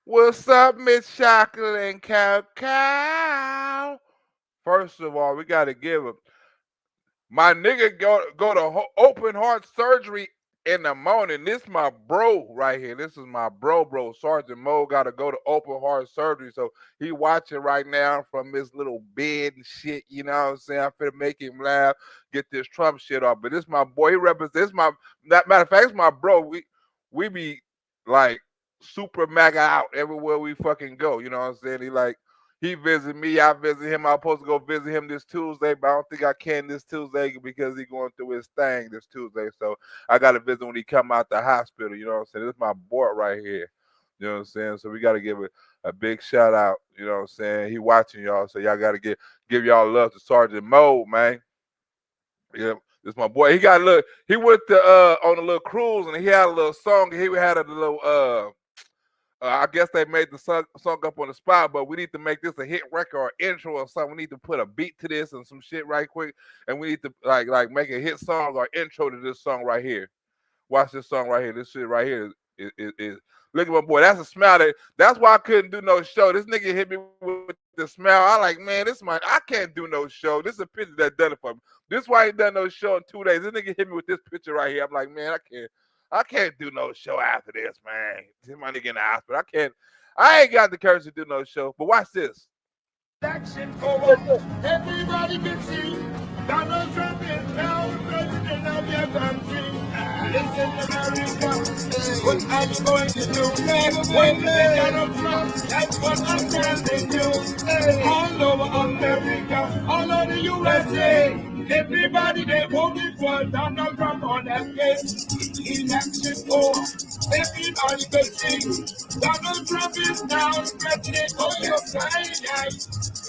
What's up, Miss Chocolate and Cacao? First of all, we gotta give him my nigga go to open heart surgery in the morning. This my bro right here. This is my bro. Sergeant Mo got to go to open heart surgery, so he watching right now from his little bed and shit. You know what I'm saying? I'm finna make him laugh, get this Trump shit off. But this my boy. He represents my. Matter of fact, it's my bro. We be like super MAGA out everywhere we fucking go. You know what I'm saying? He visit me, I visit him. I was supposed to go visit him this Tuesday, but I don't think I can this Tuesday because he going through his thing this Tuesday. So I got to visit when he come out the hospital. You know what I'm saying? This is my boy right here. You know what I'm saying? So we got to give a big shout out. You know what I'm saying? He watching y'all, so y'all got to give y'all love to Sergeant Mo, man. Yeah, this my boy. He got a little. He went to on a little cruise and he had a little song. He had a little I guess they made the song up on the spot, but we need to make this a hit record or intro or something. We need to put a beat to this and some shit right quick, and we need to like make a hit song or intro to this song right here. Watch this song right here. This shit right here is look at my boy. That's a smile. That's why I couldn't do no show. This nigga hit me with the smile. I like, man, I can't do no show. This is a picture that done it for me. This why I ain't done no show in 2 days. This nigga hit me with this picture right here. I'm like, man, I can't do no show after this, man. This my nigga in the hospital. I ain't got the courage to do no show. But watch this. Action over. Everybody can see Donald Trump is now the president of your country. Listen, America, what are you going to do? When you say Donald Trump, that's what I'm telling you. All over America, all over the USA, everybody they voted for Donald Trump on that case. Election over. Everybody can see Donald Trump is now the president of your country.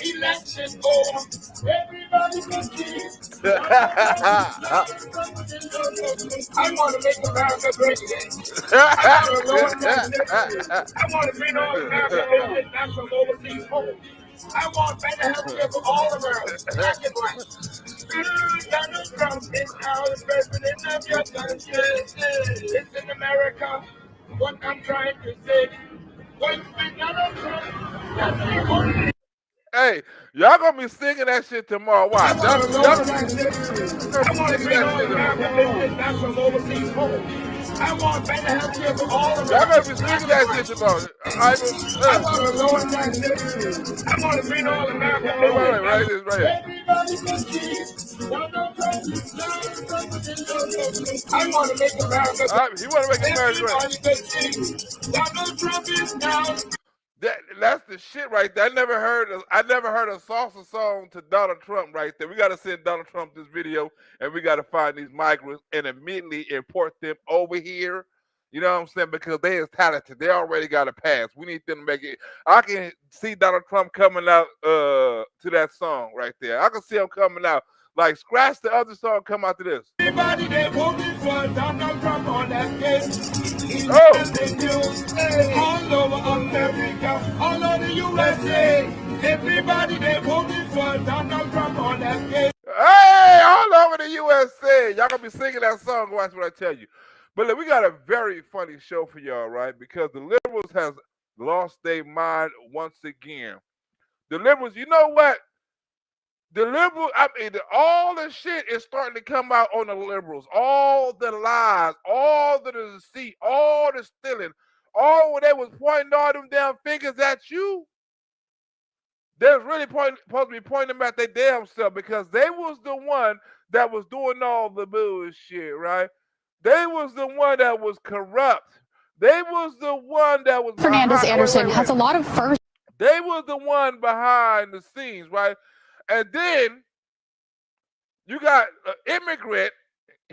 Election over. Everybody can see. I want to make America great again. I want to lower taxes. I want to bring all America international overseas home. I want better health care for all Americans, black and white. Donald Trump is now the president of your country. Listen, America, what I'm trying to say. Going to be Donald Trump, that's the only. Hey, y'all gonna be singing that shit tomorrow. Watch. Y'all gonna be I want to singing bring that all shit tomorrow. American national overseas home. I want better health care for all Y'all gonna Americans. be Black singing and that white. shit tomorrow. I want to lower taxes. I want to bring all American Right, this right here. everybody can see. Donald Trump is now the president of the. I want to make America He want to make America great. everybody can see. Donald Trump is now. That's the shit right there. I never heard a salsa song to Donald Trump right there. We gotta send Donald Trump this video and we gotta find these migrants and immediately import them over here. You know what I'm saying? Because they is talented. They already got a pass. We need them to make it. I can see Donald Trump coming out to that song right there. I can see him coming out. Like scratch the other song, come out to this. Everybody they voted for Donald Trump on that case. He's Oh, the news all over America, all over the USA. Everybody they voted for Donald Trump on that case. hey, all over the USA. Y'all gonna be singing that song. Watch what I tell you. But look, we got a very funny show for y'all, right? Because the liberals has lost their mind once again. The liberals, you know what? The liberals, I mean, all the shit is starting to come out on the liberals. All the lies, all the deceit, all the stealing, all when they was pointing all them damn fingers at you. They're really supposed to be pointing them at their damn self because they was the one that was doing all the bullshit, right? They was the one that was corrupt. They was the one that was Fernandez behind. Anderson has a lot of first. They was the one behind the scenes, right? And then you got an immigrant.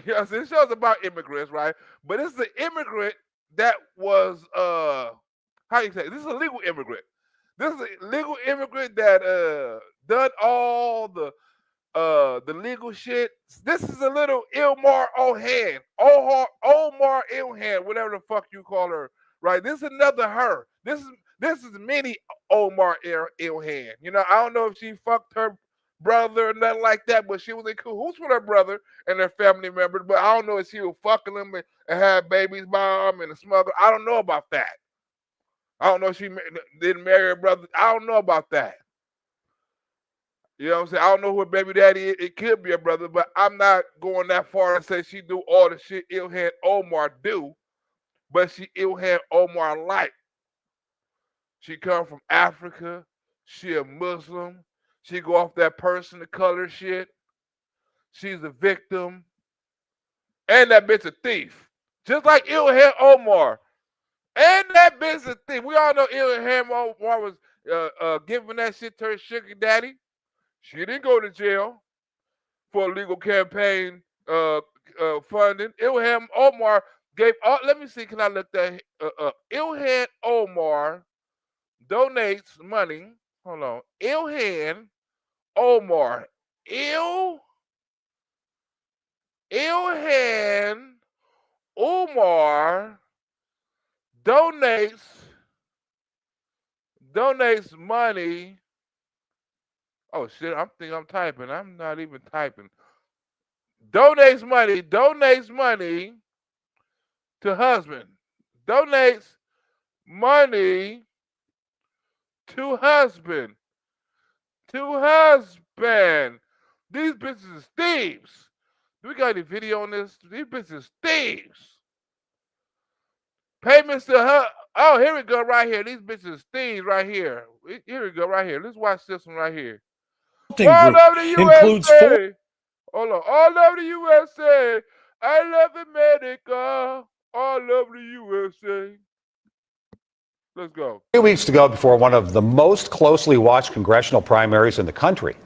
Yes, it shows about immigrants, right? But it's an immigrant that was how you say it? This is a legal immigrant. This is a legal immigrant that done all the legal shit. This is a little Ilmar Ohan. Omar Ilhan, whatever the fuck you call her. Right? This is another her. This is mini Omar Ilhan. You know, I don't know if she fucked her brother or nothing like that, but she was in cahoots with her brother and their family members. But I don't know if she was fucking them and had babies by them and a smuggler. I don't know about that. I don't know if she didn't marry her brother. I don't know about that. You know what I'm saying? I don't know who her baby daddy is. It could be a brother, but I'm not going that far to say she do all the shit Ilhan Omar do, but she Ilhan Omar like. She come from Africa. She a Muslim. She go off that person of color shit. She's a victim. And that bitch a thief. Just like Ilhan Omar. And that bitch a thief. We all know Ilhan Omar was giving that shit to her sugar daddy. She didn't go to jail for illegal campaign funding. Ilhan Omar gave let me see, can I look that up? Ilhan Omar donates money. Hold on. Ilhan Omar. Ilhan Omar donates money. Oh shit, I'm thinking I'm typing. I'm not even typing. Donates money to husband. Donates money to husband. These bitches is thieves. Do we got any video on this? These bitches thieves. Payments to her. Oh, here we go right here. These bitches thieves right here. Here we go right here. Let's watch this one right here. All over the USA. Hold on. All over the USA. I love America. All over the USA. Let's go. 3 weeks to go before one of the most closely watched congressional primaries in the country.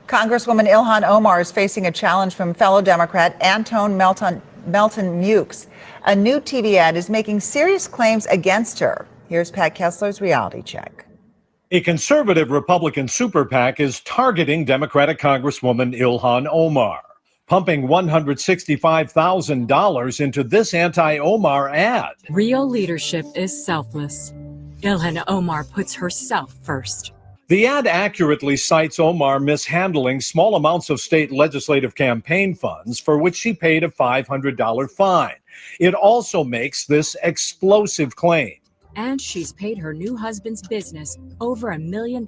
Congresswoman Ilhan Omar is facing a challenge from fellow Democrat Antone Melton Mukes. A new TV ad is making serious claims against her. Here's Pat Kessler's reality check. A conservative Republican super PAC is targeting Democratic Congresswoman Ilhan Omar, pumping $165,000 into this anti-Omar ad. Real leadership is selfless. Ilhan Omar puts herself first. The ad accurately cites Omar mishandling small amounts of state legislative campaign funds for which she paid a $500 fine. It also makes this explosive claim. And she's paid her new husband's business over $1 million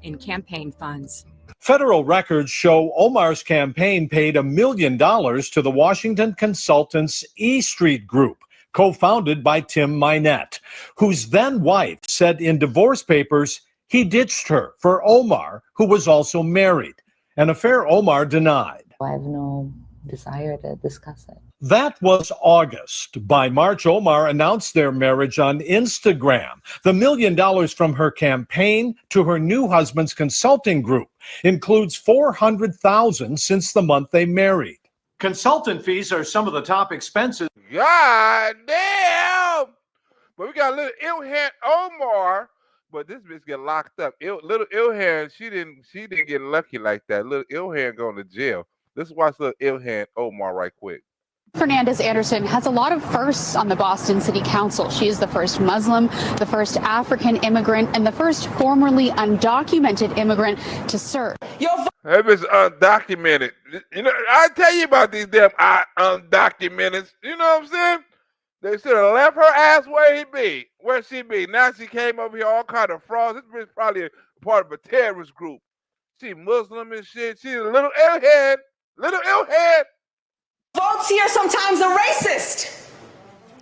in campaign funds. Federal records show Omar's campaign paid $1 million to the Washington Consultants E Street Group, co-founded by Tim Minette, whose then wife said in divorce papers he ditched her for Omar, who was also married, an affair Omar denied. I have no desire to discuss it. That was August. By March, Omar announced their marriage on Instagram. The $1 million from her campaign to her new husband's consulting group includes $400,000 since the month they married. Consultant fees are some of the top expenses. God damn! But we got little Ilhan Omar, but this bitch get locked up. Little Ilhan, she didn't get lucky like that. Little Ilhan going to jail. Let's watch little Ilhan Omar right quick. Fernandez Anderson has a lot of firsts on the Boston City Council. She is the first Muslim, the first African immigrant, and the first formerly undocumented immigrant to serve. That bitch undocumented. You know, I tell you about these damn undocumented. You know what I'm saying? They should have left her ass where she be. Now she came over here, all kind of frauds. This bitch probably a part of a terrorist group. She Muslim and shit. She's a little Ilhan. Folks here sometimes are racist.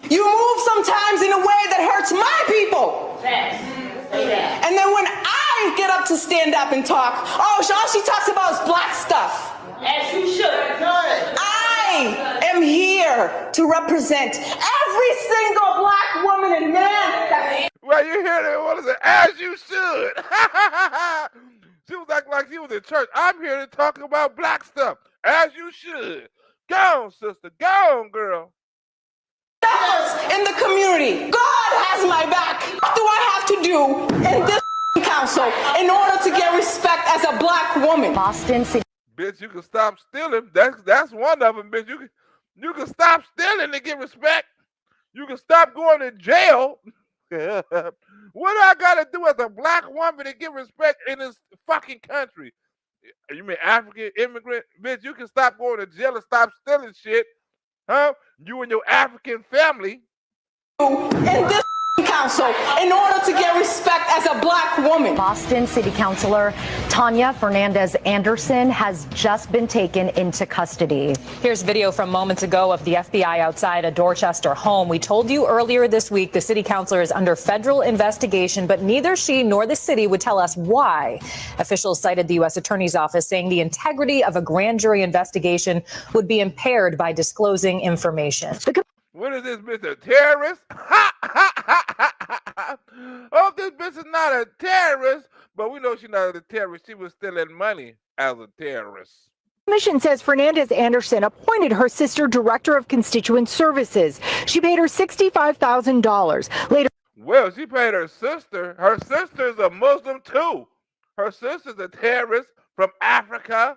You move sometimes in a way that hurts my people. And then when I get up to stand up and talk, all she talks about is black stuff. As you should. I am here to represent every single black woman and man. Well, you hear that? What is it? As you should. She was acting like she was in church. I'm here to talk about black stuff. As you should. Go on, sister. Go on, girl. In the community, God has my back. What do I have to do in this council in order to get respect as a black woman? Boston City. Bitch, you can stop stealing. That's one of them, bitch. You can stop stealing to get respect. You can stop going to jail. What do I gotta do as a black woman to get respect in this fucking country? You mean African immigrant? Bitch, you can stop going to jail and stop stealing shit. Huh? You and your African family. In this Council in order to get respect as a black woman. Boston City Councilor Tanya Fernandez Anderson has just been taken into custody. Here's video from moments ago of the FBI outside a Dorchester home. We told you earlier this week the city councilor is under federal investigation, but neither she nor the city would tell us why. Officials cited the U.S. Attorney's Office, saying the integrity of a grand jury investigation would be impaired by disclosing information. What is this bitch, a terrorist? Oh, this bitch is not a terrorist, but we know she's not a terrorist. She was stealing money as a terrorist. The commission says Fernandez Anderson appointed her sister director of constituent services. She paid her $65,000. Later, well, she paid her sister. Her sister's a Muslim too. Her sister's a terrorist from Africa.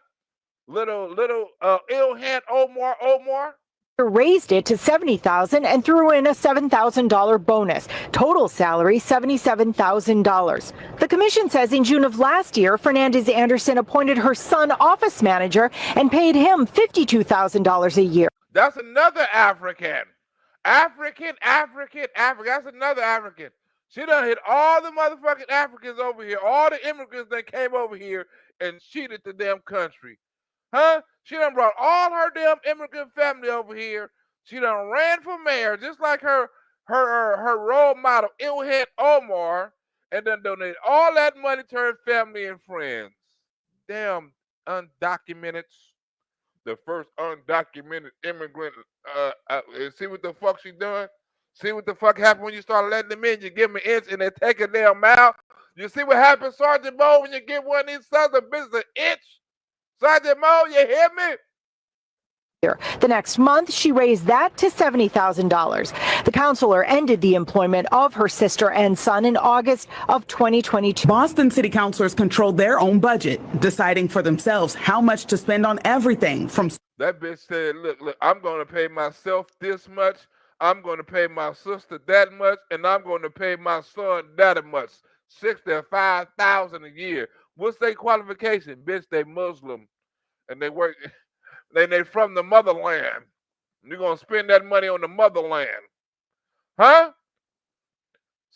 Little Ilhan Omar. Raised it to $70,000 and threw in a $7,000 bonus. Total salary $77,000. The commission says in June of last year, Fernandez Anderson appointed her son office manager and paid him $52,000 a year. That's another African. African. That's another African. She done hit all the motherfucking Africans over here, all the immigrants that came over here and cheated the damn country. Huh? She done brought all her damn immigrant family over here. She done ran for mayor, just like her role model, Ilhan Omar, and then donated all that money to her family and friends. Damn undocumented. The first undocumented immigrant. See what the fuck she done? See what the fuck happened when you start letting them in? You give them an inch and they take a damn mile. You see what happened, Sergeant Moe, when you give one of these sons of bitches an inch? Sergeant Moe, you hear me? The next month, she raised that to $70,000. The counselor ended the employment of her sister and son in August of 2022. Boston city councilors control their own budget, deciding for themselves how much to spend on everything from... That bitch said, look, I'm going to pay myself this much, I'm going to pay my sister that much, and I'm going to pay my son that much. $65,000 a year. What's their qualification? Bitch, they Muslim. And they work... They from the motherland. You're gonna spend that money on the motherland, huh?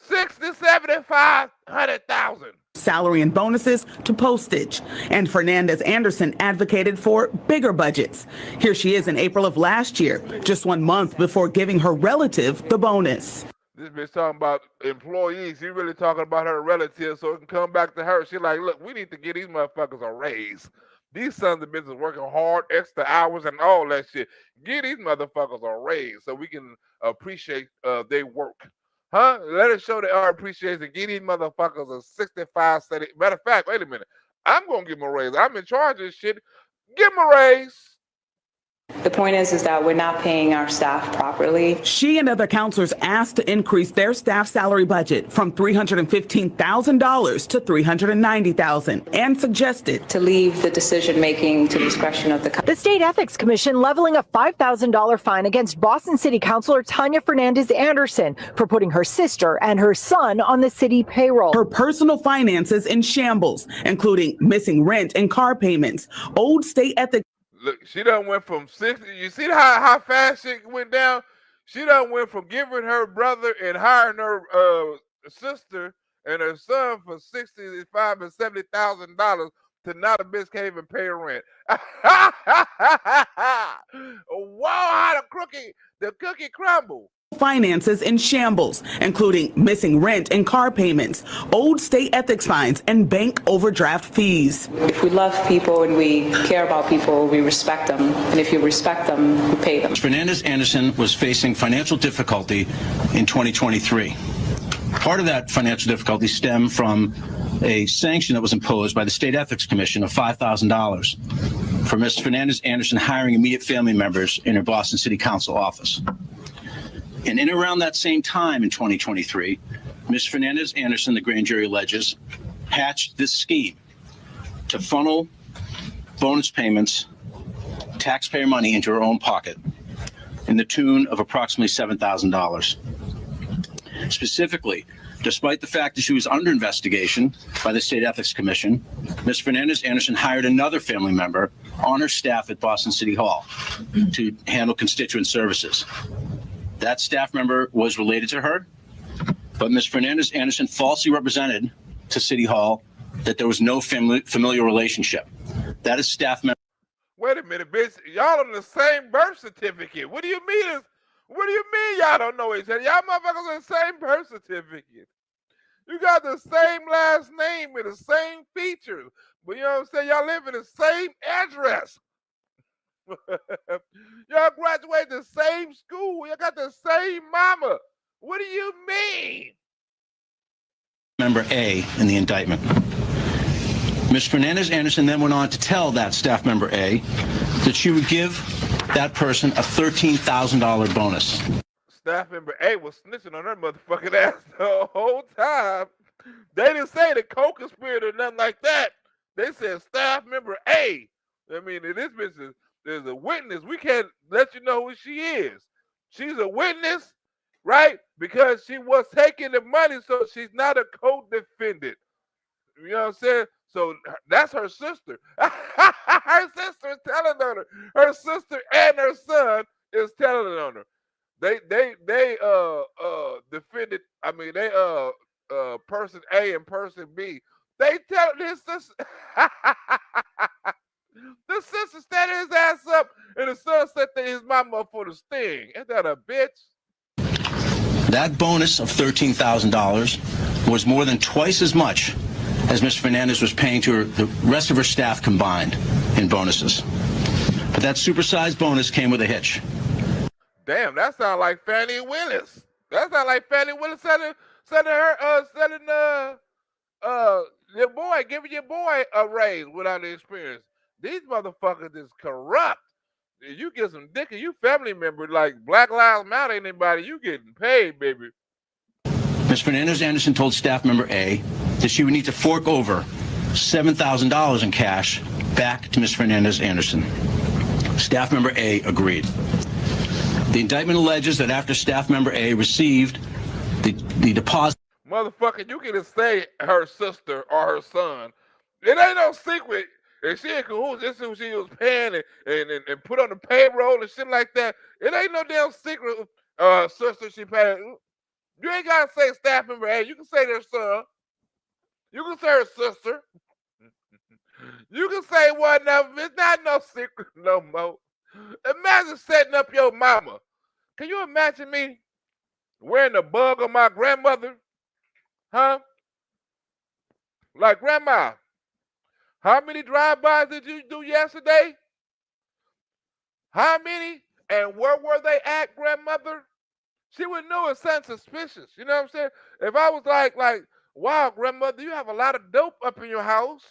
100,000. Salary and bonuses to postage. And Fernandez Anderson advocated for bigger budgets. Here she is in April of last year, just 1 month before giving her relative the bonus. This bitch talking about employees. She really talking about her relatives, so it can come back to her. She like, look, we need to get these motherfuckers a raise. These sons of bitches working hard, extra hours, and all that shit. Give these motherfuckers a raise so we can appreciate their work. Huh? Let us show our appreciation. Give these motherfuckers a 65 cent. Matter of fact, wait a minute. I'm going to give them a raise. I'm in charge of this shit. Give them a raise. The point is that we're not paying our staff properly. She and other counselors asked to increase their staff salary budget from $315,000 to $390,000 and suggested to leave the decision making to discretion of the State Ethics Commission leveling a $5,000 fine against Boston City Councilor Tanya Fernandez Anderson for putting her sister and her son on the city payroll. Her personal finances in shambles, including missing rent and car payments. Old state ethics. Look, she done went from 60. You see how fast she went down? She done went from giving her brother and hiring her sister and her son for $65,000 and $70,000 to now the bitch can't even pay rent. Wow, how the cookie crumble. Finances in shambles, including missing rent and car payments, old state ethics fines, and bank overdraft fees. If we love people and we care about people, we respect them. And if you respect them, you pay them. Fernandez Anderson was facing financial difficulty in 2023. Part of that financial difficulty stemmed from a sanction that was imposed by the State Ethics Commission of $5,000 for Ms. Fernandez Anderson hiring immediate family members in her Boston City Council office. And in around that same time in 2023, Ms. Fernandez Anderson, the grand jury alleges, hatched this scheme to funnel bonus payments, taxpayer money into her own pocket in the tune of approximately $7,000. Specifically, despite the fact that she was under investigation by the State Ethics Commission, Ms. Fernandez Anderson hired another family member on her staff at Boston City Hall to handle constituent services. That staff member was related to her. but Ms. Fernandez Anderson falsely represented to City Hall that there was no familial relationship. That is staff member. Wait a minute, bitch. Y'all on the same birth certificate. What do you mean? What do you mean y'all don't know each other? Y'all motherfuckers on the same birth certificate. You got the same last name with the same features. But you know what I'm saying? Y'all live in the same address. Y'all graduate the same school. Y'all got the same mama. What do you mean? Member A in the indictment. Ms. Fernandez Anderson then went on to tell that staff member A that she would give that person a $13,000 bonus. Staff member A was snitching on her motherfucking ass the whole time. They didn't say the co-conspirator or nothing like that. They said staff member A. I mean, in this business, there's a witness. We can't let you know who she is. She's a witness, right? Because she was taking the money, so she's not a co-defendant. You know what I'm saying? So that's her sister. Her sister is telling on her. Her sister and her son is telling on her. They defended. I mean, they person A and person B. They tell this sister. The sister standing his ass up, and the son set his mama up for the sting. Ain't that a bitch? That bonus of $13,000 was more than twice as much as Ms. Fernandez was paying to the rest of her staff combined in bonuses. But that supersized bonus came with a hitch. Damn, that sounds like Fannie Willis. That sounds like Fannie Willis sending your boy, giving your boy a raise without the experience. These motherfuckers is corrupt. You get some dick and you family member like Black Lives Matter, anybody, you getting paid, baby. Ms. Fernandez Anderson told staff member A that she would need to fork over $7,000 in cash back to Ms. Fernandez Anderson. Staff member A agreed. The indictment alleges that after staff member A received the deposit. Motherfucker, you can just say her sister or her son. It ain't no secret. And she in cahoots, this is who she was paying and put on the payroll and shit like that. It ain't no damn secret sister she paid. You ain't gotta say staff member A. You can say their son. You can say her sister. You can say whatever. It's not no secret no more. Imagine setting up your mama. Can you imagine me wearing the bug on my grandmother? Huh? Like, grandma, how many drive-bys did you do yesterday? How many? And where were they at, grandmother? She would know it's something suspicious. You know what I'm saying? If I was like, wow, grandmother, you have a lot of dope up in your house.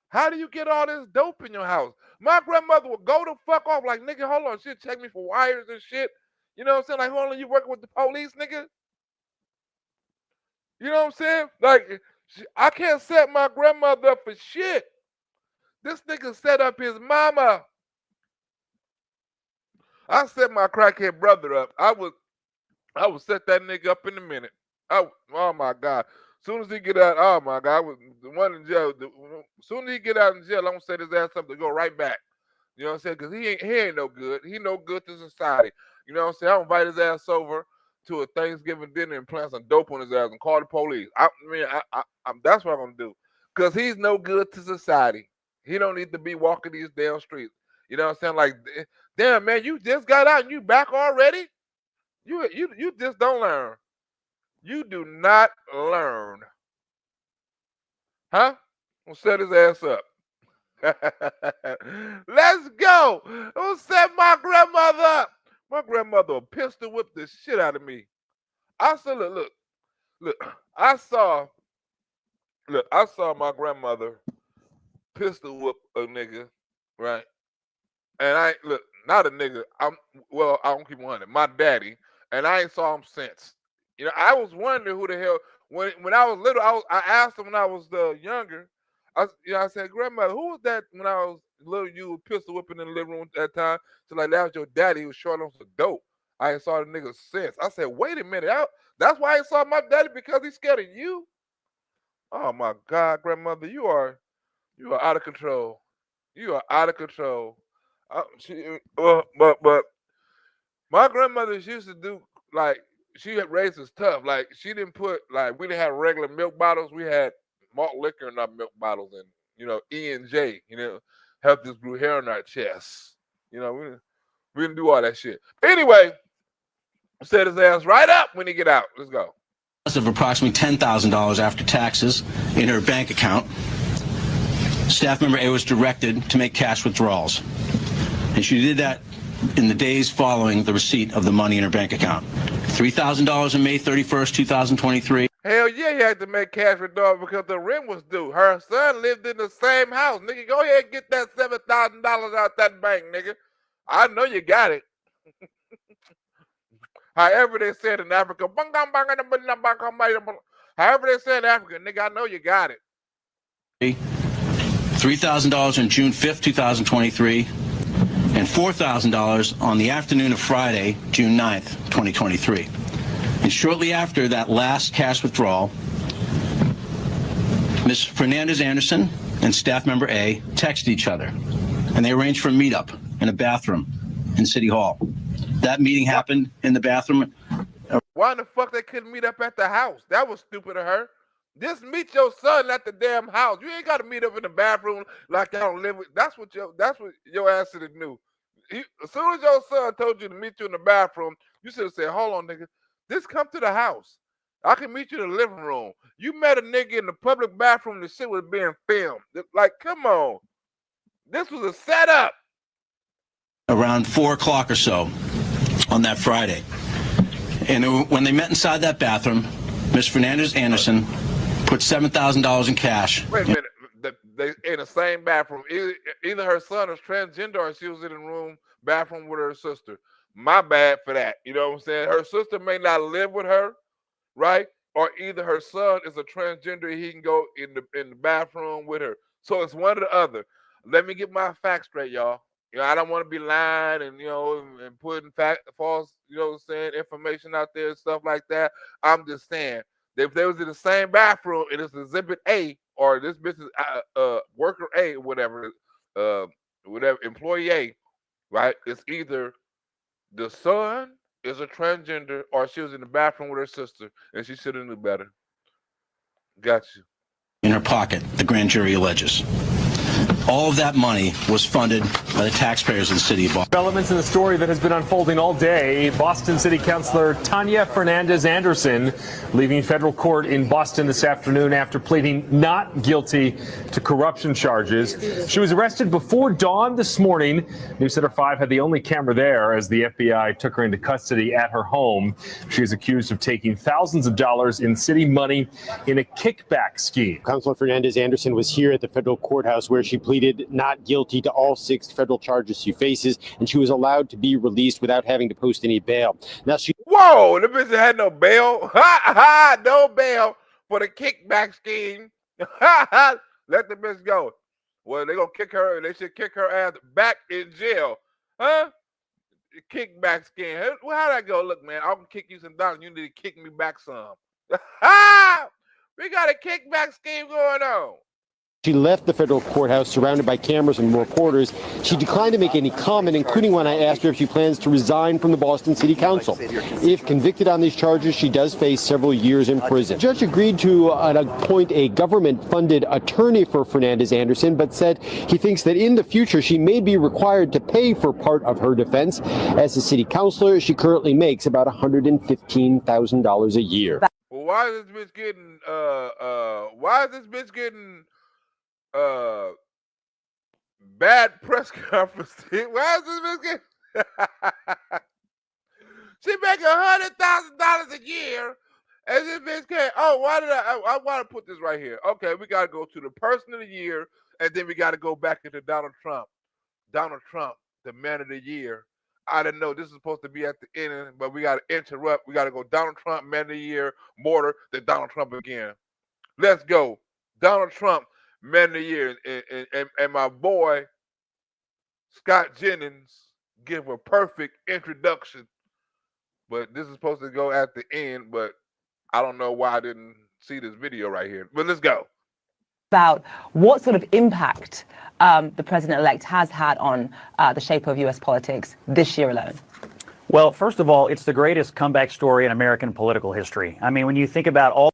How do you get all this dope in your house? My grandmother would go the fuck off like, nigga, hold on. She'd check me for wires and shit. You know what I'm saying? Like, hold on, you working with the police, nigga? You know what I'm saying? Like, I can't set my grandmother up for shit. This nigga set up his mama. I set my crackhead brother up. I would set that nigga up in a minute. Oh my God. Soon as he get out, oh my God, I was the one in jail. Soon as he get out in jail, I'm gonna set his ass up to go right back. You know what I'm saying? Because he ain't no good. He no good to society. You know what I'm saying? I'll invite his ass over to a Thanksgiving dinner and plant some dope on his ass and call the police. That's what I'm gonna do. Because he's no good to society. He don't need to be walking these damn streets. You know what I'm saying? Like, damn, man, you just got out and you back already? You just don't learn. You do not learn. Huh? We'll set his ass up. Let's go. We'll set my grandmother up. My grandmother will pistol whip the shit out of me. I said, look. I saw my grandmother pistol whip a nigga, right? And not a nigga. I don't keep wanting my daddy, and I ain't saw him since. You know, I was wondering who the hell when I was little. I asked him when I was younger. I said, grandmother, who was that when I was little? You were pistol whipping in the living room at that time. So like that was your daddy. He was short on some dope. I ain't saw the nigga since. I said, wait a minute. That's why I ain't saw my daddy, because he's scared of you. Oh my God, grandmother, you are out of control. You are out of control. But my grandmothers used to do like she had raised us tough. Like she didn't put like we didn't have regular milk bottles. We had malt liquor in our milk bottles, and E&J. Helped us grew hair on our chests. We didn't do all that shit. But anyway, set his ass right up when he get out. Let's go. Of approximately $10,000 after taxes in her bank account. Staff member A was directed to make cash withdrawals, and she did that in the days following the receipt of the money in her bank account. $3,000 on May 31st, 2023. Hell yeah, he had to make cash withdrawal because the rent was due. Her son lived in the same house. Nigga, go ahead and get that $7,000 out that bank, nigga. I know you got it. However they said in Africa, however they said in Africa, nigga, I know you got it. $3,000 on June 5th, 2023, and $4,000 on the afternoon of Friday, June 9th, 2023. And shortly after that last cash withdrawal, Ms. Fernandez Anderson and staff member A texted each other, and they arranged for a meetup in a bathroom in City Hall. That meeting happened in the bathroom. Why in the fuck they couldn't meet up at the house? That was stupid of her. Just meet your son at the damn house. You ain't got to meet up in the bathroom like y'all don't live with. That's what your ass should have knew. As soon as your son told you to meet you in the bathroom, you should have said, "Hold on, nigga. Just come to the house. I can meet you in the living room." You met a nigga in the public bathroom. The shit was being filmed. Like, come on. This was a setup. Around 4 o'clock or so on that Friday. And when they met inside that bathroom, Ms. Fernandez Anderson put $7,000 in cash. Wait a minute. They in the same bathroom. Either her son is transgender or she was in the bathroom with her sister. My bad for that. You know what I'm saying? Her sister may not live with her, right? Or either her son is a transgender, he can go in the bathroom with her. So it's one or the other. Let me get my facts straight, y'all. I don't want to be lying and and putting false, information out there and stuff like that. I'm just saying that if they was in the same bathroom and it's exhibit A or this business worker A, whatever, employee A, right? It's either the son is a transgender or she was in the bathroom with her sister and she should have knew better. Got you. In her pocket, the grand jury alleges. All of that money was funded by the taxpayers of the city of Boston. Developments in the story that has been unfolding all day. Boston City Councilor Tanya Fernandez Anderson leaving federal court in Boston this afternoon after pleading not guilty to corruption charges. She was arrested before dawn this morning. News Center 5 had the only camera there as the FBI took her into custody at her home. She is accused of taking thousands of dollars in city money in a kickback scheme. Councilor Fernandez Anderson was here at the federal courthouse where she pleaded not guilty to all 6 federal charges she faces, and she was allowed to be released without having to post any bail. Now Whoa, the bitch had no bail. No bail for the kickback scheme. Let the bitch go. Well, they're gonna kick her, they should kick her ass back in jail. Huh? Kickback scheme. How'd that go? Look, man, I can kick you some dollars. You need to kick me back some. We got a kickback scheme going on. She left the federal courthouse surrounded by cameras and reporters. She declined to make any comment, including when I asked her if she plans to resign from the Boston City Council. If convicted on these charges, she does face several years in prison. The judge agreed to appoint a government-funded attorney for Fernandez Anderson, but said he thinks that in the future she may be required to pay for part of her defense. As a city councilor, she currently makes about $115,000 a year. Well, why is this bitch getting bad press conference? Why is this bitch getting she make $100,000 a year and this bitch can't. I want to put this right here. Okay, we gotta go to the person of the year and then we gotta go back into Donald Trump, the man of the year. I didn't know this is supposed to be at the end, but we got to interrupt. We got to go Donald Trump, man of the year, Mortar, then Donald Trump again. Let's go. Donald Trump, man of the year. And my boy, Scott Jennings, give a perfect introduction. But this is supposed to go at the end, but I don't know why I didn't see this video right here. But let's go. About what sort of impact the president-elect has had on the shape of U.S. politics this year alone. Well, first of all, it's the greatest comeback story in American political history. I mean, when you think about all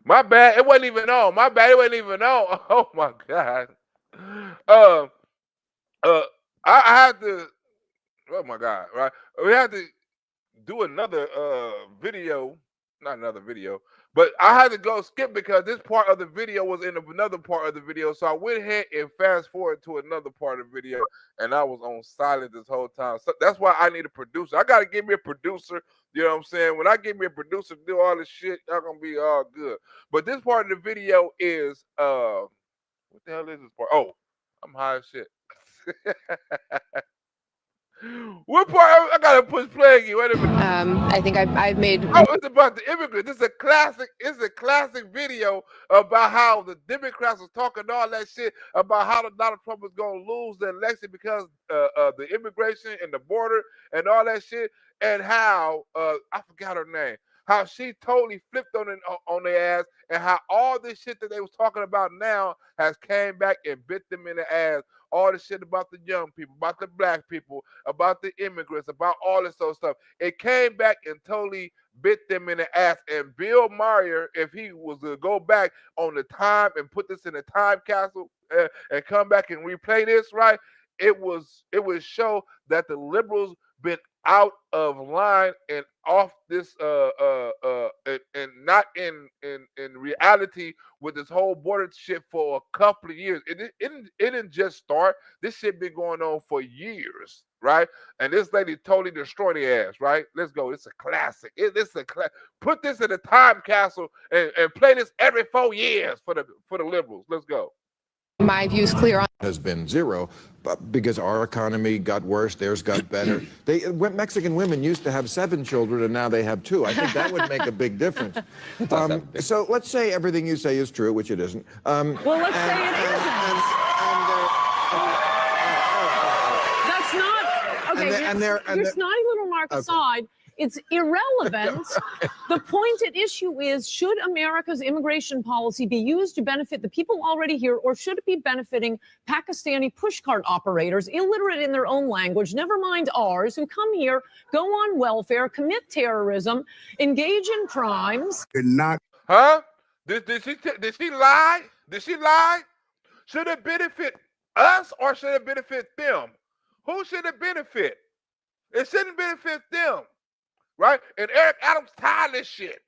My bad. It wasn't even on. My bad. It wasn't even on. Oh my god. Uh, I had to. Oh my god. Right. We had to do another video, not another video, but I had to go skip because this part of the video was in another part of the video. So I went ahead and fast forward to another part of the video, and I was on silent this whole time. So that's why I need a producer. I gotta give me a producer. You know what I'm saying? When I get me a producer to do all this shit, y'all gonna be all good. But this part of the video is what the hell is this part? Oh, I'm high as shit. What part? I gotta push play again. Wait a minute. I think I've made. Oh, it's about the immigrant. This is a classic. It's a classic video about how the Democrats was talking all that shit about how Donald Trump was gonna lose the election because of the immigration and the border and all that shit, and how I forgot her name. How she totally flipped on their ass, and how all this shit that they was talking about now has came back and bit them in the ass. All the shit about the young people, about the black people, about the immigrants, about all this sort of stuff. It came back and totally bit them in the ass. And Bill Maher, if he was to go back on the time and put this in a time capsule and come back and replay this, right? It would show that the liberals been out of line and off this and not in reality with this whole border shit for a couple of years. It didn't just start. This shit been going on for years, right? And this lady totally destroyed the ass, right? Let's go. It's a classic. Put this in a time capsule and play this every 4 years for the liberals. Let's go. My view's clear on. Has been zero, but because our economy got worse, theirs got better. Mexican women used to have 7 children, and now they have 2. I think that would make a big difference. So let's say everything you say is true, which it isn't. Well, let's say it isn't. That's not okay. Your snotty little mark aside. It's irrelevant. The point at issue is, should America's immigration policy be used to benefit the people already here, or should it be benefiting Pakistani pushcart operators, illiterate in their own language, never mind ours, who come here, go on welfare, commit terrorism, engage in crimes? Huh? Did she lie? Did she lie? Should it benefit us or should it benefit them? Who should it benefit? It shouldn't benefit them. Right? And Eric Adams tired of this shit.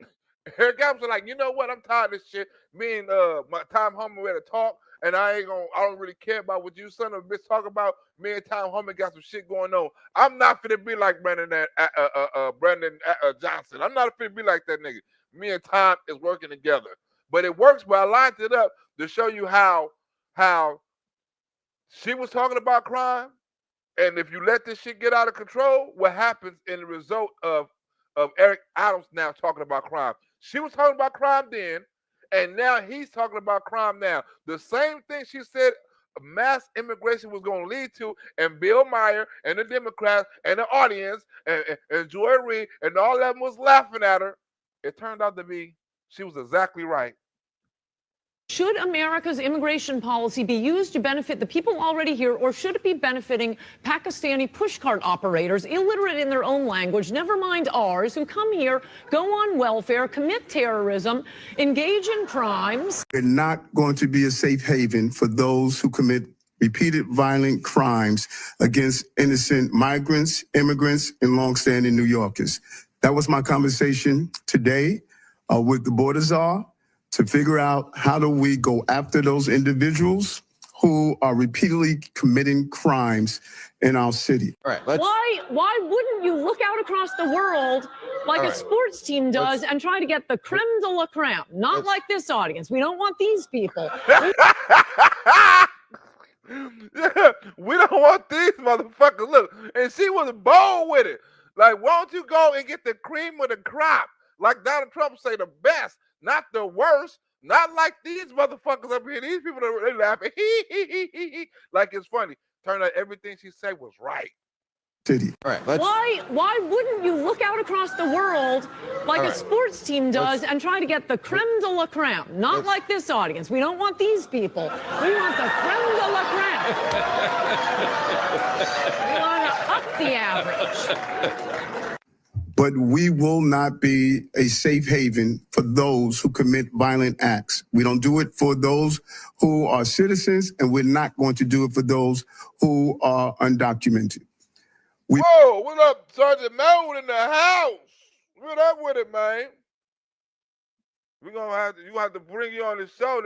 Eric Adams was like, you know what? I'm tired of this shit. Me and my Tom Homan we had to talk, and I don't really care about what you son of a bitch talk about. Me and Tom Homan got some shit going on. I'm not finna be like Brandon Johnson. I'm not finna be like that nigga. Me and Tom is working together. But it works, but I lined it up to show you how she was talking about crime. And if you let this shit get out of control, what happens in the result of Eric Adams now talking about crime? She was talking about crime then, and now he's talking about crime now. The same thing she said mass immigration was going to lead to, and Bill Maher and the Democrats and the audience and Joy Reid and all of them was laughing at her. It turned out to be she was exactly right. Should America's immigration policy be used to benefit the people already here, or should it be benefiting Pakistani pushcart operators, illiterate in their own language, never mind ours, who come here, go on welfare, commit terrorism, engage in crimes? We're not going to be a safe haven for those who commit repeated violent crimes against innocent migrants, immigrants, and longstanding New Yorkers. That was my conversation today with the border czar, to figure out how do we go after those individuals who are repeatedly committing crimes in our city. All right, Why wouldn't you look out across the world like a sports team does and try to get the creme de la creme? Not like this audience. We don't want these people. We don't want these motherfuckers. Look, and she was bold with it. Like, why don't you go and get the cream of the crop? Like Donald Trump say, the best, not the worst. Not like these motherfuckers up here. These people, they laughing. Like it's funny. Turned out everything she said was right. City. All right, why wouldn't you look out across the world like a sports team does and try to get the creme de la creme? Not like this audience. We don't want these people. We want the creme de la creme. We want to up the average. But we will not be a safe haven for those who commit violent acts. We don't do it for those who are citizens, and we're not going to do it for those who are undocumented. Whoa, what up, Sergeant Melwood in the house? What up with it, man? You have to bring you on the show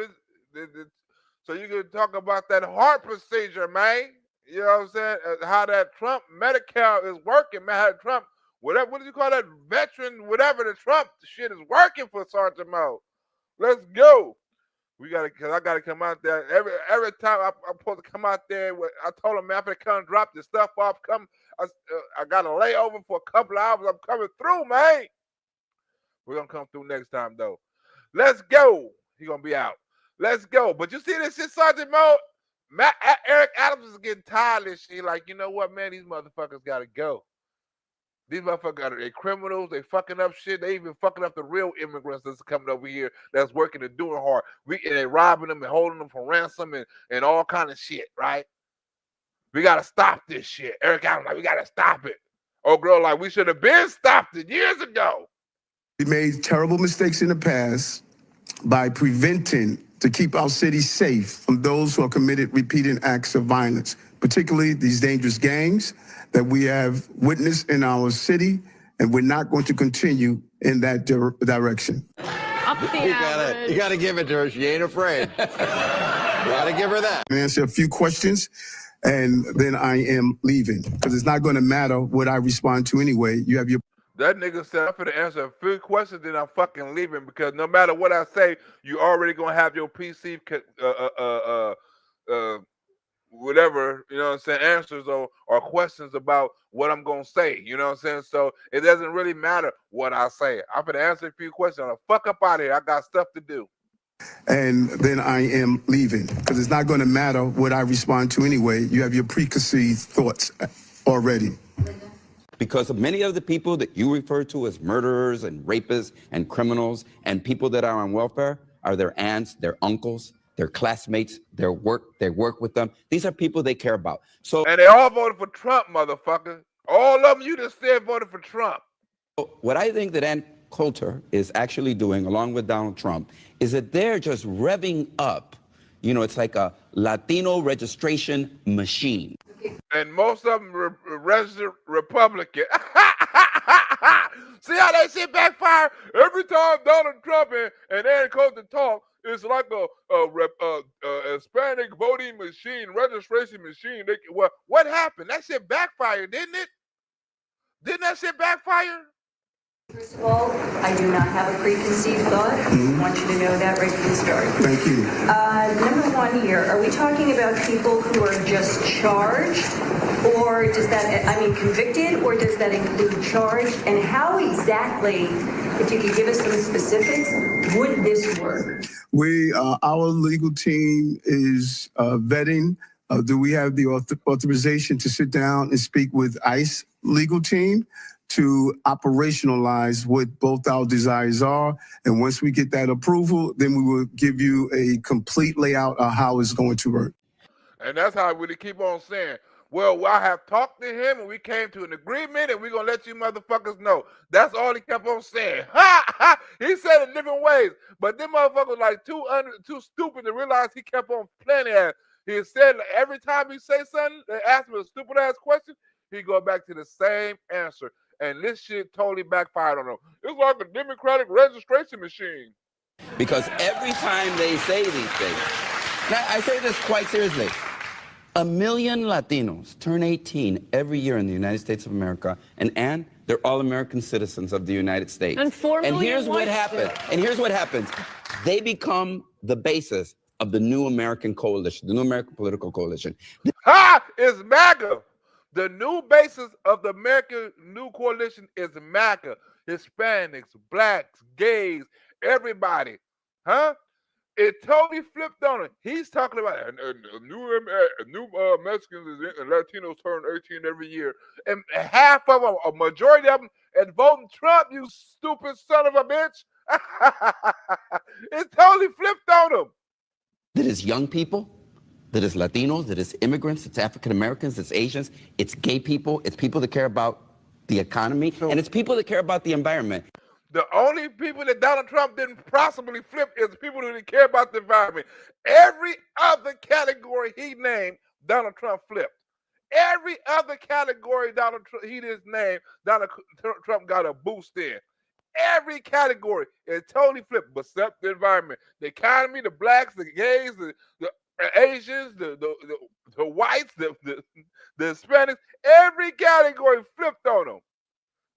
so you can talk about that heart procedure, man. You know what I'm saying? How that Trump Medicare is working, man. How Trump, whatever, what do you call that? Veteran, whatever the Trump shit is working for Sergeant Mo. Let's go. I gotta come out there. Every time I'm supposed to come out there, I told him, man, I'm gonna come drop this stuff off. I got a layover for a couple of hours. I'm coming through, man. We're gonna come through next time though. Let's go. He's gonna be out. Let's go. But you see this shit, Sergeant Mo? Eric Adams is getting tired of this shit. Like, you know what, man? These motherfuckers gotta go. These motherfuckers they criminals. They fucking up shit. They even fucking up the real immigrants that's coming over here that's working and doing hard. And they robbing them and holding them for ransom and all kind of shit, right? We gotta stop this shit. Eric Adams like, we gotta stop it. Oh, girl, like we should have been stopped it years ago. We made terrible mistakes in the past by preventing to keep our city safe from those who have committed repeated acts of violence, particularly these dangerous gangs that we have witnessed in our city, and we're not going to continue in that direction. Up the average. You gotta give it to her. She ain't afraid. You gotta give her that. I'm gonna answer a few questions, and then I am leaving, because it's not going to matter what I respond to anyway. You have your. That nigga said I'm finna answer a few questions, then I'm fucking leaving, because no matter what I say, you already gonna have your PC whatever, you know what I'm saying, answers or questions about what I'm gonna say, you know what I'm saying? So it doesn't really matter what I say. I'm gonna answer a few questions. I'm fuck up out of here. I got stuff to do. And then I am leaving, because it's not going to matter what I respond to anyway. You have your preconceived thoughts already. Because many of the people that you refer to as murderers and rapists and criminals and people that are on welfare are their aunts, their uncles, their classmates, they work with them. These are people they care about. So, and they all voted for Trump, motherfucker. All of them you just said voted for Trump. What I think that Ann Coulter is actually doing, along with Donald Trump, is that they're just revving up. You know, it's like a Latino registration machine. And most of them registered Republican. See how that shit backfire? Every time Donald Trump and Aaron Coulter talk, it's like a Hispanic voting machine, registration machine. What happened? That shit backfired, didn't it? Didn't that shit backfire? First of all, I do not have a preconceived thought. I want you to know that right from the start. Thank you. Number one here, are we talking about people who are just charged? Or does that, convicted, or does that include charged? And how exactly, if you could give us some specifics, would this work? Our legal team is vetting. Do we have the authorization to sit down and speak with ICE legal team to operationalize what both our desires are? And once we get that approval, then we will give you a complete layout of how it's going to work. And that's how we keep on saying, well, I have talked to him and we came to an agreement and we're going to let you motherfuckers know. That's all he kept on saying. He said it different ways, but them motherfuckers like too stupid to realize he kept on playing it. He said every time he say something, they ask him a stupid ass question, he go back to the same answer. And this shit totally backfired on him. It's like a Democratic registration machine. Because every time they say these things, now I say this quite seriously, 1 million Latinos turn 18 every year in the United States of America, and they're all American citizens of the United States. And 4 million here's what happens. And here's what happens. They become the basis of the new American coalition, the new American political coalition. It's MAGA. The new basis of the American New Coalition is MAGA. Hispanics, blacks, gays, everybody. It totally flipped on it. He's talking about new Mexicans and Latinos turn 18 every year. And half of them, a majority of them, are voting Trump, you stupid son of a bitch. It totally flipped on them. That is young people, that is Latinos, that is immigrants, it's African Americans, it's Asians, it's gay people, it's people that care about the economy, and it's people that care about the environment. The only people that Donald Trump didn't possibly flip is people who didn't care about the environment. Every other category he named, Donald Trump flipped. Every other category he just named, Donald Trump got a boost in. Every category is totally flipped, except the environment. The economy, the blacks, the gays, the Asians, the whites, the Hispanics, every category flipped on them.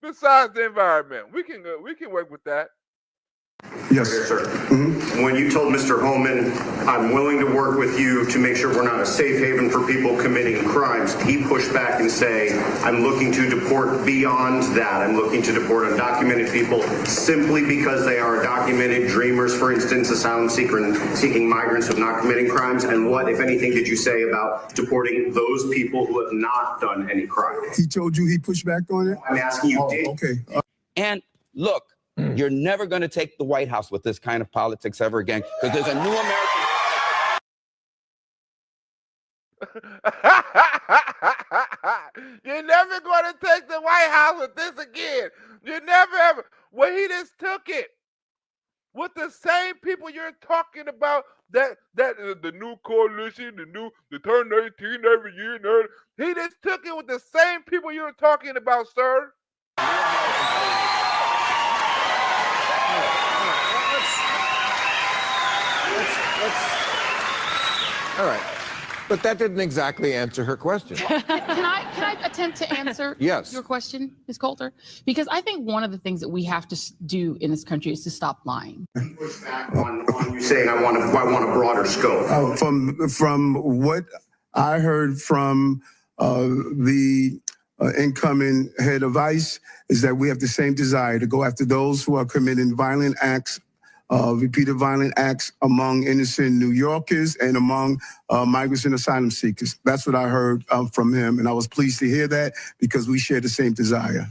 Besides the environment, we can work with that. Yes, sir. When you told Mr. Holman, I'm willing to work with you to make sure we're not a safe haven for people committing crimes, he pushed back and say, I'm looking to deport beyond that. I'm looking to deport undocumented people simply because they are documented dreamers, for instance, asylum seeking migrants who have not committing crimes. And what, if anything, did you say about deporting those people who have not done any crime? He told you he pushed back on it? I'm asking you, did. Okay. And look, you're never going to take the White House with this kind of politics ever again, because there's a new American. You're never going to take the White House with this again. You never ever. Well, he just took it with the same people you're talking about. That the new coalition, the turn 18 every year. He just took it with the same people you're talking about, sir. All right. But that didn't exactly answer her question. Can I attempt to answer your question, Ms. Coulter? Because I think one of the things that we have to do in this country is to stop lying. Push back on you saying I want a broader scope. From what I heard from the incoming head of ICE is that we have the same desire to go after those who are committing violent acts, repeated violent acts among innocent New Yorkers and among migrants and asylum seekers. That's what I heard from him, and I was pleased to hear that because we share the same desire.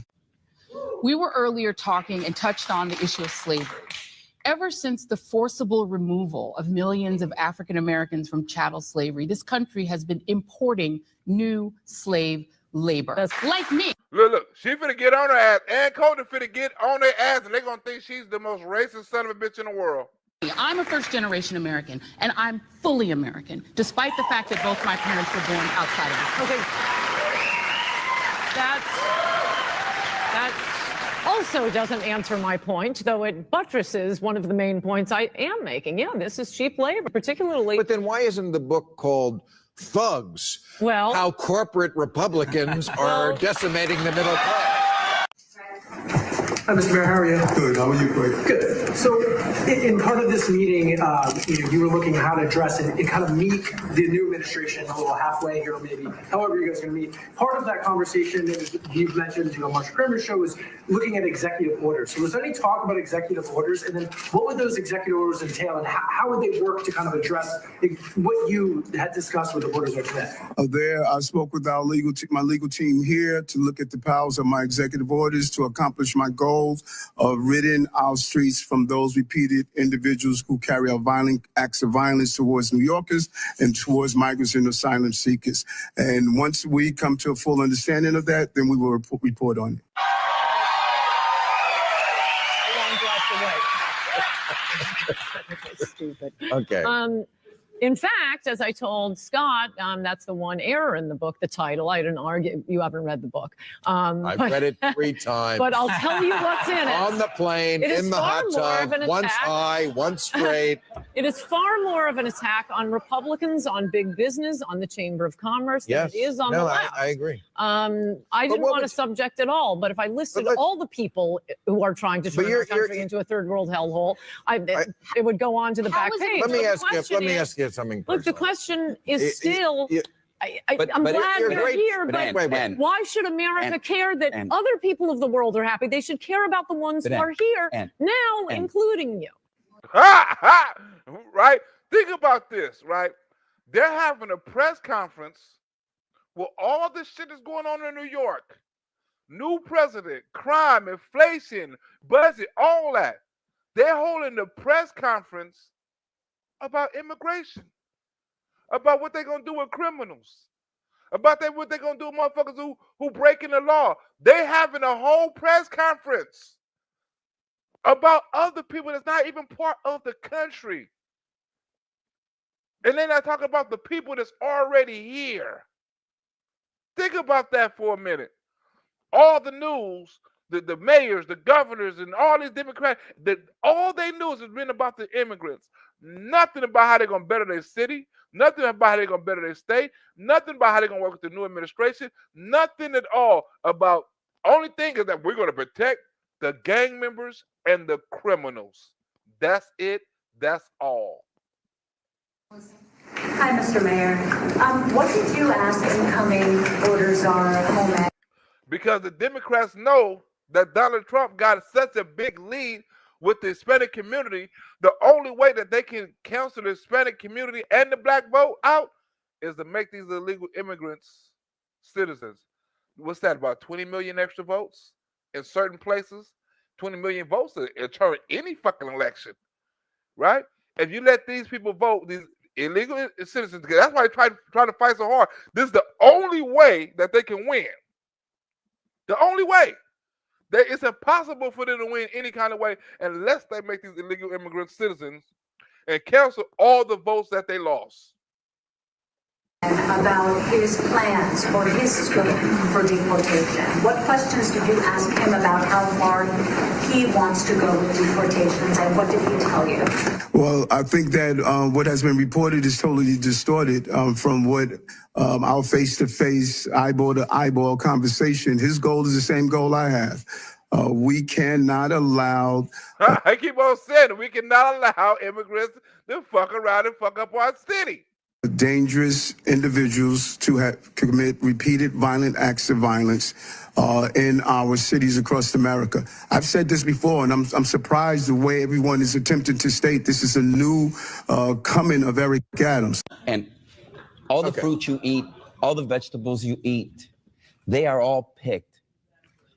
We were earlier talking and touched on the issue of slavery. Ever since the forcible removal of millions of African Americans from chattel slavery, this country has been importing new slave labor, like me. Look, she finna get on her ass. Ann Coulter finna get on their ass, and they're gonna think she's the most racist son of a bitch in the world. I'm a first-generation American, and I'm fully American, despite the fact that both my parents were born outside of this country. Okay. That's also doesn't answer my point, though it buttresses one of the main points I am making. Yeah, this is cheap labor, particularly. But then why isn't the book called Thugs? Well, how corporate Republicans are decimating the middle class. Hi, Mr. Mayor, how are you? Good, how are you, Greg? Good. So, in part of this meeting, you were looking at how to address and kind of meet the new administration a little halfway here, maybe, however you guys are going to meet. Part of that conversation, you've mentioned, Marsha Kramer's show, is looking at executive orders. So, was there any talk about executive orders? And then, what would those executive orders entail, and how would they work to kind of address what you had discussed with the orders are today? I spoke with our my legal team here to look at the powers of my executive orders to accomplish my goals of ridding our streets from those repeated individuals who carry out violent acts of violence towards New Yorkers and towards migrants and asylum seekers. And once we come to a full understanding of that, then we will report on it. Stupid. Okay. In fact, as I told Scott, that's the one error in the book, the title. I didn't argue. You haven't read the book. I've read it 3 times. But I'll tell you what's in it. On the plane, in the hot tub, once high, once straight. It is far more of an attack on Republicans, on big business, on the Chamber of Commerce than it is on the left. I agree. I didn't want to subject at all, but if I listed all the people who are trying to turn our country into a third world hellhole, it would go on to the back page. Let me ask you something personal. Look, the question is still, I'm but glad you're here, but Ann, why should America care that other people of the world are happy? They should care about the ones who are here now, including you. Right? Think about this, right? They're having a press conference where all this shit is going on in New York. New president, crime, inflation, budget, all that. They're holding a press conference about immigration, about what they're going to do with criminals, about what they're going to do with motherfuckers who breaking the law. They having a whole press conference about other people that's not even part of the country. And then I talk about the people that's already here. Think about that for a minute. All the news, the mayors, the governors, and all these Democrats, all they news has been about the immigrants. Nothing about how they're going to better their city. Nothing about how they're going to better their state. Nothing about how they're going to work with the new administration. Nothing at all about, only thing is that we're going to protect the gang members and the criminals. That's it. That's all. Hi, Mr. Mayor. What did you ask incoming voters are home at? Because the Democrats know that Donald Trump got such a big lead with the Hispanic community. The only way that they can cancel the Hispanic community and the black vote out is to make these illegal immigrants citizens. What's that, about 20 million extra votes in certain places? 20 million votes to turn any fucking election, right? If you let these people vote, these illegal citizens, that's why they try to fight so hard. This is the only way that they can win. The only way. It's impossible for them to win any kind of way unless they make these illegal immigrant citizens and cancel all the votes that they lost. About his plans or his scope for deportation. What questions did you ask him about how far he wants to go with deportations, and what did he tell you? Well, I think that what has been reported is totally distorted from what our face-to-face, eyeball-to-eyeball conversation. His goal is the same goal I have. We cannot allow... I keep on saying we cannot allow immigrants to fuck around and fuck up our city. Dangerous individuals to commit repeated violent acts of violence in our cities across America. I've said this before, and I'm surprised the way everyone is attempting to state this is a new coming of Eric Adams. And all the fruit you eat, all the vegetables you eat, they are all picked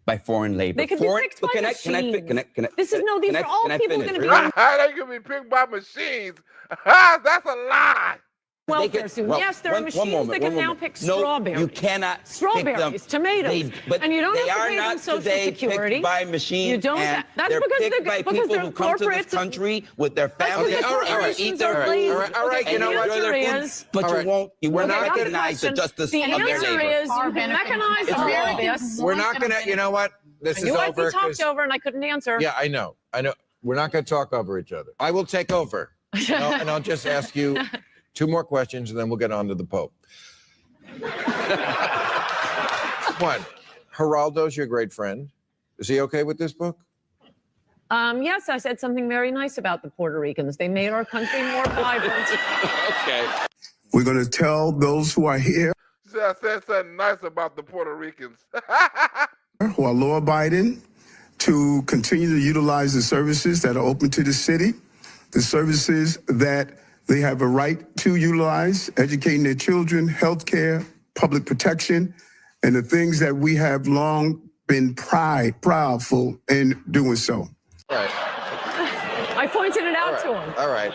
by foreign labor. They can be picked by machines. These are all people going to be... They can be picked by machines. That's a lie. Welfare soon. Yes, there are machines that can now pick strawberries. No, you cannot. Strawberries, tomatoes, and you don't have to pay them Social Security. Picked by machines. You don't. That's they're because picked by people who come to this country with their families. All right. You know what? But you won't recognize the justice of their labor. The answer is you can mechanize all of this. We're not gonna. You know what? this You is like to be over. talked over and I couldn't answer. Yeah, I know. We're not going to talk over each other. I will take over, and I'll just ask you 2 more questions, and then we'll get on to the Pope. One, Geraldo's your great friend. Is he okay with this book? Yes, I said something very nice about the Puerto Ricans. They made our country more vibrant. Okay. We're going to tell those who are here I said something nice about the Puerto Ricans. who are law-abiding to continue to utilize the services that are open to the city, the services that they have a right to utilize, educating their children, healthcare, public protection, and the things that we have long been proudful in doing so. Right. I pointed it out to him. All right.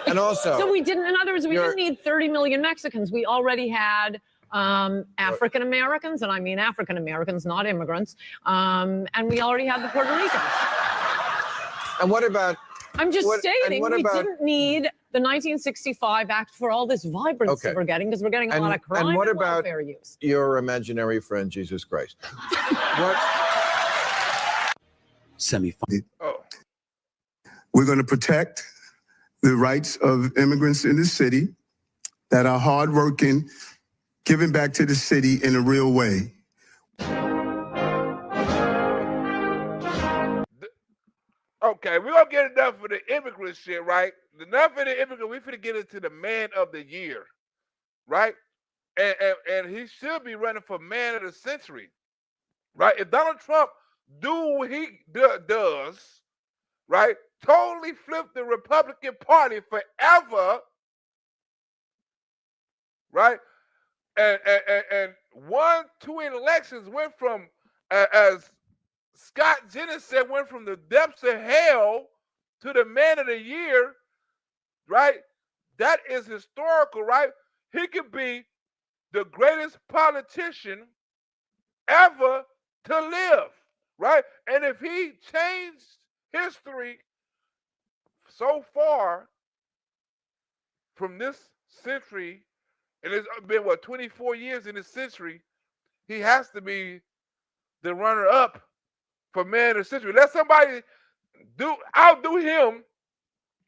And also, So we didn't, in other words, we didn't need 30 million Mexicans. We already had African Americans, and I mean African Americans, not immigrants. And we already had the Puerto Ricans. And what about? I'm just stating we didn't need the 1965 Act for all this vibrancy we're getting, because we're getting a lot of crime and what and about welfare use. your imaginary friend, Jesus Christ? What? Semi-final. We're going to protect the rights of immigrants in the city that are hardworking, giving back to the city in a real way. Okay, we're gonna get enough of the immigrant shit, right? Enough of the immigrant. We finna get into the man of the year, right? And he should be running for man of the century, right? If Donald Trump do what he does, right? Totally flip the Republican Party forever, right? And 1, 2 elections went from, as Scott Jennings said, went from the depths of hell to the man of the year, right? That is historical, right? He could be the greatest politician ever to live, right? And if he changed history so far from this century, and it's been, 24 years in this century, he has to be the runner-up for man of the century. Let somebody outdo him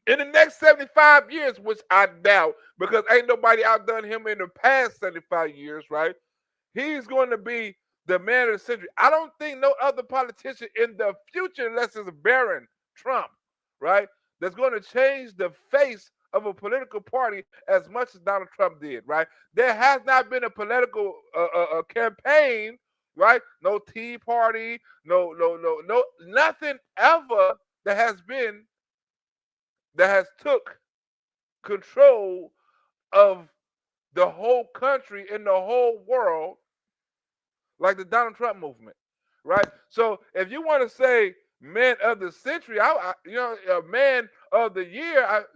in the next 75 years, which I doubt, because ain't nobody outdone him in the past 75 years, right? He's going to be the man of the century. I don't think no other politician in the future, unless it's Barron Trump, right, that's going to change the face of a political party as much as Donald Trump did, right? There has not been a political campaign, right? No Tea Party, no, nothing ever that has took control of the whole country and the whole world like the Donald Trump movement, right? So if you want to say man of the century, man of the year,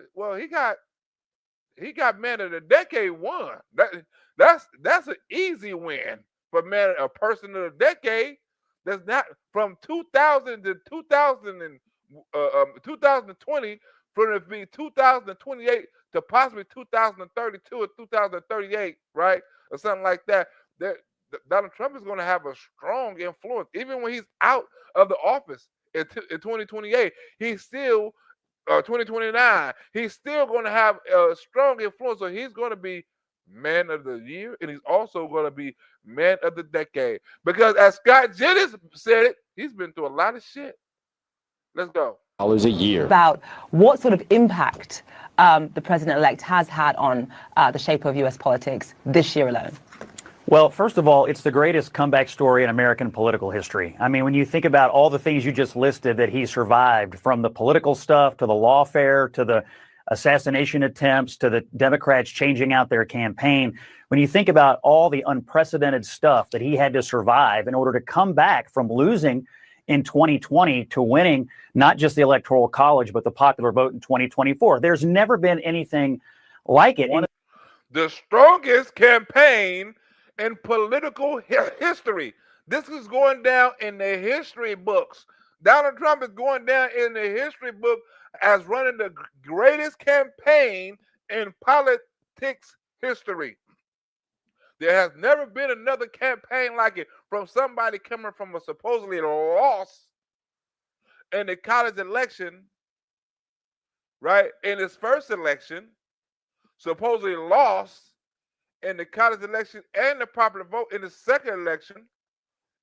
he got man of the decade won. That's an easy win for man, a person of the decade. That's not from 2000 to 2020, from it being 2028 to possibly 2032 or 2038, right, or something like that. Donald Trump is going to have a strong influence, even when he's out of the office in 2028. He's still 2029. He's still going to have a strong influence. So he's going to be man of the year, and he's also going to be man of the decade. Because as Scott Jennings said it, he's been through a lot of shit. Let's go. A year. About what sort of impact the president-elect has had on the shape of U.S. politics this year alone. Well, first of all, it's the greatest comeback story in American political history. I mean, when you think about all the things you just listed that he survived, from the political stuff to the lawfare to the assassination attempts to the Democrats changing out their campaign, when you think about all the unprecedented stuff that he had to survive in order to come back from losing in 2020 to winning not just the Electoral College, but the popular vote in 2024, there's never been anything like it. The strongest campaign in political history. This is going down in the history books. Donald Trump is going down in the history book as running the greatest campaign in politics history. There has never been another campaign like it from somebody coming from a supposedly loss in the college election, right? In his first election, supposedly lost in the college election and the popular vote in the second election,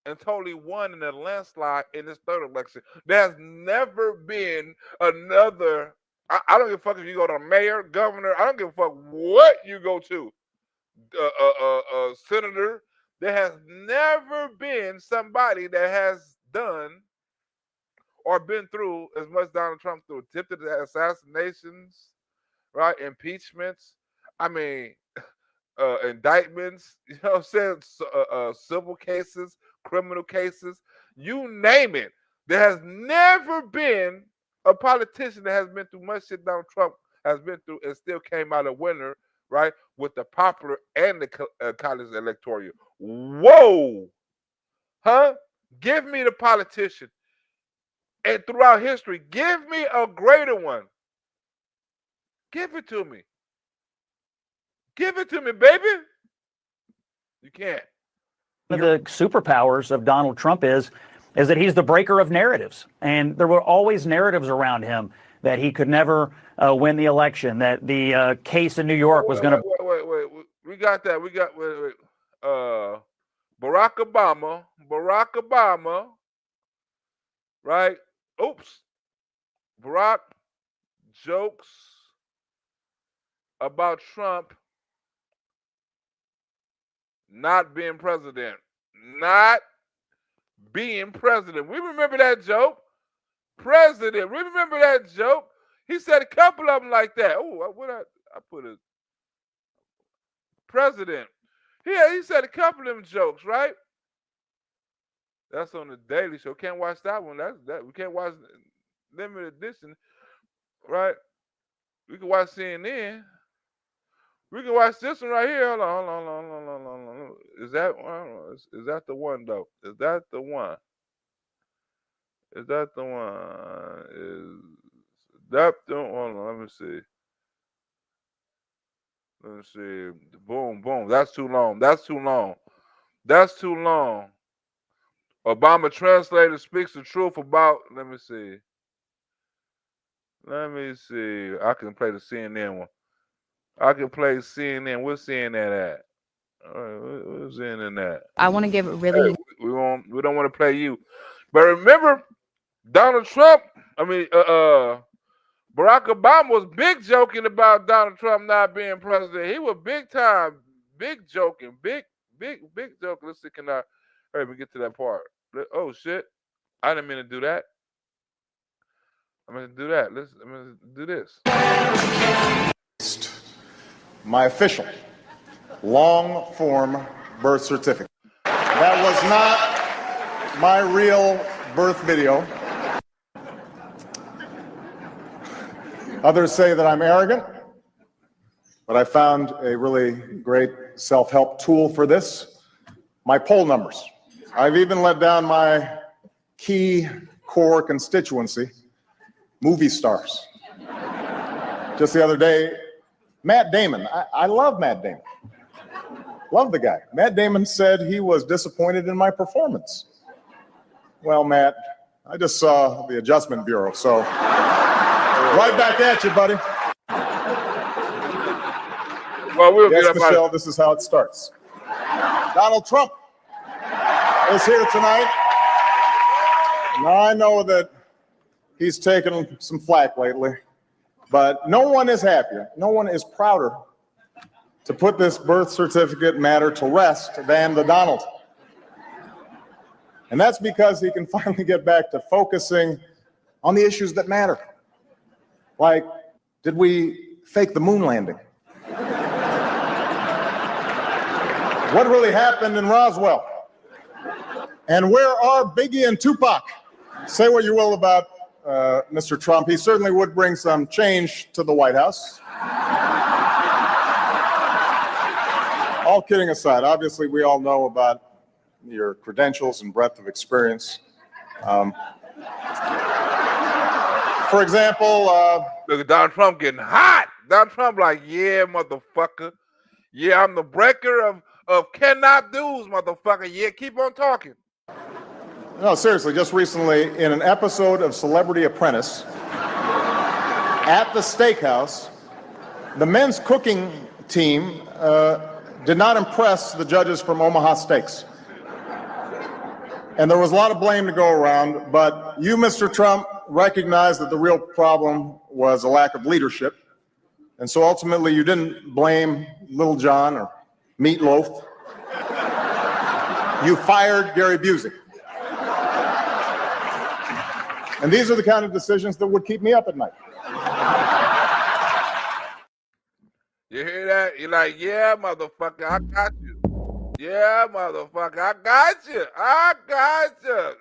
and totally won in a landslide in this third election. There has never been another. I don't give a fuck if you go to mayor, governor. I don't give a fuck what you go to. Senator. There has never been somebody that has done or been through as much Donald Trump through. Attempted assassinations, right? Impeachments. I mean, indictments. You know what I'm saying? Civil cases, criminal cases, you name it. There has never been a politician that has been through much shit Donald Trump has been through and still came out a winner, right? With the popular and the college electoral. Whoa! Huh? Give me the politician. And throughout history, give me a greater one. Give it to me. Give it to me, baby. You can't. One of the superpowers of Donald Trump is that he's the breaker of narratives. And there were always narratives around him that he could never win the election, that the case in New York was going to... Wait. We got that. We got... Wait. Barack Obama, right? Oops. Barack jokes about Trump not being president. Not being president. We remember that joke. President. We remember that joke. He said a couple of them like that. Oh, what I put it. President. He said a couple of them jokes, right? That's on the Daily Show. Can't watch that one. That we can't watch Limited Edition, right? We can watch CNN. We can watch this one right here. Hold on. Is that one? Is that the one though? Is that the one? Is that the one? Is that the one? Hold on, let me see. Let me see. Boom. That's too long. Obama translator speaks the truth about. Let me see. I can play the CNN one. I can play CNN. Where's CNN at? All right, where's CNN at? I want to give it really. Hey, we don't want to play you, but remember, Donald Trump. Barack Obama was big joking about Donald Trump not being president. He was big time, big joking, big joking. Let's see, can I hurry me get to that part? Oh shit, I didn't mean to do that. I'm gonna do that. I'm gonna do this. My official long form birth certificate. That was not my real birth video. Others say that I'm arrogant, but I found a really great self-help tool for this. My poll numbers. I've even let down my key core constituency, movie stars. Just the other day, Matt Damon. I love Matt Damon. Love the guy. Matt Damon said he was disappointed in my performance. Well, Matt, I just saw the Adjustment Bureau, so right back at you, buddy. Well, yes, Michelle, this is how it starts. Donald Trump is here tonight. Now, I know that he's taken some flack lately, but no one is happier, no one is prouder to put this birth certificate matter to rest than the Donald. And that's because he can finally get back to focusing on the issues that matter. Like, did we fake the moon landing? What really happened in Roswell? And where are Biggie and Tupac? Say what you will about Mr. Trump. He certainly would bring some change to the White House. All kidding aside, obviously we all know about your credentials and breadth of experience. For example, look at Donald Trump getting hot. Donald Trump like, yeah, motherfucker. Yeah, I'm the breaker of cannot do's, motherfucker. Yeah, keep on talking. No, seriously, just recently in an episode of Celebrity Apprentice at the steakhouse, the men's cooking team did not impress the judges from Omaha Steaks. And there was a lot of blame to go around, but you, Mr. Trump, recognized that the real problem was a lack of leadership. And so ultimately you didn't blame Little John or Meatloaf. You fired Gary Busey. And these are the kind of decisions that would keep me up at night. You hear that? You're like, yeah, motherfucker, I got you. Yeah, motherfucker, I got you. I got you.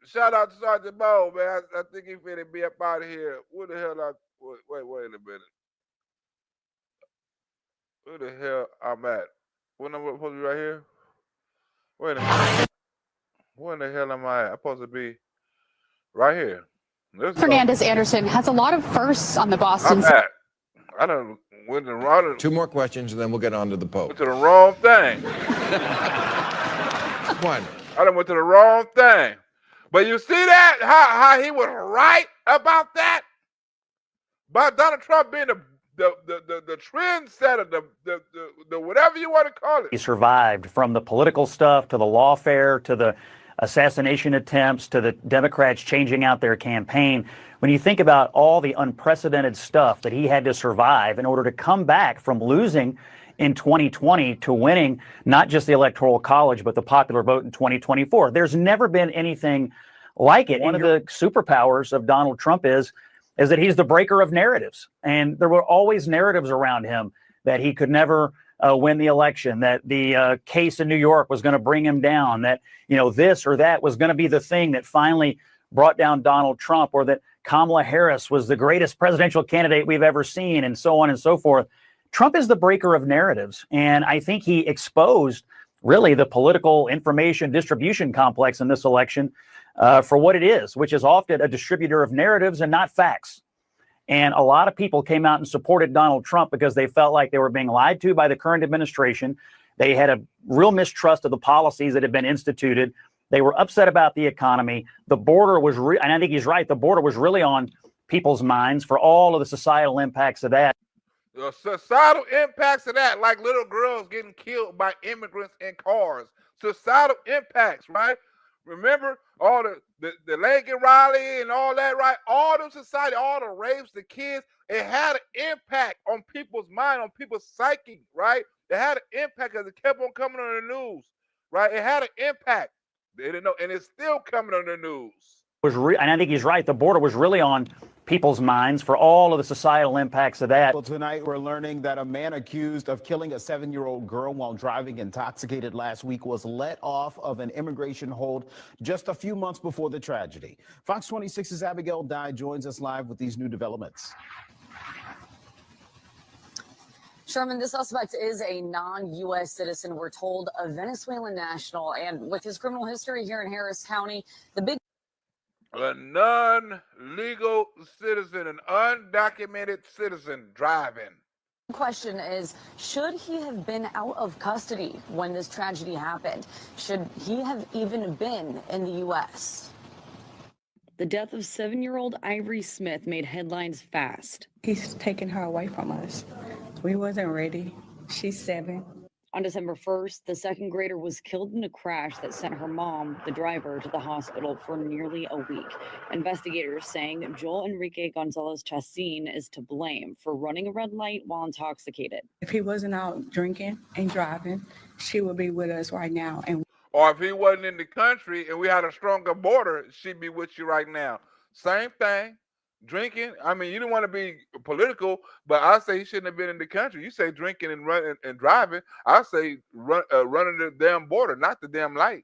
Shout out to Sergeant Bo, man. I think he finna be up out of here. Where the hell wait a minute. Where the hell I'm at? When I'm supposed to be right here? Wait a minute. Where in the hell am I at? I'm supposed to be right here. Fernandez Anderson has a lot of firsts on the Boston. I'm at. I done went the wrong. 2 more questions and then we'll get on to the Pope. Went to the wrong thing. One. I done went to the wrong thing. But you see that? How he was right about that? About Donald Trump being the trendsetter, the whatever you want to call it. He survived from the political stuff to the lawfare to the assassination attempts to the Democrats changing out their campaign. When you think about all the unprecedented stuff that he had to survive in order to come back from losing in 2020 to winning not just the Electoral College, but the popular vote in 2024, there's never been anything like it. One of the superpowers of Donald Trump is that he's the breaker of narratives. And there were always narratives around him that he could never win the election, that the case in New York was going to bring him down, that, this or that was going to be the thing that finally brought down Donald Trump, or that Kamala Harris was the greatest presidential candidate we've ever seen, and so on and so forth. Trump is the breaker of narratives. And I think he exposed really the political information distribution complex in this election for what it is, which is often a distributor of narratives and not facts. And a lot of people came out and supported Donald Trump because they felt like they were being lied to by the current administration. They had a real mistrust of the policies that had been instituted. They were upset about the economy. The border was, and I think he's right, the border was really on people's minds for all of the societal impacts of that. The societal impacts of that, like little girls getting killed by immigrants in cars. Societal impacts, right? Remember all the Lincoln Riley and all that, right? All the society, all the rapes, the kids, it had an impact on people's mind, on people's psyche, right? It had an impact because it kept on coming on the news, right? It had an impact. They didn't know, and it's still coming on the news. And I think he's right. The border was really on people's minds for all of the societal impacts of that. Well, tonight we're learning that a man accused of killing a 7-year-old girl while driving intoxicated last week was let off of an immigration hold just a few months before the tragedy. Fox 26's Abigail Dye joins us live with these new developments. Sherman, this suspect is a non-U.S. citizen, we're told, a Venezuelan national. And with his criminal history here in Harris County, the big... A non-legal citizen, an undocumented citizen driving. question is, should he have been out of custody when this tragedy happened? Should he have even been in the U.S.? The death of 7-year-old Ivory Smith made headlines fast. He's taking her away from us. We wasn't ready. She's 7. On December 1st, the second grader was killed in a crash that sent her mom, the driver, to the hospital for nearly a week. Investigators saying Joel Enrique Gonzalez Chacin is to blame for running a red light while intoxicated. If he wasn't out drinking and driving, she would be with us right now. Or if he wasn't in the country and we had a stronger border, she'd be with you right now. Same thing. Drinking. I mean, you don't want to be political, but I say he shouldn't have been in the country. You say drinking and running and driving. I say running the damn border, not the damn light.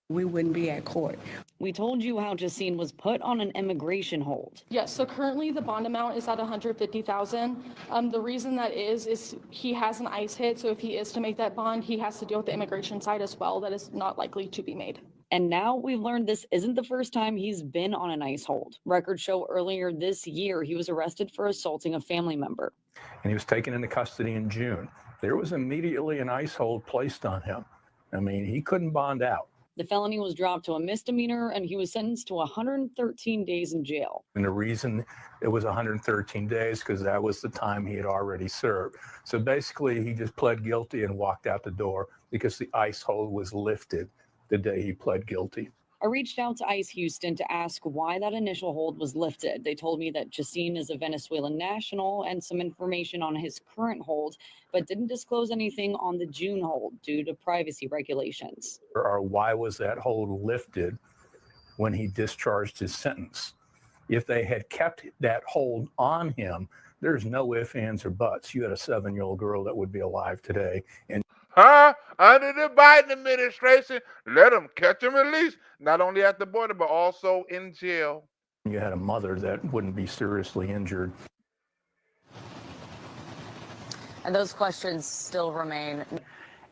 We wouldn't be at court. We told you how Chacin was put on an immigration hold. Yes, so currently the bond amount is at $150,000. The reason that is he has an ICE hit, so if he is to make that bond, he has to deal with the immigration side as well. That is not likely to be made. And now we've learned this isn't the first time he's been on an ICE hold. Records show earlier this year he was arrested for assaulting a family member. And he was taken into custody in June. there was immediately an ICE hold placed on him. I mean, he couldn't bond out. The felony was dropped to a misdemeanor and he was sentenced to 113 days in jail. And the reason it was 113 days because that was the time he had already served. So basically, he just pled guilty and walked out the door because the ICE hold was lifted the day he pled guilty. I reached out to ICE Houston to ask why that initial hold was lifted. They told me that Chacin is a Venezuelan national and some information on his current hold, but didn't disclose anything on the June hold due to privacy regulations. Or why was that hold lifted when he discharged his sentence? If they had kept that hold on him, there's no ifs, ands, or buts. You had a 7-year-old girl that would be alive today. And under the Biden administration, let them catch and release, not only at the border, but also in jail. you had a mother that wouldn't be seriously injured. And those questions still remain.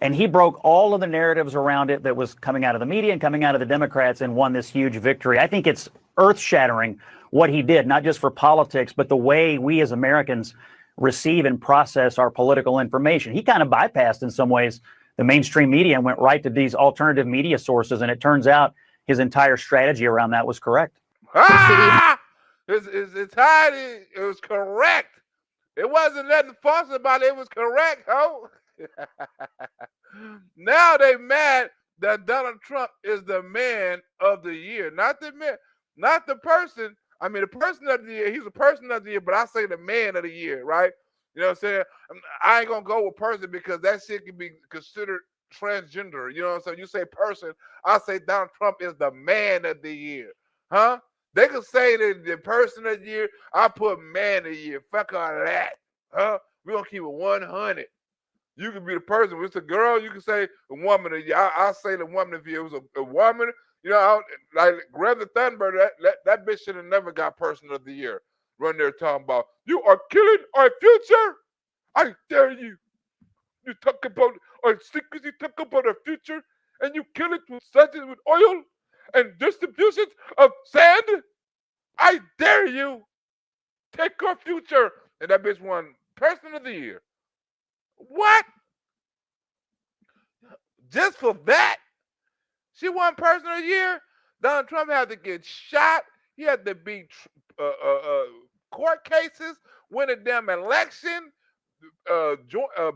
And he broke all of the narratives around it that was coming out of the media and coming out of the Democrats and won this huge victory. I think it's earth-shattering what he did, not just for politics, but the way we as Americans receive and process our political information. He kind of bypassed, in some ways, the mainstream media and went right to these alternative media sources. And it turns out his entire strategy around that was correct. It's hiding. It was correct. It wasn't nothing false about it. It was correct, ho. Now they mad that Donald Trump is the man of the year, not the man, not the person. I mean, the person of the year. He's a person of the year, but I say the man of the year, right? You know what I'm saying? I ain't gonna go with person because that shit can be considered transgender. You know what I'm saying? You say person, I say Donald Trump is the man of the year, huh? They could say the person of the year. I put man of the year. Fuck all that, huh? We gonna keep it 100. You can be the person. If it's a girl, you can say a woman of the year. I say the woman of the year. It was a woman. You know, like Greta Thunberg, that bitch should have never got person of the year. Run there talking about, you are killing our future. I dare you. You talk about our secrets, you talk about our future, and you kill it with such with oil and distributions of sand. I dare you. Take our future. And that bitch won person of the year. What? Just for that? She won person of the year? Donald Trump had to get shot. He had to beat court cases, win a damn election,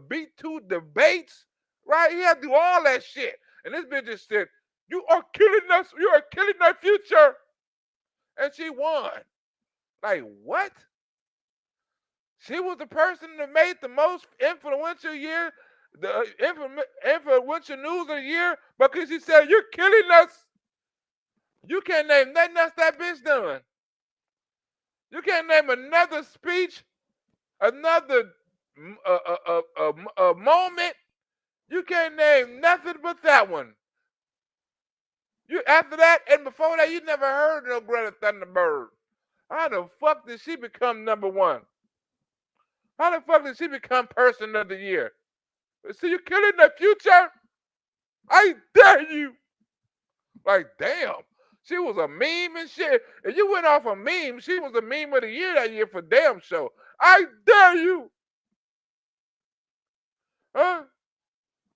beat 2 debates, right? He had to do all that shit. And this bitch just said, you are killing us. You are killing our future. And she won. Like, what? She was the person that made the most influential year, the influential news of the year, because she said, you're killing us. You can't name nothing else that bitch done. You can't name another speech, another moment. You can't name nothing but that one. You after that and before that, you never heard no Greta Thunberg. How the fuck did she become #1? How the fuck did she become person of the year? See, you're killing the future. I dare you. Like, damn. She was a meme and shit. If you went off a meme, she was a meme of the year that year for damn show. I dare you. Huh?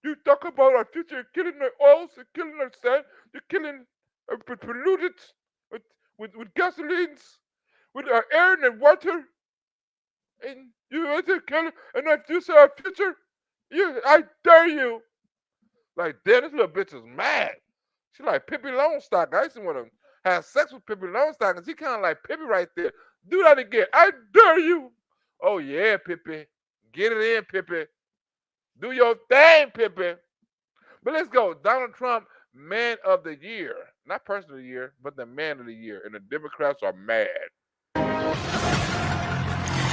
You talk about our future, you're killing our oils, you're killing our sand, you're killing our pollutants with gasolines, with our air and water. And you want to kill and our future? I dare you. Like, damn, this little bitch is mad. She like Pippi Longstocking. I used to want to have sex with Pippi Longstocking. She kind of like Pippi right there. Do that again. I dare you. Oh, yeah, Pippi. Get it in, Pippi. Do your thing, Pippi. But let's go. Donald Trump, man of the year. Not person of the year, but the man of the year. And the Democrats are mad.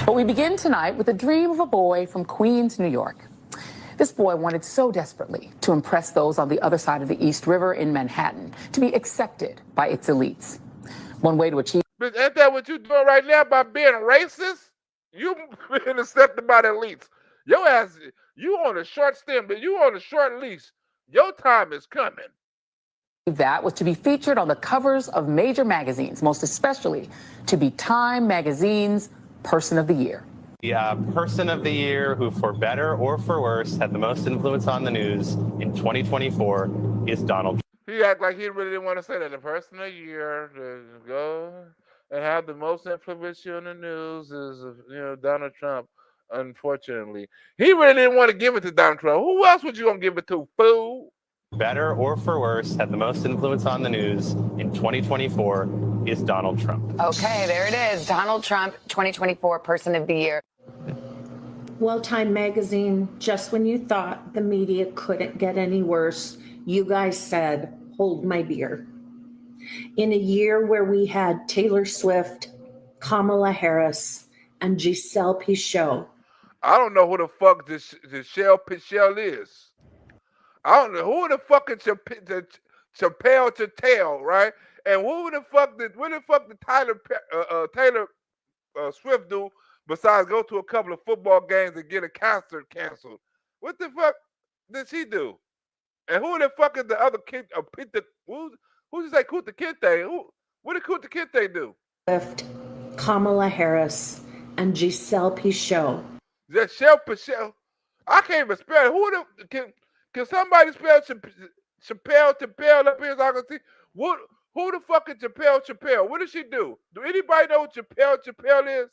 But we begin tonight with a dream of a boy from Queens, New York. This boy wanted so desperately to impress those on the other side of the East River in Manhattan, to be accepted by its elites. One way to achieve. But ain't that what you're doing right now by being racist? You being accepted by the elites. Your ass, you on a short stem, but you on a short leash. Your time is coming. That was to be featured on the covers of major magazines, most especially to be Time Magazine's Person of the Year. The person of the year who, for better or for worse, had the most influence on the news in 2024 is Donald Trump. He act like he really didn't want to say that. The person of the year to go and have the most influence on the news is, Donald Trump. Unfortunately, he really didn't want to give it to Donald Trump. Who else would you gonna give it to, fool? Better or for worse, had the most influence on the news in 2024 is Donald Trump. Okay, there it is. Donald Trump, 2024 Person of the Year. Well, Time Magazine, just when you thought the media couldn't get any worse, you guys said, hold my beer. In a year where we had Taylor Swift, Kamala Harris, and Giselle Pichot. I don't know who the fuck this Giselle Pichot is. I don't know who the fuck is Chappelle to tell, right? And what the fuck did Taylor Swift do besides go to a couple of football games and get a concert canceled? What the fuck did she do? And who the fuck is the other kid? Who you say Kunta Kinte? What did Kunta Kinte do? Swift, Kamala Harris, and Giselle Pichot. Giselle Pichot. I can't even spell it. Can somebody spell Chappelle up here so I can see? Who the fuck is Chappelle? What does she do? Do anybody know what Chappelle is?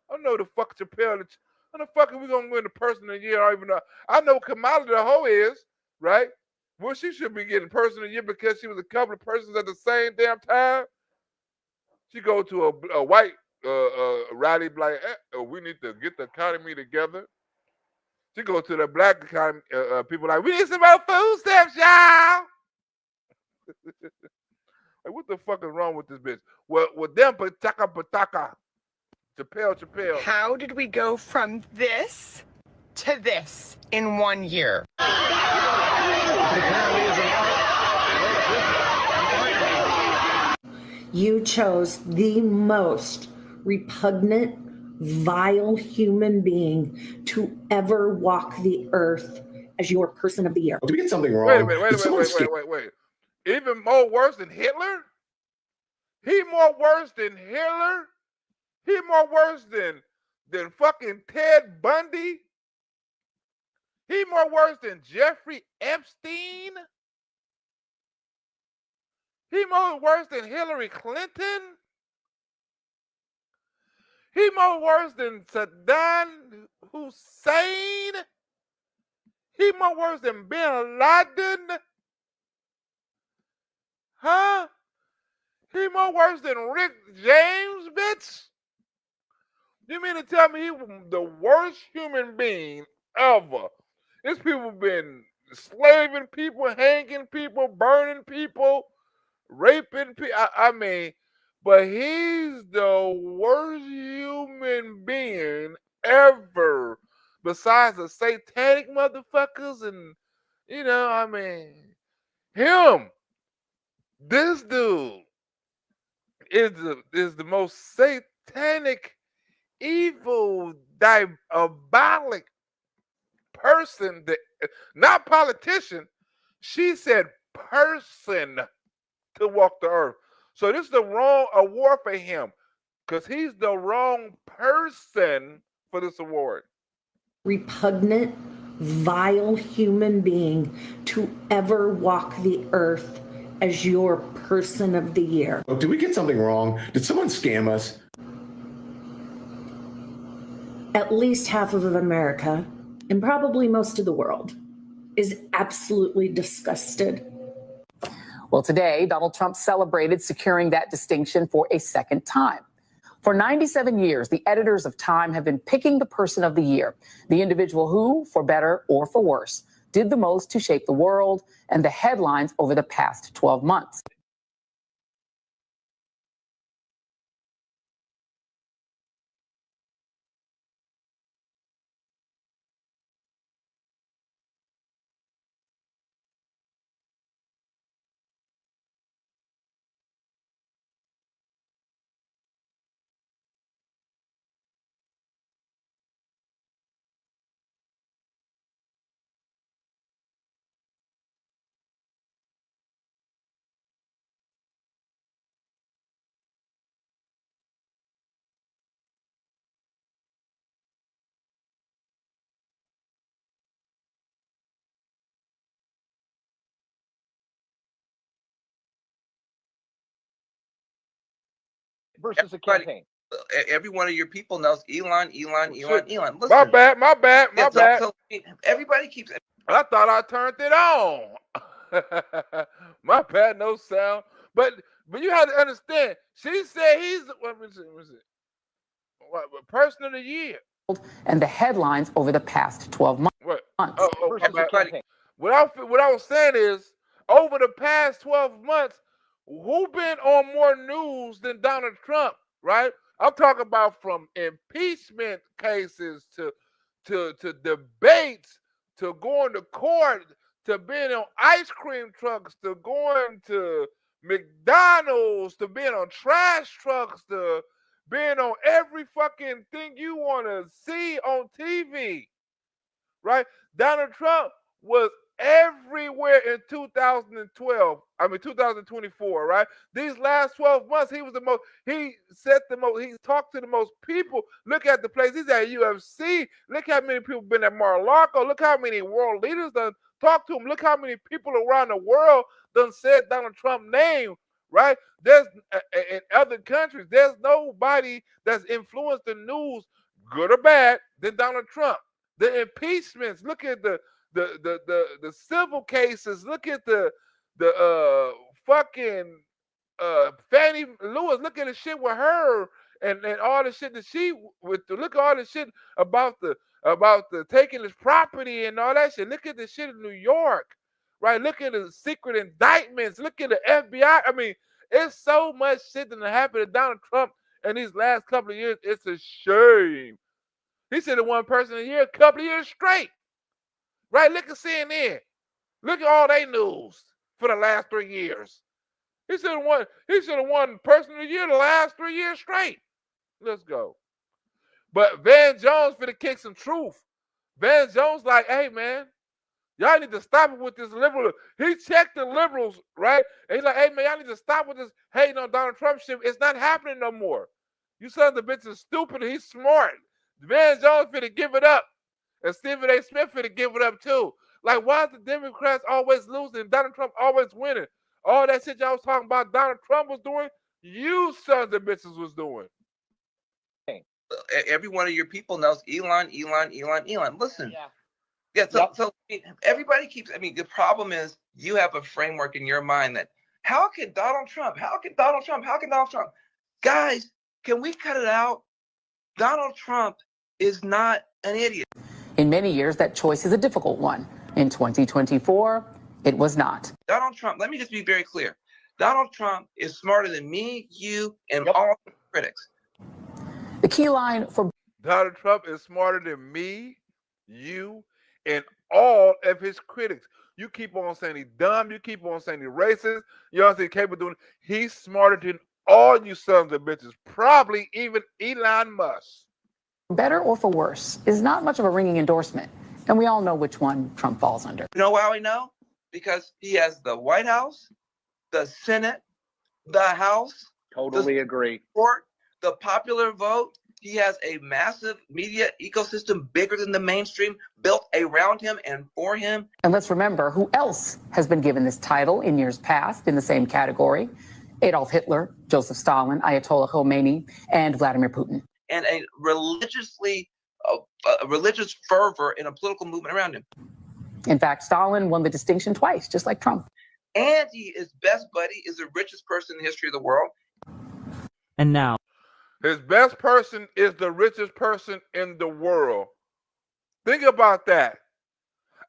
I don't know the fuck Chappelle is. How the fuck are we gonna win the person of the year? I don't even know. I know Kamala the hoe is, right? Well, she should be getting person of the year because she was a couple of persons at the same damn time. She go to a white rally like, we need to get the economy together. She go to the black economy, people like, we need some more food stamps, y'all. Like, what the fuck is wrong with this bitch? Well, with them, pataka. Chappelle. How did we go from this to this in 1 year? You chose the most repugnant, vile human being to ever walk the earth as your person of the year. Did we get something wrong? Wait a minute. Wait. Even more worse than Hitler? He more worse than Hitler? He more worse than fucking Ted Bundy? He more worse than Jeffrey Epstein? He more worse than Hillary Clinton? He more worse than Saddam Hussein? He more worse than Bin Laden? Huh? He more worse than Rick James, bitch? You mean to tell me he was the worst human being ever? These people been slaving people, hanging people, burning people, raping people. I mean, but he's the worst human being ever, besides the satanic motherfuckers and, him. This dude is the most satanic, evil, diabolic person, not politician. She said person to walk the earth. So this is the wrong award for him because he's the wrong person for this award. Repugnant, vile human being to ever walk the earth as your person of the year. Oh, did we get something wrong? Did someone scam us? At least half of America, and probably most of the world, is absolutely disgusted. Well, today, Donald Trump celebrated securing that distinction for a second time. For 97 years, the editors of Time have been picking the person of the year, the individual who, for better or for worse, did the most to shape the world and the headlines over the past 12 months. versus a Everybody- campaign. Every one of your people knows Elon. Listen, My bad. yeah, so everybody keeps. I thought I turned it on. My bad, no sound. But you have to understand. She said he's what was it? Person of the year. And the headlines over the past 12 months. What? Versus a campaign. What I was saying is, over the past 12 months, who been on more news than Donald Trump, right? I'm talking about from impeachment cases to debates to going to court to being on ice cream trucks to going to McDonald's to being on trash trucks to being on every fucking thing you want to see on TV, right? Donald Trump was everywhere in 2024, right? These last 12 months, he talked to the most people. Look at the place. He's at UFC. Look how many people been at Mar-a-Lago. Look how many world leaders done talked to him. Look how many people around the world done said Donald Trump's name, right? There's in other countries, there's nobody that's influenced the news, good or bad, than Donald Trump. The impeachments, look at the civil cases, look at the fucking Fannie Lewis, look at the shit with her and all the shit that she with look at all the shit about the taking his property and all that shit. Look at the shit in New York, right? Look at the secret indictments, look at the FBI. I mean, it's so much shit that happened to Donald Trump in these last couple of years. It's a shame. He said the one person a year, a couple of years straight. Right? Look at CNN. Look at all they news for the last 3 years. He should have won person of the year the last 3 years straight. Let's go. But Van Jones finna kick some truth. Van Jones like, hey man, y'all need to stop it with this liberal. He checked the liberals, right? And he's like, hey man, y'all need to stop with this hating on Donald Trump shit. It's not happening no more. You sons of bitches are stupid. He's smart. Van Jones finna give it up. And Stephen A. Smith finna give it up too. Like, why is the Democrats always losing and Donald Trump always winning? All that shit y'all was talking about Donald Trump was doing, you sons of bitches was doing. Every one of your people knows Elon. Listen. Yeah, so everybody keeps, the problem is you have a framework in your mind that how can Donald Trump? Guys, can we cut it out? Donald Trump is not an idiot. In many years, that choice is a difficult one. In 2024, it was not. Donald Trump, let me just be very clear. Donald Trump is smarter than me, you, and all the critics. The key line for Donald Trump is smarter than me, you, and all of his critics. You keep on saying he's dumb. You keep on saying he's racist. You don't say capable of doing it. He's smarter than all you sons of bitches. Probably even Elon Musk. better or for worse is not much of a ringing endorsement. And we all know which one Trump falls under. You know why we know? Because he has the White House, the Senate, the House. Totally agree. Court, the popular vote. He has a massive media ecosystem bigger than the mainstream built around him and for him. And let's remember who else has been given this title in years past in the same category. Adolf Hitler, Joseph Stalin, Ayatollah Khomeini, and Vladimir Putin. And a religious fervor in a political movement around him. In fact, Stalin won the distinction twice, just like Trump. And he is best buddy, is the richest person in the history of the world. And now, his best person is the richest person in the world. Think about that.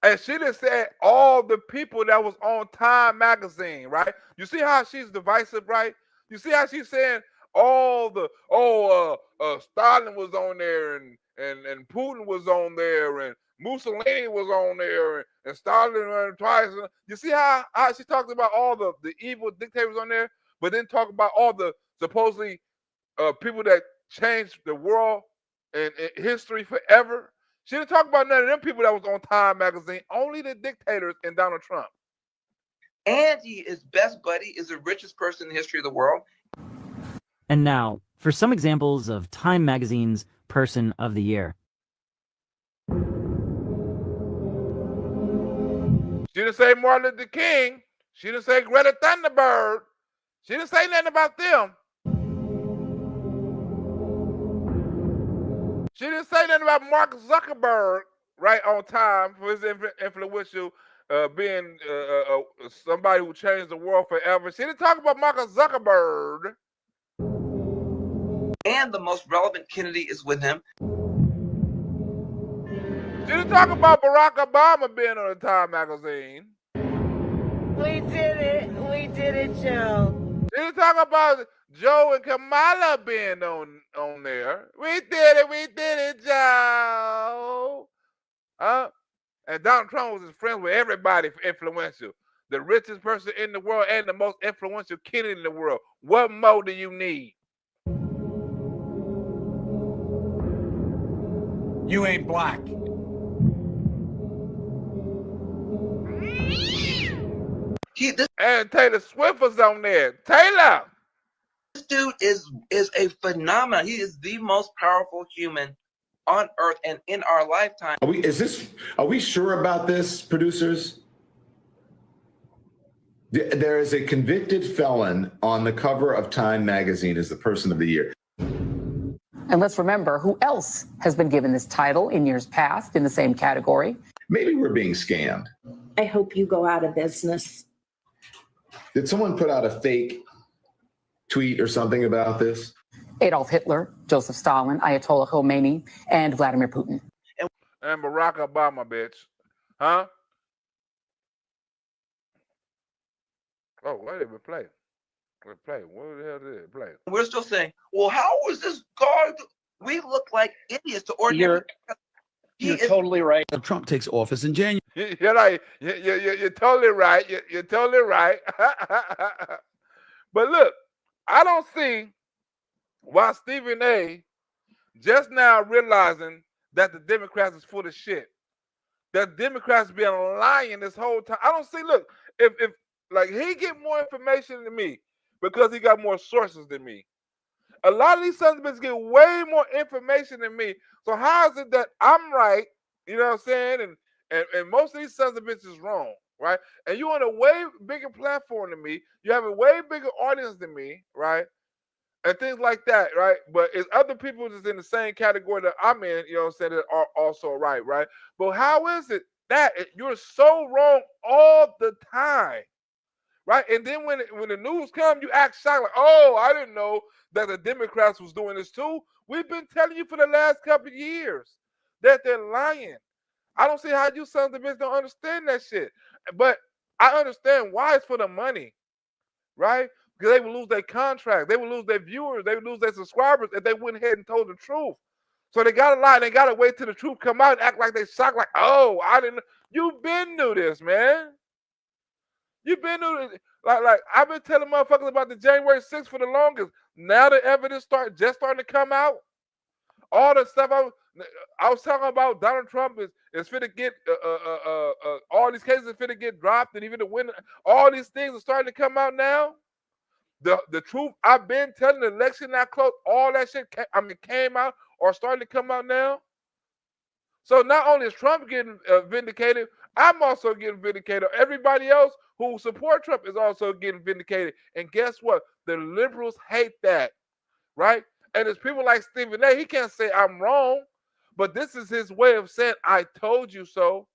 And she just said all the people that was on Time magazine, right? You see how she's divisive, right? You see how she's saying all the Stalin was on there and Putin was on there and Mussolini was on there and Stalin ran twice. You see how she talked about all the evil dictators on there, but then talk about all the supposedly people that changed the world and history forever. She didn't talk about none of them people that was on Time magazine, only the dictators and Donald Trump. And he is best buddy, is the richest person in the history of the world. and now, for some examples of Time Magazine's Person of the Year. She didn't say Martin Luther King. She didn't say Greta Thunberg. She didn't say nothing about them. She didn't say nothing about Mark Zuckerberg right on time for his influential being somebody who changed the world forever. She didn't talk about Mark Zuckerberg. And the most relevant Kennedy is with him. She didn't talk about Barack Obama being on the Time magazine. We did it. We did it, Joe. She didn't talk about Joe and Kamala being on there. We did it, Joe. And Donald Trump was friends with everybody influential. The richest person in the world and the most influential Kennedy in the world. What more do you need? You ain't black. And Taylor Swift was on there. Taylor! This dude is a phenomenon. He is the most powerful human on earth and in our lifetime. Are we sure about this, producers? There is a convicted felon on the cover of Time magazine as the person of the year. And let's remember who else has been given this title in years past in the same category. Maybe we're being scammed. I hope you go out of business. Did someone put out a fake tweet or something about this? Adolf Hitler, Joseph Stalin, Ayatollah Khomeini, and Vladimir Putin. And Barack Obama, bitch. Huh? Oh, why did we play? What the hell did it play? We're still saying, well, how was this guy? We look like idiots to ordinary. You're totally right. Trump takes office in January. You're right. You're totally right. You're totally right. But look, I don't see why Stephen A. just now realizing that the Democrats is full of shit. That Democrats been lying this whole time. I don't see. Look, if like he get more information than me because he got more sources than me. A lot of these sons of bitches get way more information than me. So how is it that I'm right? You know what I'm saying? And most of these sons of bitches wrong, right? And you on a way bigger platform than me. You have a way bigger audience than me, right? And things like that, right? But it's other people that's in the same category that I'm in, you know what I'm saying, that are also right? But how is it that you're so wrong all the time? Right, and then when the news comes, you act shocked, like, "Oh, I didn't know that the Democrats was doing this too." We've been telling you for the last couple of years that they're lying. I don't see how you sons of bitches don't understand that shit. But I understand why. It's for the money, right? Because they would lose their contract, they would lose their viewers, they would lose their subscribers if they went ahead and told the truth. So they gotta lie. They gotta wait till the truth come out and act like they shocked, like, "Oh, I didn't know." You've been knew this, man. You've been like I've been telling motherfuckers about the January 6th for the longest. Now the evidence starting to come out. All the stuff I was talking about, Donald Trump is finna get all these cases finna get dropped, and even the winner. All these things are starting to come out now. The truth I've been telling, the election not close, all that shit came out or starting to come out now. So not only is Trump getting vindicated, I'm also getting vindicated. Everybody else who support Trump is also getting vindicated. And guess what? The liberals hate that, right? And it's people like Stephen A. He can't say I'm wrong, but this is his way of saying I told you so.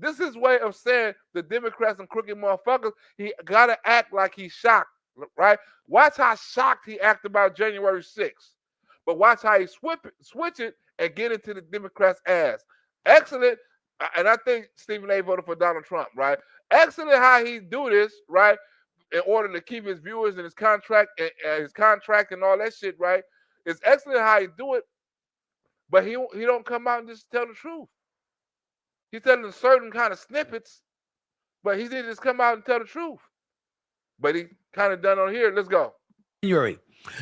This is his way of saying the Democrats and crooked motherfuckers. He gotta act like he's shocked, right? Watch how shocked he acted about January 6th. But watch how he switch it and get into the Democrats' ass. Excellent. And I think Stephen A. voted for Donald Trump, right? Excellent how he do this, right? In order to keep his viewers and his contract and all that shit, right? It's excellent how he do it, but he don't come out and just tell the truth. He's telling certain kind of snippets, but he didn't just come out and tell the truth. But he kind of done on here. Let's go. January.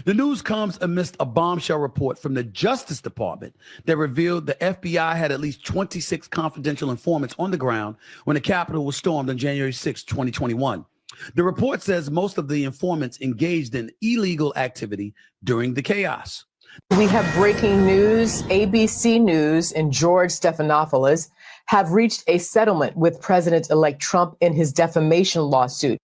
The news comes amidst a bombshell report from the Justice Department that revealed the FBI had at least 26 confidential informants on the ground when the Capitol was stormed on January 6, 2021. The report says most of the informants engaged in illegal activity during the chaos. We have breaking news. ABC News and George Stephanopoulos have reached a settlement with President-elect Trump in his defamation lawsuit.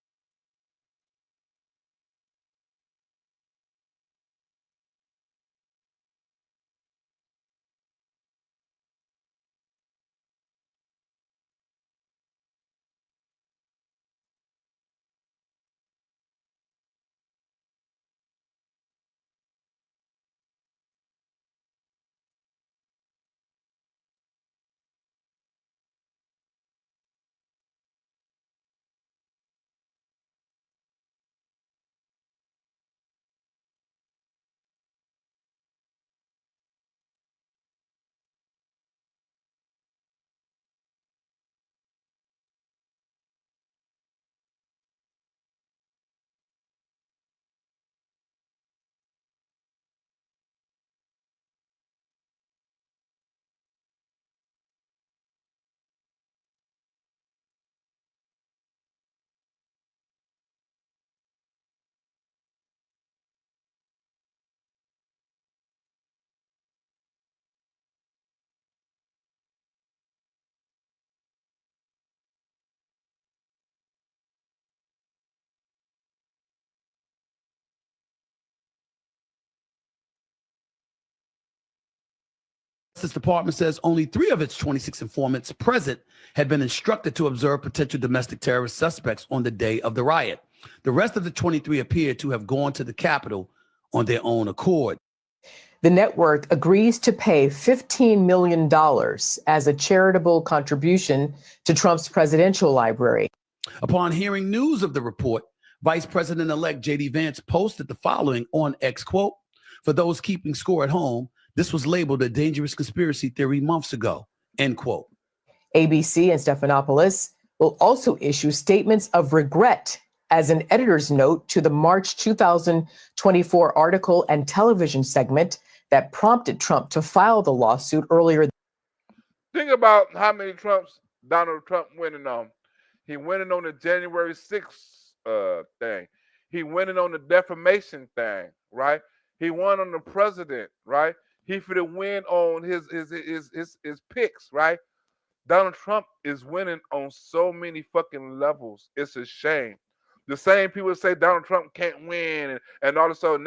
Justice Department says only 3 of its 26 informants present had been instructed to observe potential domestic terrorist suspects on the day of the riot. The rest of the 23 appeared to have gone to the Capitol on their own accord. The network agrees to pay $15 million as a charitable contribution to Trump's presidential library. Upon hearing news of the report, Vice President-elect J.D. Vance posted the following on X, quote, "For those keeping score at home, this was labeled a dangerous conspiracy theory months ago," end quote. ABC and Stephanopoulos will also issue statements of regret as an editor's note to the March 2024 article and television segment that prompted Trump to file the lawsuit earlier. Think about how many Trumps Donald Trump winning on. He winning on the January 6th thing. He winning on the defamation thing, right? He won on the president, right? He finna win on his picks, right? Donald Trump is winning on so many fucking levels. It's a shame. The same people say Donald Trump can't win, and all of a sudden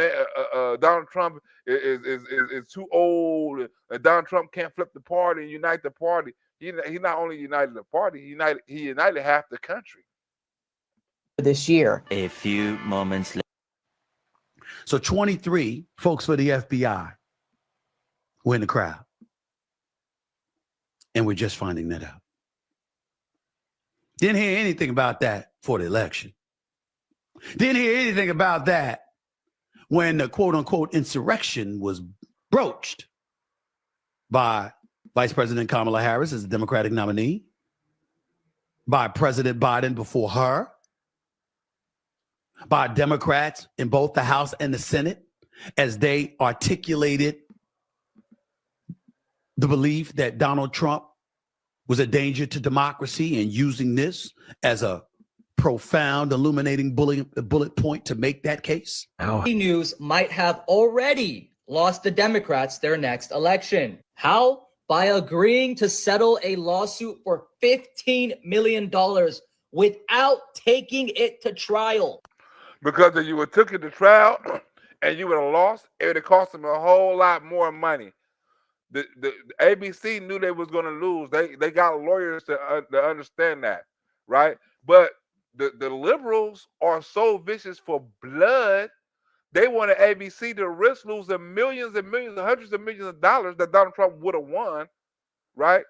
Donald Trump is too old, and Donald Trump can't flip the party and unite the party. He not only united the party, he united half the country. This year. A few moments later. So 23 folks for the FBI were in the crowd. And we're just finding that out. Didn't hear anything about that for the election. Didn't hear anything about that when the quote unquote insurrection was broached by Vice President Kamala Harris as the Democratic nominee, by President Biden before her, by Democrats in both the House and the Senate as they articulated the belief that Donald Trump was a danger to democracy and using this as a profound, illuminating bullet point to make that case. News might have already lost the Democrats their next election. How? By agreeing to settle a lawsuit for $15 million without taking it to trial. Because if you would took it to trial and you would have lost, it would have cost them a whole lot more money. The ABC knew they was going to lose. They got lawyers to understand that, right? But the liberals are so vicious for blood. They wanted ABC to risk losing millions and millions, hundreds of millions of dollars that Donald Trump would have won, right?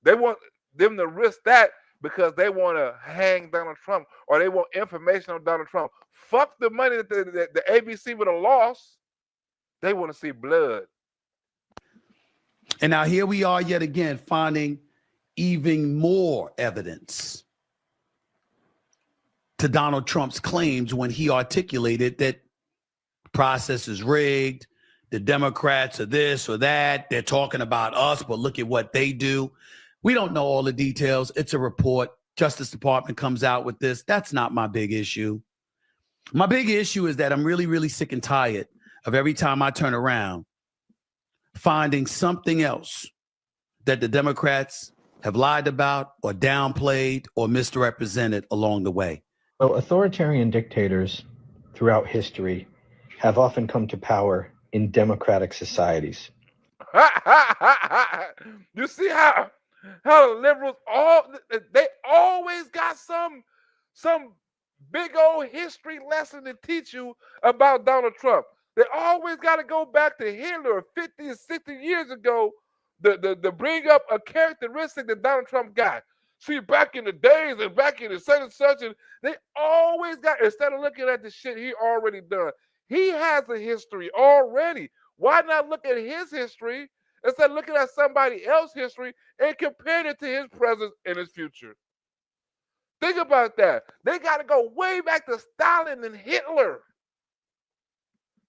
They want them to risk that because they want to hang Donald Trump or they want information on Donald Trump. Fuck the money that the ABC would have lost. They want to see blood. And now here we are yet again finding even more evidence to Donald Trump's claims when he articulated that process is rigged, the Democrats are this or that, they're talking about us, but look at what they do. We don't know all the details. It's a report. Justice Department comes out with this. That's not my big issue. My big issue is that I'm really, really sick and tired of every time I turn around finding something else that the Democrats have lied about or downplayed or misrepresented along the way. So authoritarian dictators throughout history have often come to power in democratic societies. You see how the liberals they always got some big old history lesson to teach you about Donald Trump. They always got to go back to Hitler 50 or 60 years ago to bring up a characteristic that Donald Trump got. See, back in the days and back in the such and such, and they always got, instead of looking at the shit he already done, he has a history already. Why not look at his history instead of looking at somebody else's history and compare it to his present and his future? Think about that. They got to go way back to Stalin and Hitler.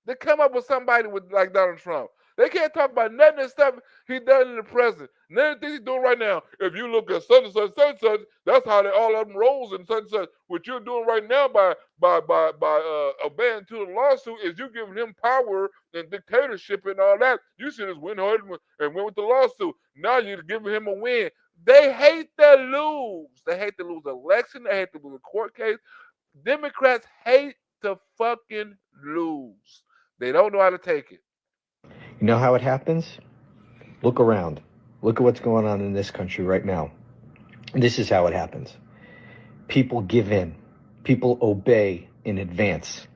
They come up with somebody like Donald Trump. They can't talk about none of the stuff he done in the present. None of the things he's doing right now. If you look at such and such, such and such, that's how all of them rolls and such and such. What you're doing right now by obeying to the lawsuit is you giving him power and dictatorship and all that. You should just went ahead and went with the lawsuit. Now you're giving him a win. They hate to lose. They hate to lose the election. They hate to lose a court case. Democrats hate to fucking lose. They don't know how to take it. You know how it happens? Look around. Look at what's going on in this country right now. This is how it happens. People give in. People obey in advance.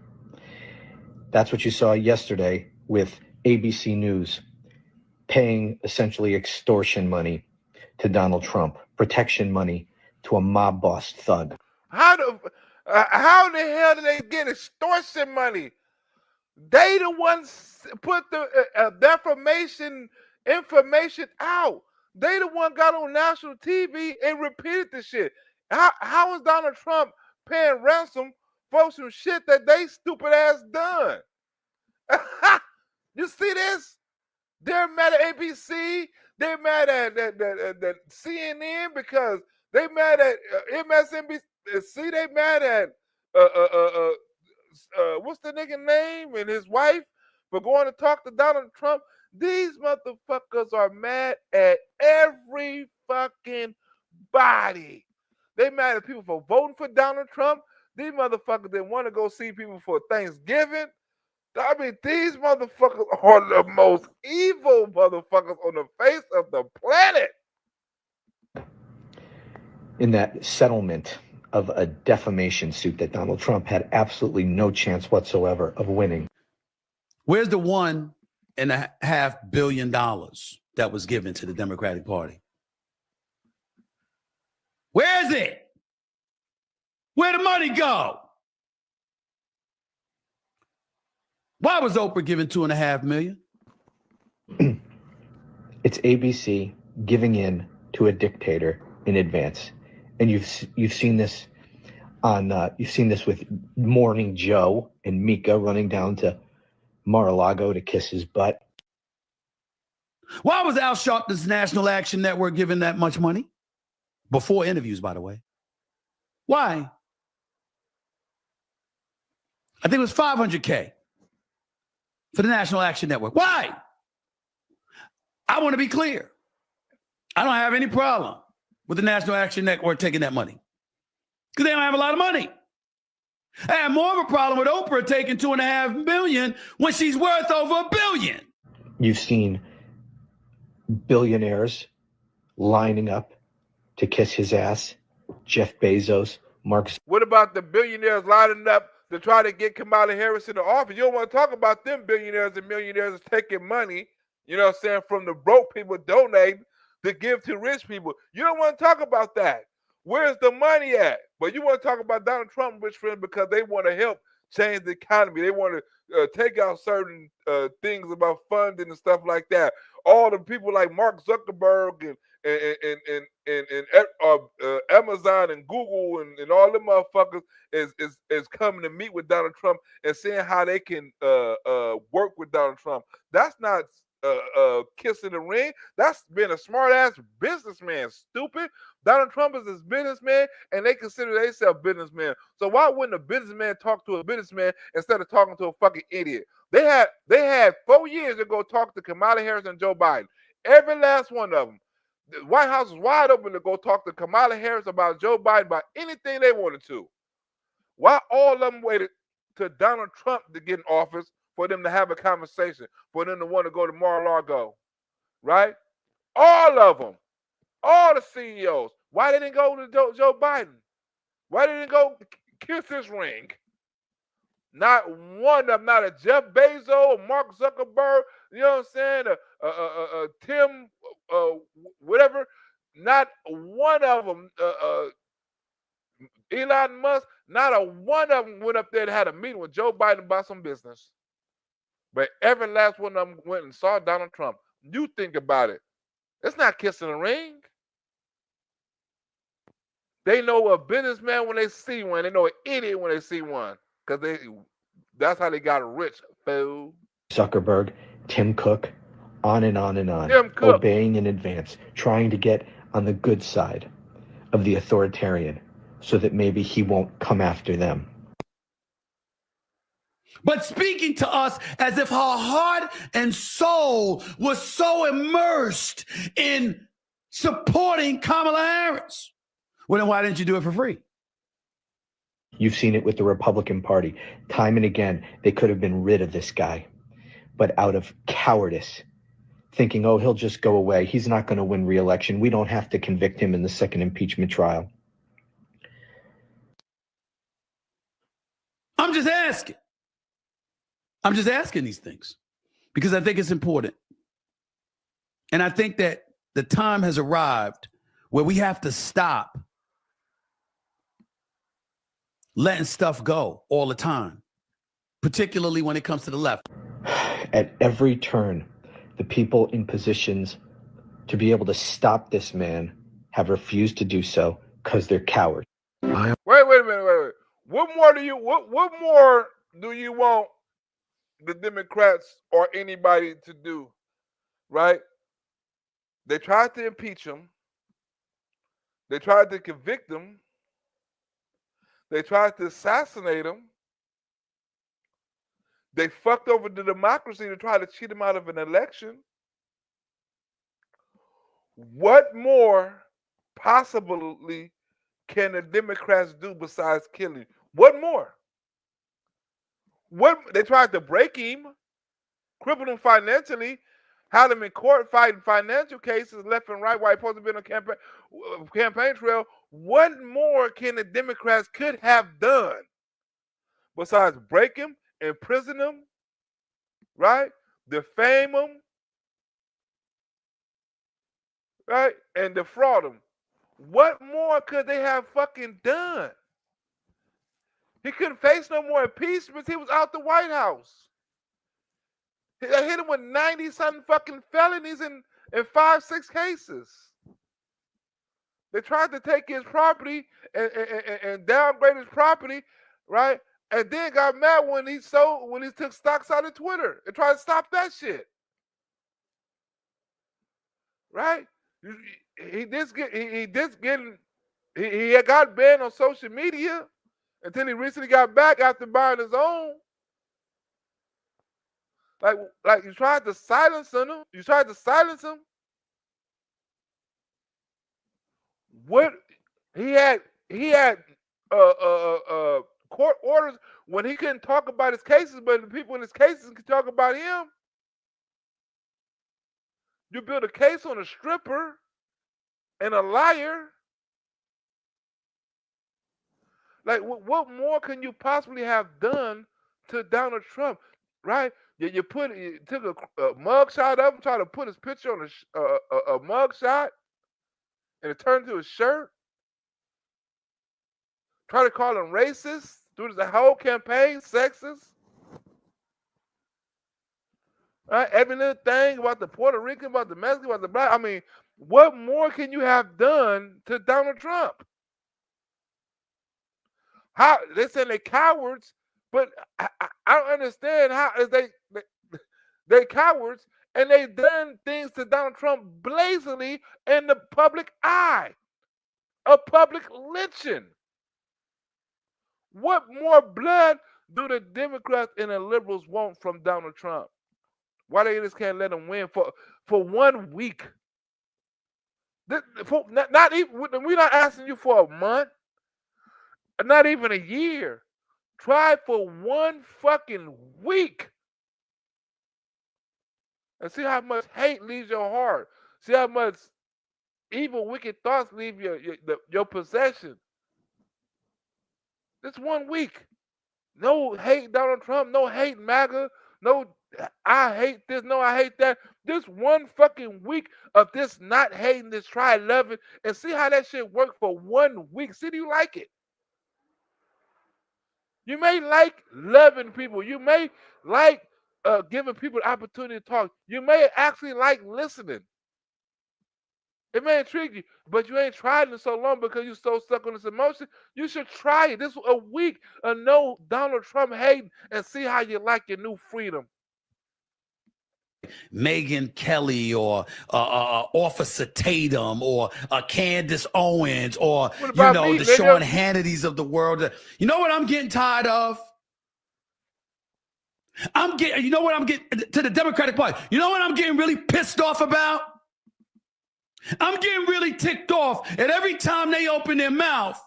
That's what you saw yesterday with ABC News paying essentially extortion money to Donald Trump, protection money to a mob boss thug. How in the hell did they get extortion money? They the ones put the defamation information out. They the one got on national TV and repeated the shit. How is Donald Trump paying ransom for some shit that they stupid ass done? You see this? They're mad at ABC. They're mad at CNN because they mad at MSNBC. They mad at what's the nigga name and his wife for going to talk to Donald Trump. These motherfuckers are mad at every fucking body. They mad at people for voting for Donald Trump. These motherfuckers that want to go see people for Thanksgiving. I mean, these motherfuckers are the most evil motherfuckers on the face of the planet. In that settlement of a defamation suit that Donald Trump had absolutely no chance whatsoever of winning. Where's the $1.5 billion that was given to the Democratic Party? Where is it? Where'd the money go? Why was Oprah given $2.5 million? It's ABC giving in to a dictator in advance, and you've seen this on you've seen this with Morning Joe and Mika running down to Mar-a-Lago to kiss his butt. Why was Al Sharpton's National Action Network given that much money? Before interviews, by the way. Why? I think it was $500K for the National Action Network. Why? I want to be clear. I don't have any problem with the National Action Network taking that money because they don't have a lot of money. I have more of a problem with Oprah taking $2.5 million when she's worth over $1 billion. You've seen billionaires lining up to kiss his ass. Jeff Bezos, Mark. What about the billionaires lining up to try to get Kamala Harris in the office? You don't want to talk about them billionaires and millionaires taking money, you know what I'm saying, from the broke people donating to give to rich people. You don't want to talk about that. Where's the money at? But you want to talk about Donald Trump and rich friends because they want to help change the economy. They want to take out certain things about funding and stuff like that. All the people like Mark Zuckerberg and Amazon and Google and all them motherfuckers is coming to meet with Donald Trump and seeing how they can work with Donald Trump. That's not kissing the ring. That's being a smart ass businessman. Stupid. Donald Trump is his businessman, and they consider themselves businessmen. So why wouldn't a businessman talk to a businessman instead of talking to a fucking idiot? They had 4 years to go talk to Kamala Harris and Joe Biden. Every last one of them. The White House was wide open to go talk to Kamala Harris about Joe Biden about anything they wanted to. Why all of them waited to Donald Trump to get in office for them to have a conversation, for them to want to go to Mar-a-Lago, right? All of them, all the CEOs. Why didn't go to Joe Biden? Why didn't go kiss his ring? Not one of them, not a Jeff Bezos or Mark Zuckerberg, you know what I'm saying? Tim, whatever. Not one of them, Elon Musk, not a one of them went up there and had a meeting with Joe Biden about some business. But every last one of them went and saw Donald Trump. You think about it. It's not kissing the ring. They know a businessman when they see one. They know an idiot when they see one. Because that's how they got rich, fool. Zuckerberg, Tim Cook, on and on and on. Tim Cook. Obeying in advance, trying to get on the good side of the authoritarian so that maybe he won't come after them. But speaking to us as if her heart and soul was so immersed in supporting Kamala Harris. Well, then why didn't you do it for free? You've seen it with the Republican Party. Time and again, they could have been rid of this guy. But out of cowardice, thinking, oh, he'll just go away. He's not going to win re-election. We don't have to convict him in the second impeachment trial. I'm just asking. I'm just asking these things because I think it's important. And I think that the time has arrived where we have to stop letting stuff go all the time, particularly when it comes to the left. At every turn, the people in positions to be able to stop this man have refused to do so because they're cowards. Wait a minute. What more do you want the Democrats or anybody to do? Right? They tried to impeach him. They tried to convict him. They tried to assassinate him. They fucked over the democracy to try to cheat him out of an election. What more possibly can the Democrats do besides killing? What more? What they tried to break him, cripple him financially, had him in court fighting financial cases left and right while he's supposed to be on a campaign trail. What more can the Democrats could have done besides break him, imprison him, right? Defame him, right? And defraud him. What more could they have fucking done? He couldn't face no more impeachments. He was out the White House. They hit him with 90-something fucking felonies in 5-6 cases. They tried to take his property and downgrade his property, right? And then got mad when he took stocks out of Twitter and tried to stop that shit. Right? He had got banned on social media until he recently got back after buying his own. Like you tried to silence him. You tried to silence him. What he had court orders when he couldn't talk about his cases, but the people in his cases could talk about him. You build a case on a stripper and a liar. Like, what more can you possibly have done to Donald Trump, right? You took a mug shot of him, tried to put his picture on a mug shot, and it turned into a shirt. Try to call him racist, do the whole campaign sexist. Right? Every little thing about the Puerto Rican, about the Mexican, about the black. I mean, what more can you have done to Donald Trump? How they say they're cowards, but I don't understand how is they cowards and they done things to Donald Trump blazingly in the public eye, a public lynching. What more blood do the Democrats and the liberals want from Donald Trump? Why they just can't let him win for 1 week? Not even, we're not asking you for a month, not even a year. Try for 1 fucking week and see how much hate leaves your heart. See how much evil, wicked thoughts leave your possession. Just 1 week. No hate Donald Trump. No hate MAGA. No, I hate this. No, I hate that. This 1 fucking week of this not hating, this try loving, and see how that shit worked for 1 week. See, do you like it? You may like loving people. You may like giving people the opportunity to talk. You may actually like listening. It may intrigue you, but you ain't tried it in so long because you're so stuck on this emotion. You should try it. This a week of no Donald Trump hating and see how you like your new freedom. Megyn Kelly or Officer Tatum or Candace Owens or the Sean Hannitys of the world. You know what I'm getting tired of? You know what I'm getting to the Democratic Party. You know what I'm getting really pissed off about? I'm getting really ticked off at every time they open their mouth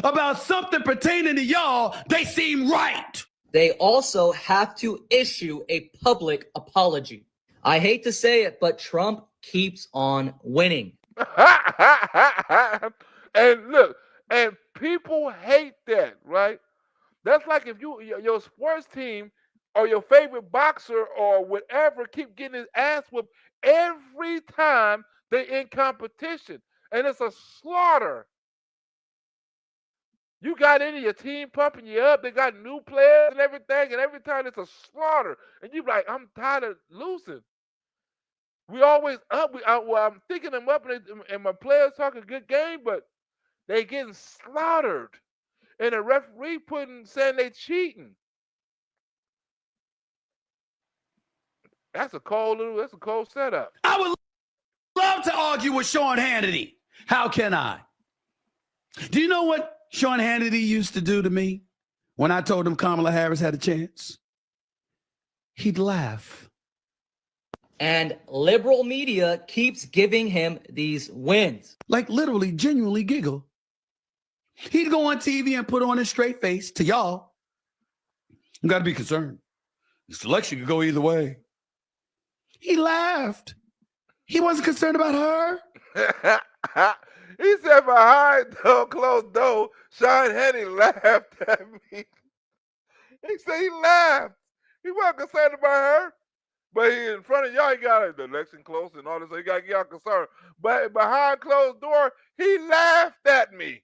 about something pertaining to y'all, they seem right. They also have to issue a public apology. I hate to say it, but Trump keeps on winning. And look, and people hate that, right? That's like if your sports team or your favorite boxer or whatever keep getting his ass whooped every time they're in competition, and it's a slaughter. You got into your team pumping you up. They got new players and everything, and every time it's a slaughter, and you like, I'm tired of losing. We always up. I'm thinking them up, and my players talk a good game, but they getting slaughtered, and the referee saying they cheating. That's a cold setup. I would love to argue with Sean Hannity. How can I? Do you know what Sean Hannity used to do to me when I told him Kamala Harris had a chance? He'd laugh. And liberal media keeps giving him these wins. Like literally, genuinely giggle. He'd go on TV and put on a straight face to y'all. You got to be concerned. This election could go either way. He laughed. He wasn't concerned about her. He said behind the closed door, Sean Hannity laughed at me. He said he laughed. He wasn't concerned about her. But he in front of y'all, he got the election close and all this, so he got y'all concerned. But behind closed door, he laughed at me.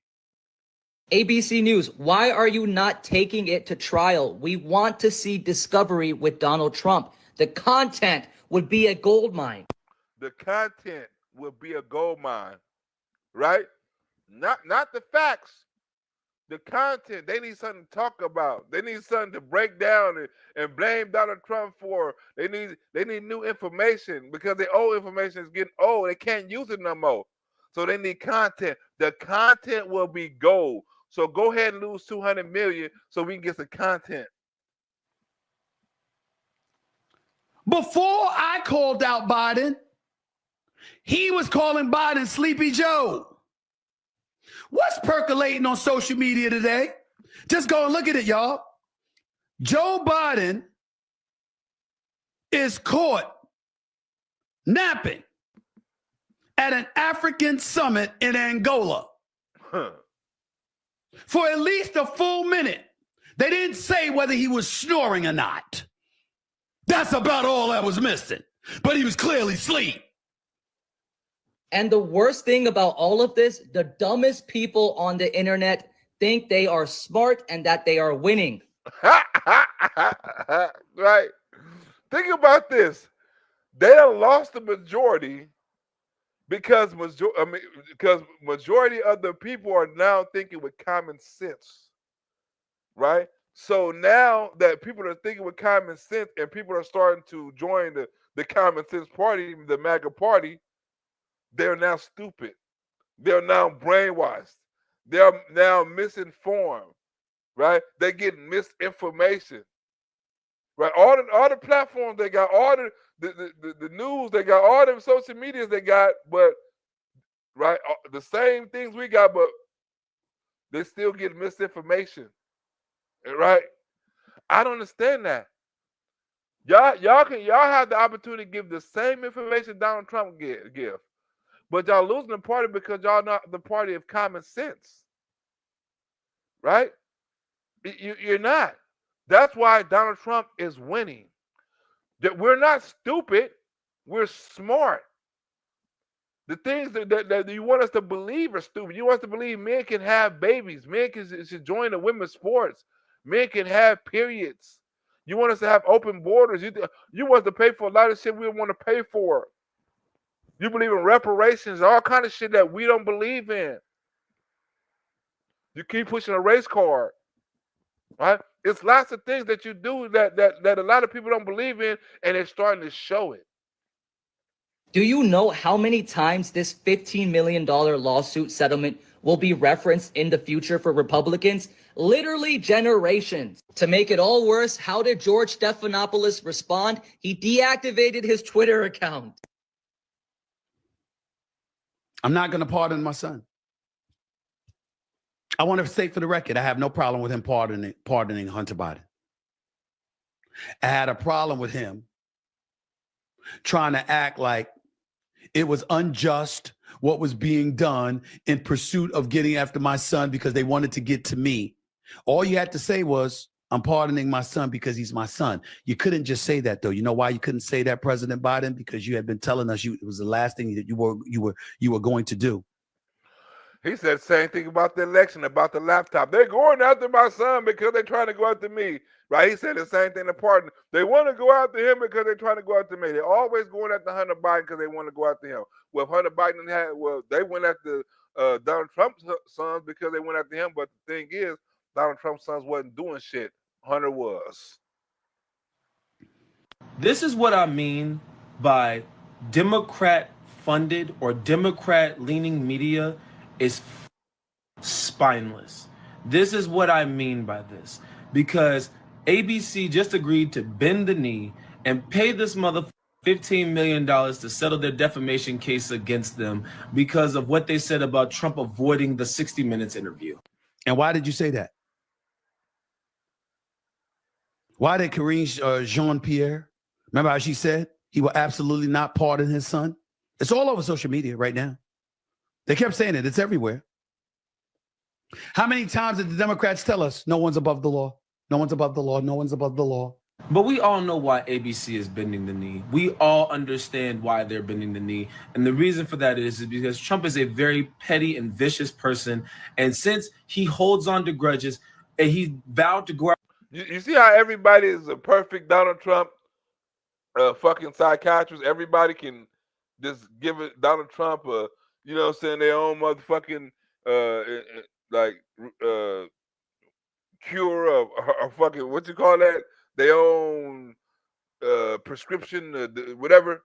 ABC News, why are you not taking it to trial? We want to see discovery with Donald Trump. The content would be a gold mine. The content would be a gold mine, right? Not the facts. The content. They need something to talk about. They need something to break down and blame Donald Trump for. They need new information because the old information is getting old. They can't use it no more. So they need content. The content will be gold. So go ahead and lose $200 million so we can get some content. Before I called out Biden, he was calling Biden Sleepy Joe. What's percolating on social media today? Just go and look at it, y'all. Joe Biden is caught napping at an African summit in Angola. For at least a full minute. They didn't say whether he was snoring or not. That's about all that was missing. But he was clearly asleep. And the worst thing about all of this, the dumbest people on the internet think they are smart and that they are winning. Right. Think about this. They have lost the majority because majority of the people are now thinking with common sense. Right? So now that people are thinking with common sense and people are starting to join the common sense party, the MAGA party, they're now stupid. They're now brainwashed. They're now misinformed, right? They get misinformation, right? All the platforms they got, all the news they got, all the social medias they got, but right, the same things we got, but they still get misinformation, right? I don't understand that. Y'all have the opportunity to give the same information Donald Trump give. But y'all losing the party because y'all not the party of common sense. Right? You're not. That's why Donald Trump is winning. That we're not stupid, we're smart. The things that you want us to believe are stupid. You want us to believe men can have babies, men should join the women's sports, men can have periods. You want us to have open borders. You want us to pay for a lot of shit we don't want to pay for. You believe in reparations, all kind of shit that we don't believe in. You keep pushing a race card, right? It's lots of things that you do that a lot of people don't believe in, and they're starting to show it. Do you know how many times this $15 million lawsuit settlement will be referenced in the future for Republicans? Literally generations. To make it all worse, how did George Stephanopoulos respond? He deactivated his Twitter account. I'm not going to pardon my son. I want to state for the record, I have no problem with him pardoning Hunter Biden. I had a problem with him trying to act like it was unjust what was being done in pursuit of getting after my son because they wanted to get to me. All you had to say was, I'm pardoning my son because he's my son. You couldn't just say that, though. You know why you couldn't say that, President Biden? Because you had been telling us it was the last thing that you were going to do. He said the same thing about the election, about the laptop. They're going after my son because they're trying to go after me. Right? He said the same thing to pardon. They want to go after him because they're trying to go after me. They're always going after Hunter Biden because they want to go after him. Well, Hunter Biden they went after Donald Trump's sons because they went after him. But the thing is, Donald Trump's sons wasn't doing shit. Hunter was. This is what I mean by Democrat-funded or Democrat-leaning media is spineless. This is what I mean by this. Because ABC just agreed to bend the knee and pay this motherfucker $15 million to settle their defamation case against them because of what they said about Trump avoiding the 60 Minutes interview. And why did you say that? Why did Karine Jean-Pierre, remember how she said he will absolutely not pardon his son? It's all over social media right now. They kept saying it. It's everywhere. How many times did the Democrats tell us no one's above the law? No one's above the law. No one's above the law. But we all know why ABC is bending the knee. We all understand why they're bending the knee. And the reason for that is because Trump is a very petty and vicious person. And since he holds on to grudges and he vowed to go out. You see how everybody is a perfect Donald Trump fucking psychiatrist? Everybody can just give it Donald Trump a, you know what I'm saying, their own motherfucking cure of fucking, what you call that? Their own prescription, whatever.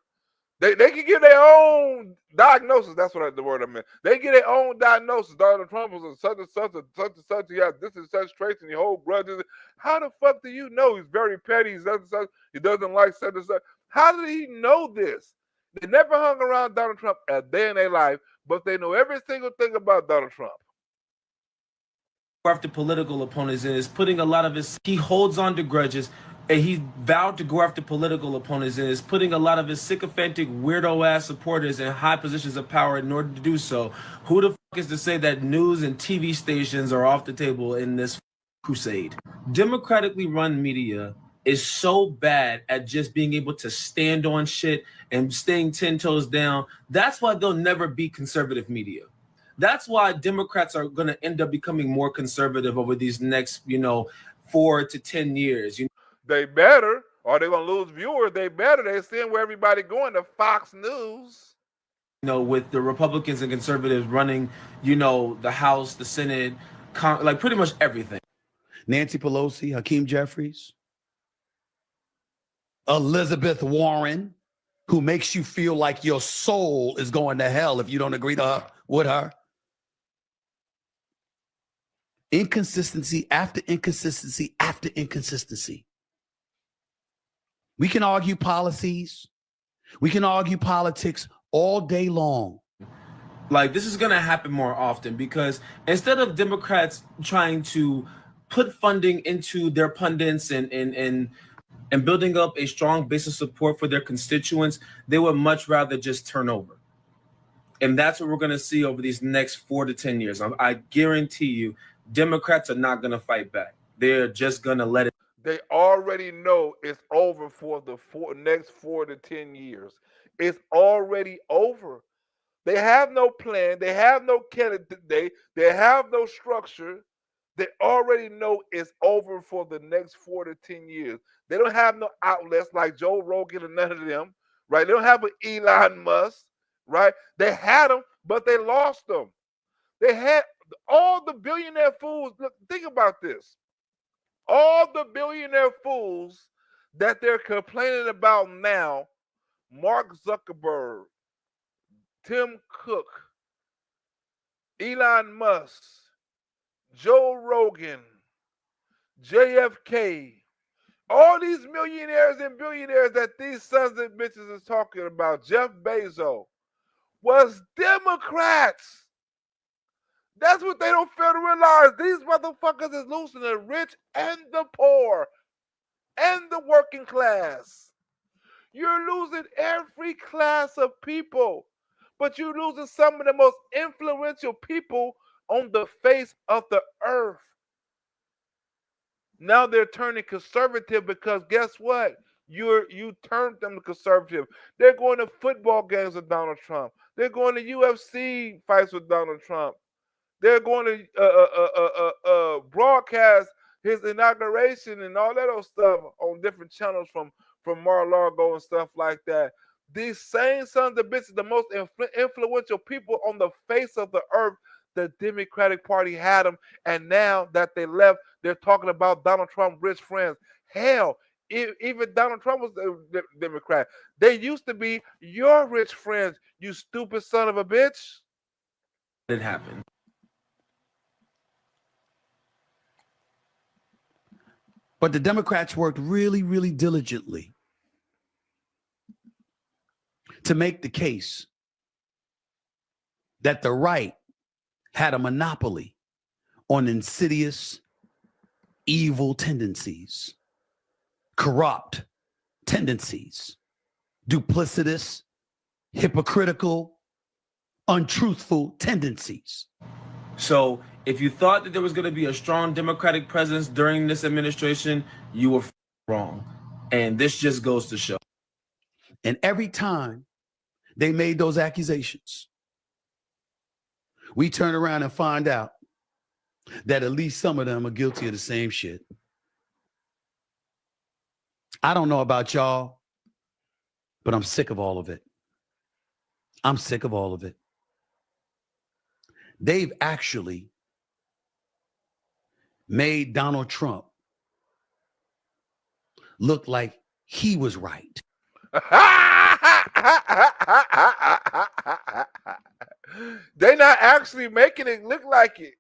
They can get their own diagnosis. That's what the word I meant. They get their own diagnosis. Donald Trump was a such and such and such and such. He has this and such traits and he holds grudges. How the fuck do you know he's very petty? He's such and such. He doesn't like such and such. How did he know this? They never hung around Donald Trump a day in their life, but they know every single thing about Donald Trump. After political opponents and is putting a lot of his, he holds on to grudges and he vowed to go after political opponents and is putting a lot of his sycophantic weirdo ass supporters in high positions of power in order to do so. Who the fuck is to say that news and TV stations are off the table in this crusade? Democratically run media is so bad at just being able to stand on shit and staying 10 toes down. That's why they'll never be conservative media. That's why Democrats are going to end up becoming more conservative over these next, 4 to 10 years. They better, or they're going to lose viewers. They better. They're seeing where everybody going to Fox News. With the Republicans and conservatives running, the House, the Senate, like pretty much everything. Nancy Pelosi, Hakeem Jeffries, Elizabeth Warren, who makes you feel like your soul is going to hell if you don't agree with her. Inconsistency after inconsistency after inconsistency. We can argue policies. We can argue politics all day long. Like, this is going to happen more often because instead of Democrats trying to put funding into their pundits and building up a strong base of support for their constituents, they would much rather just turn over. And that's what we're going to see over these next 4 to 10 years. I guarantee you, Democrats are not going to fight back. They're just going to let it. They already know it's over for the next 4 to 10 years. It's already over. They have no plan. They have no candidate. They have no structure. They already know it's over for the next 4 to 10 years. They don't have no outlets like Joe Rogan and none of them, right? They don't have an Elon Musk, right? They had them, but they lost them. They had all the billionaire fools. Look, think about this. All the billionaire fools that they're complaining about now, Mark Zuckerberg, Tim Cook, Elon Musk, Joe Rogan, JFK, all these millionaires and billionaires that these sons and bitches is talking about, Jeff Bezos, was Democrats. That's what they don't fail to realize. These motherfuckers is losing the rich and the poor and the working class. You're losing every class of people, but you're losing some of the most influential people on the face of the earth. Now they're turning conservative because guess what? You turned them to conservative. They're going to football games with Donald Trump. They're going to UFC fights with Donald Trump. They're going to broadcast his inauguration and all that old stuff on different channels from Mar-a-Lago and stuff like that. These same sons of bitches, the most influential people on the face of the earth, the Democratic Party had them, and now that they left, they're talking about Donald Trump's rich friends. Hell, even Donald Trump was a Democrat. They used to be your rich friends, you stupid son of a bitch. It happened. But the Democrats worked really, really diligently to make the case that the right had a monopoly on insidious, evil tendencies, corrupt tendencies, duplicitous, hypocritical, untruthful tendencies. So if you thought that there was going to be a strong Democratic presence during this administration, you were wrong. And this just goes to show. And every time they made those accusations, we turn around and find out that at least some of them are guilty of the same shit. I don't know about y'all, but I'm sick of all of it. I'm sick of all of it. They've actually made Donald Trump look like he was right. They're not actually making it look like it.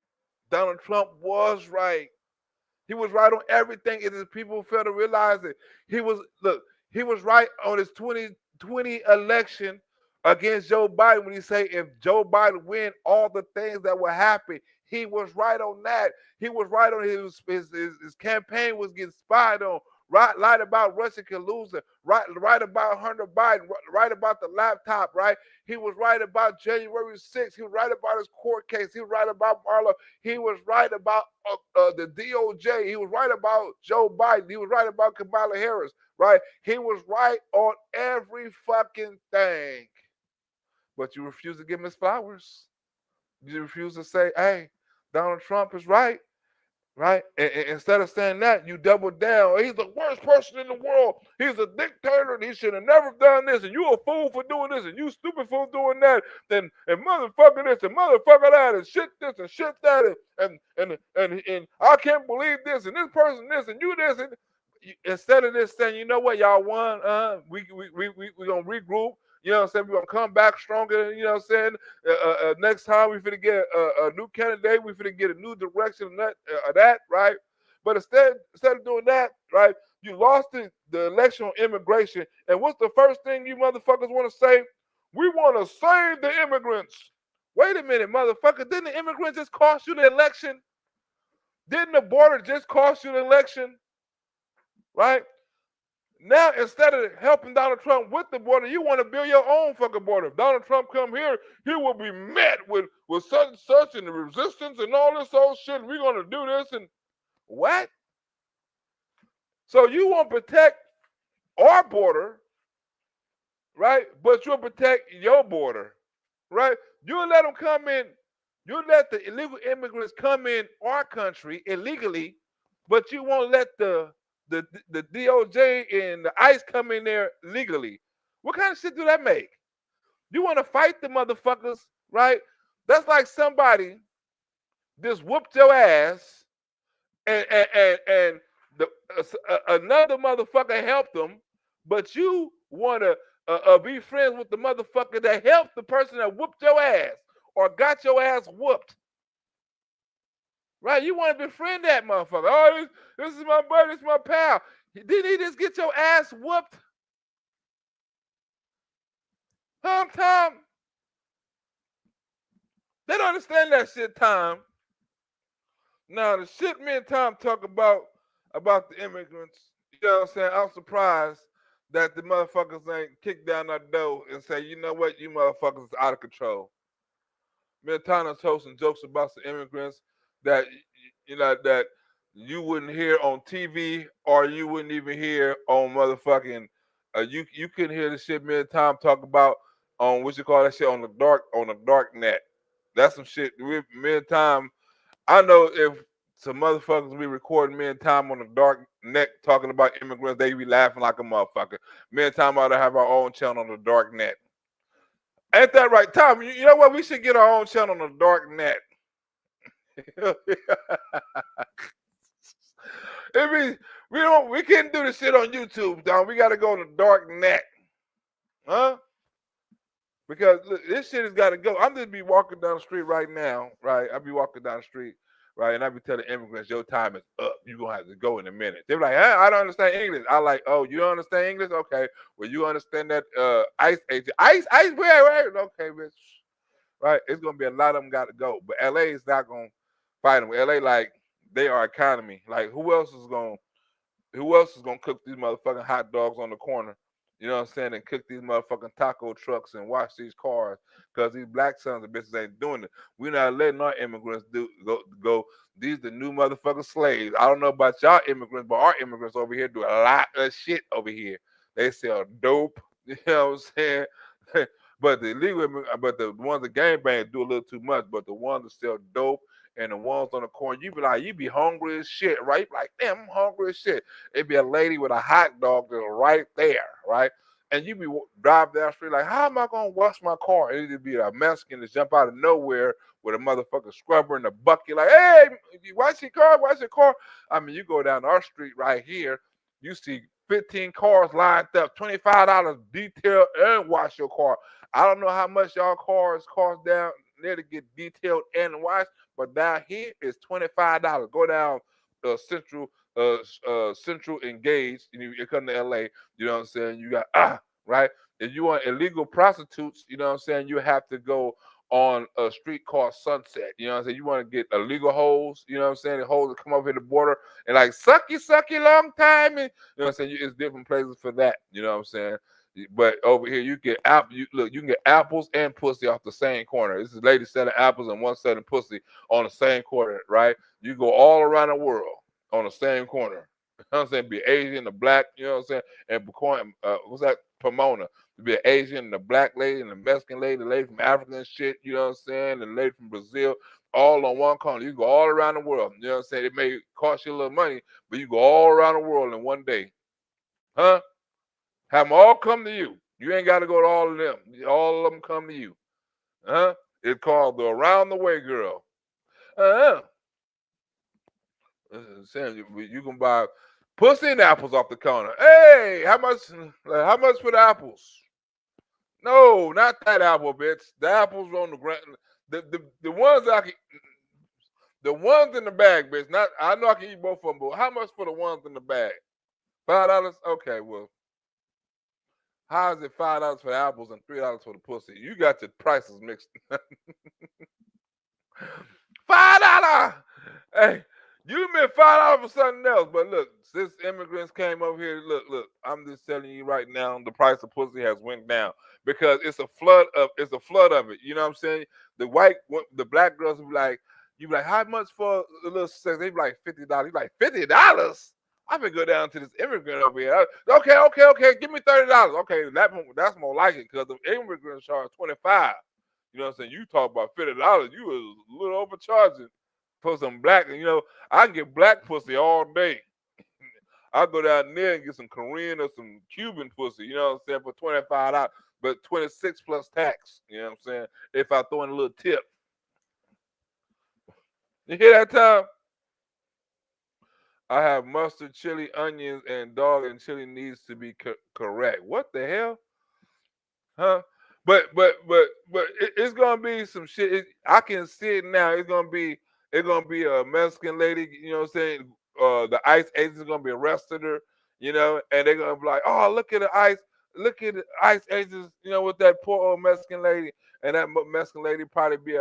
Donald Trump was right. He was right on everything. It is people fail to realize it. He was right on his 2020 election against Joe Biden when he said if Joe Biden win all the things that will happen. He was right on that. He was right on his campaign was getting spied on. Right about Russia collusion, right about Hunter Biden, right about the laptop, right? He was right about January 6th. He was right about his court case. He was right about Marlo. He was right about the DOJ. He was right about Joe Biden. He was right about Kamala Harris, right? He was right on every fucking thing. But you refuse to give him his flowers. You refuse to say, hey, Donald Trump is right. Right? And instead of saying that, you double down. He's the worst person in the world. He's a dictator and he should have never done this. And you a fool for doing this. And you stupid for doing that. And motherfucker this and motherfucker that and shit this and shit that. And I can't believe this and this person this and you this. And instead of this saying, you know what, y'all won. We gonna regroup. You know what I'm saying? We're going to come back stronger. You know what I'm saying? Next time we finna get a new candidate. We finna get a new direction of that, right? But instead of doing that, right, you lost the election on immigration. And what's the first thing you motherfuckers want to say? We want to save the immigrants. Wait a minute, motherfucker. Didn't the immigrants just cost you the election? Didn't the border just cost you the election? Right? Now, instead of helping Donald Trump with the border, you want to build your own fucking border. If Donald Trump come here, he will be met with such and such and the resistance and all this old shit. We're going to do this and what? So you want to protect our border, right? But you'll protect your border, right? You'll let them come in. You'll let the illegal immigrants come in our country illegally, but you won't let the DOJ and the ICE come in there legally. What kind of shit do that make? You want to fight the motherfuckers, right? That's like somebody just whooped your ass and another motherfucker helped them, but you want to be friends with the motherfucker that helped the person that whooped your ass or got your ass whooped. Right? You want to befriend that motherfucker. Oh, this is my buddy, this is my pal. Didn't he just get your ass whooped? Huh, Tom? They don't understand that shit, Tom. Now, the shit me and Tom talk about the immigrants, you know what I'm saying? I'm surprised that the motherfuckers ain't kick down our door and say, you know what, you motherfuckers is out of control. Montana told some jokes about some immigrants that that you wouldn't hear on TV or you wouldn't even hear on motherfucking you couldn't hear the shit me and Tom talk about on what you call that shit on the dark net. That's some shit me and Tom. I know if some motherfuckers be recording me and Tom on the dark net talking about immigrants, they be laughing like a motherfucker. Me and Tom ought to have our own channel on the dark net. Ain't that right, Tom? You know what? We should get our own channel on the dark net. We can't do this shit on YouTube, Tom. We gotta go on the dark net. Huh? Because look, this shit has got to go. I'm just be walking down the street right now, right? I be walking down the street, right, and I be telling immigrants, your time is up. You gonna have to go in a minute. They're like, hey, I don't understand English. I like, oh, you don't understand English? Okay, well, you understand that ICE agent? ICE, where? Okay, bitch. Right? It's gonna be a lot of them got to go, but LA is not gonna fight them. LA, like, they are economy. Like, who else is gonna cook these motherfucking hot dogs on the corner? You know what I'm saying? And cook these motherfucking taco trucks and wash these cars because these black sons of bitches ain't doing it. We're not letting our immigrants go. These the new motherfucking slaves. I don't know about y'all immigrants, but our immigrants over here do a lot of shit over here. They sell dope. You know what I'm saying? But the illegal, but the ones that gangbang do a little too much. But the ones that sell dope and the ones on the corner, you be hungry as shit, right? Like, damn, I'm hungry as shit. It'd be a lady with a hot dog that's right there, right? And you be drive down the street like, how am I gonna wash my car? And it'd be a Mexican to jump out of nowhere with a motherfucking scrubber in the bucket, like, hey, wash your car. I mean, you go down our street right here, you see 15 cars lined up, $25 detail and wash your car. I don't know how much y'all cars cost down there to get detailed and washed, but down here is $25. Go down Central Engage, you come to LA, you know what I'm saying? You got right? If you want illegal prostitutes, you know what I'm saying, you have to go on a street called Sunset. You know what I'm saying? You want to get illegal hoes, you know what I'm saying? The hoes that come over the border and like sucky long time. And, you know what I'm saying? It's different places for that. You know what I'm saying? But over here, you get you can get apples and pussy off the same corner. This is lady selling apples and one selling pussy on the same corner, right? You go all around the world on the same corner. You know what I'm saying? Be Asian, the black, you know what I'm saying? And what's that? Pomona. To be an Asian, the black lady, and the Mexican lady, the lady from Africa and shit, you know what I'm saying? The lady from Brazil, all on one corner. You go all around the world. You know what I'm saying? It may cost you a little money, but you go all around the world in one day. Huh? Have them all come to you. You ain't got to go to all of them. All of them come to you. Huh? It's called the Around the Way Girl. You can buy pussy and apples off the counter. Hey, how much for the apples? No, not that apple, bitch. The apples on the ground. The ones the ones in the bag, bitch. Not, I know I can eat both of them, but how much for the ones in the bag? $5? Okay, well, how is it $5 for the apples and $3 for the pussy? You got your prices mixed. $5. Hey, you meant $5 for something else, but look, since immigrants came over here, look, I'm just telling you right now, the price of pussy has went down because it's a flood of it. You know what I'm saying? The black girls will be like, how much for a little sex? They be like $50. You like $50? I'm gonna go down to this immigrant over here. Okay, give me $30. Okay, that's more like it because the immigrants charge $25. You know what I'm saying? You talk about $50, you was a little overcharging for some black. You know, I can get black pussy all day. I'll go down there and get some Korean or some Cuban pussy, you know what I'm saying, for $25, but 26 plus tax, you know what I'm saying, if I throw in a little tip. You hear that, Tom? I have mustard, chili, onions, and dog and chili needs to be correct. What the hell? Huh? But it's gonna be some shit. I can see it now. It's gonna be a Mexican lady, you know what I'm saying? The ICE agents are gonna be arrested her, you know, and they're gonna be like, oh, look at the ICE agents, you know, with that poor old Mexican lady, and that Mexican lady probably be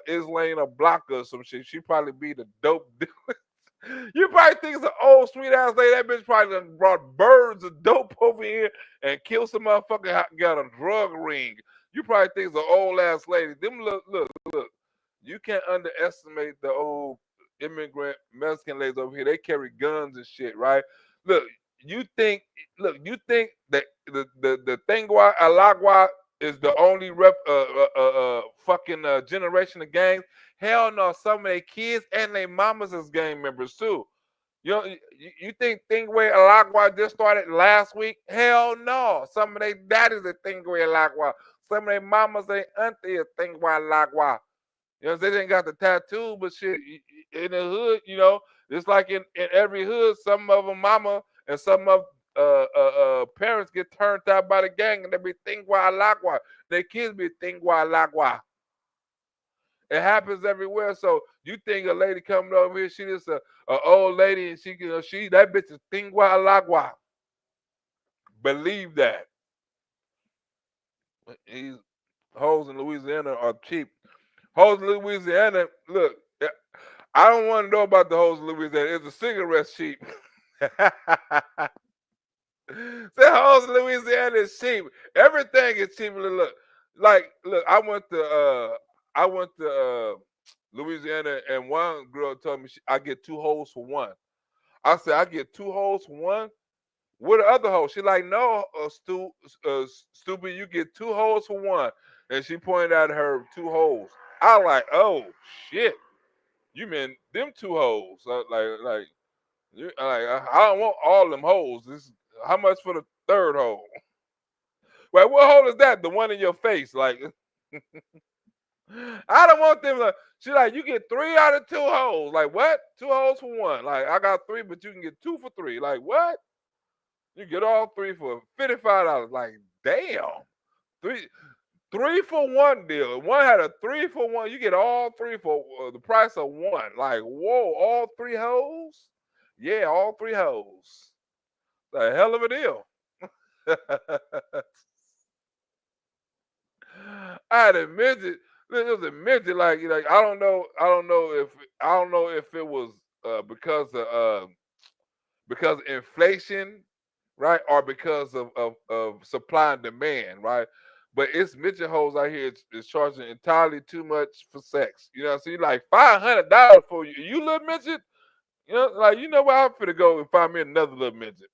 Islane or Blanca or some shit. She probably be the dope dealer. You probably think it's an old sweet ass lady. That bitch probably done brought birds of dope over here and killed some motherfucker. Got a drug ring. You probably think it's an old ass lady. Them look. You can't underestimate the old immigrant Mexican ladies over here. They carry guns and shit, right? Look, you think that the Tengua Alagua is the only fucking generation of gangs? Hell no, some of their kids and their mamas is gang members too. You think Tengua Alagua just started last week? Hell no. Some of their daddies are Tengua Alagua. Some of their mamas, their auntie is Tengua Alagua. You know, they didn't got the tattoo, but shit, in the hood, you know, it's like in every hood, some of them mama and some of parents get turned out by the gang and they be Tengua Alagua. Their kids be Tengua Alagua. It happens everywhere. So you think a lady coming over here, she just a old lady and she that bitch is Tengua Alagua. Believe that. These hoes in Louisiana are cheap. Hoes in Louisiana, look, I don't want to know about the hoes in Louisiana. It's a cigarette cheap. Say hoes in Louisiana is cheap. Everything is cheap. Look, I went to Louisiana and one girl told me I get 2 hoes for 1. I said, I get 2 hoes for 1? What the other hoes? She like, no, stupid, you get 2 hoes for 1. And she pointed out her 2 hoes. I like, oh shit, you mean them 2 hoes? I don't want all them hoes. How much for the 3rd hole? Well, what hole is that? The one in your face? Like, I don't want them. She like, you get 3 out of 2 holes. Like, what? 2 holes for 1. Like, I got 3, but you can get 2 for 3. Like, what? You get all 3 for $55. Like, damn. 3 for 1 deal. One had a 3 for 1. You get all 3 for the price of 1. Like, whoa, all 3 hoes? Yeah, all 3 hoes. The hell of a deal. I had a midget. It was a midget. Like I don't know if it was because of inflation, right, or because of supply and demand, right? But it's midget hoes out here is charging entirely too much for sex. You know, so you like $500 for you little midget. You know, like, you know where I'm finna go and find me another little midget,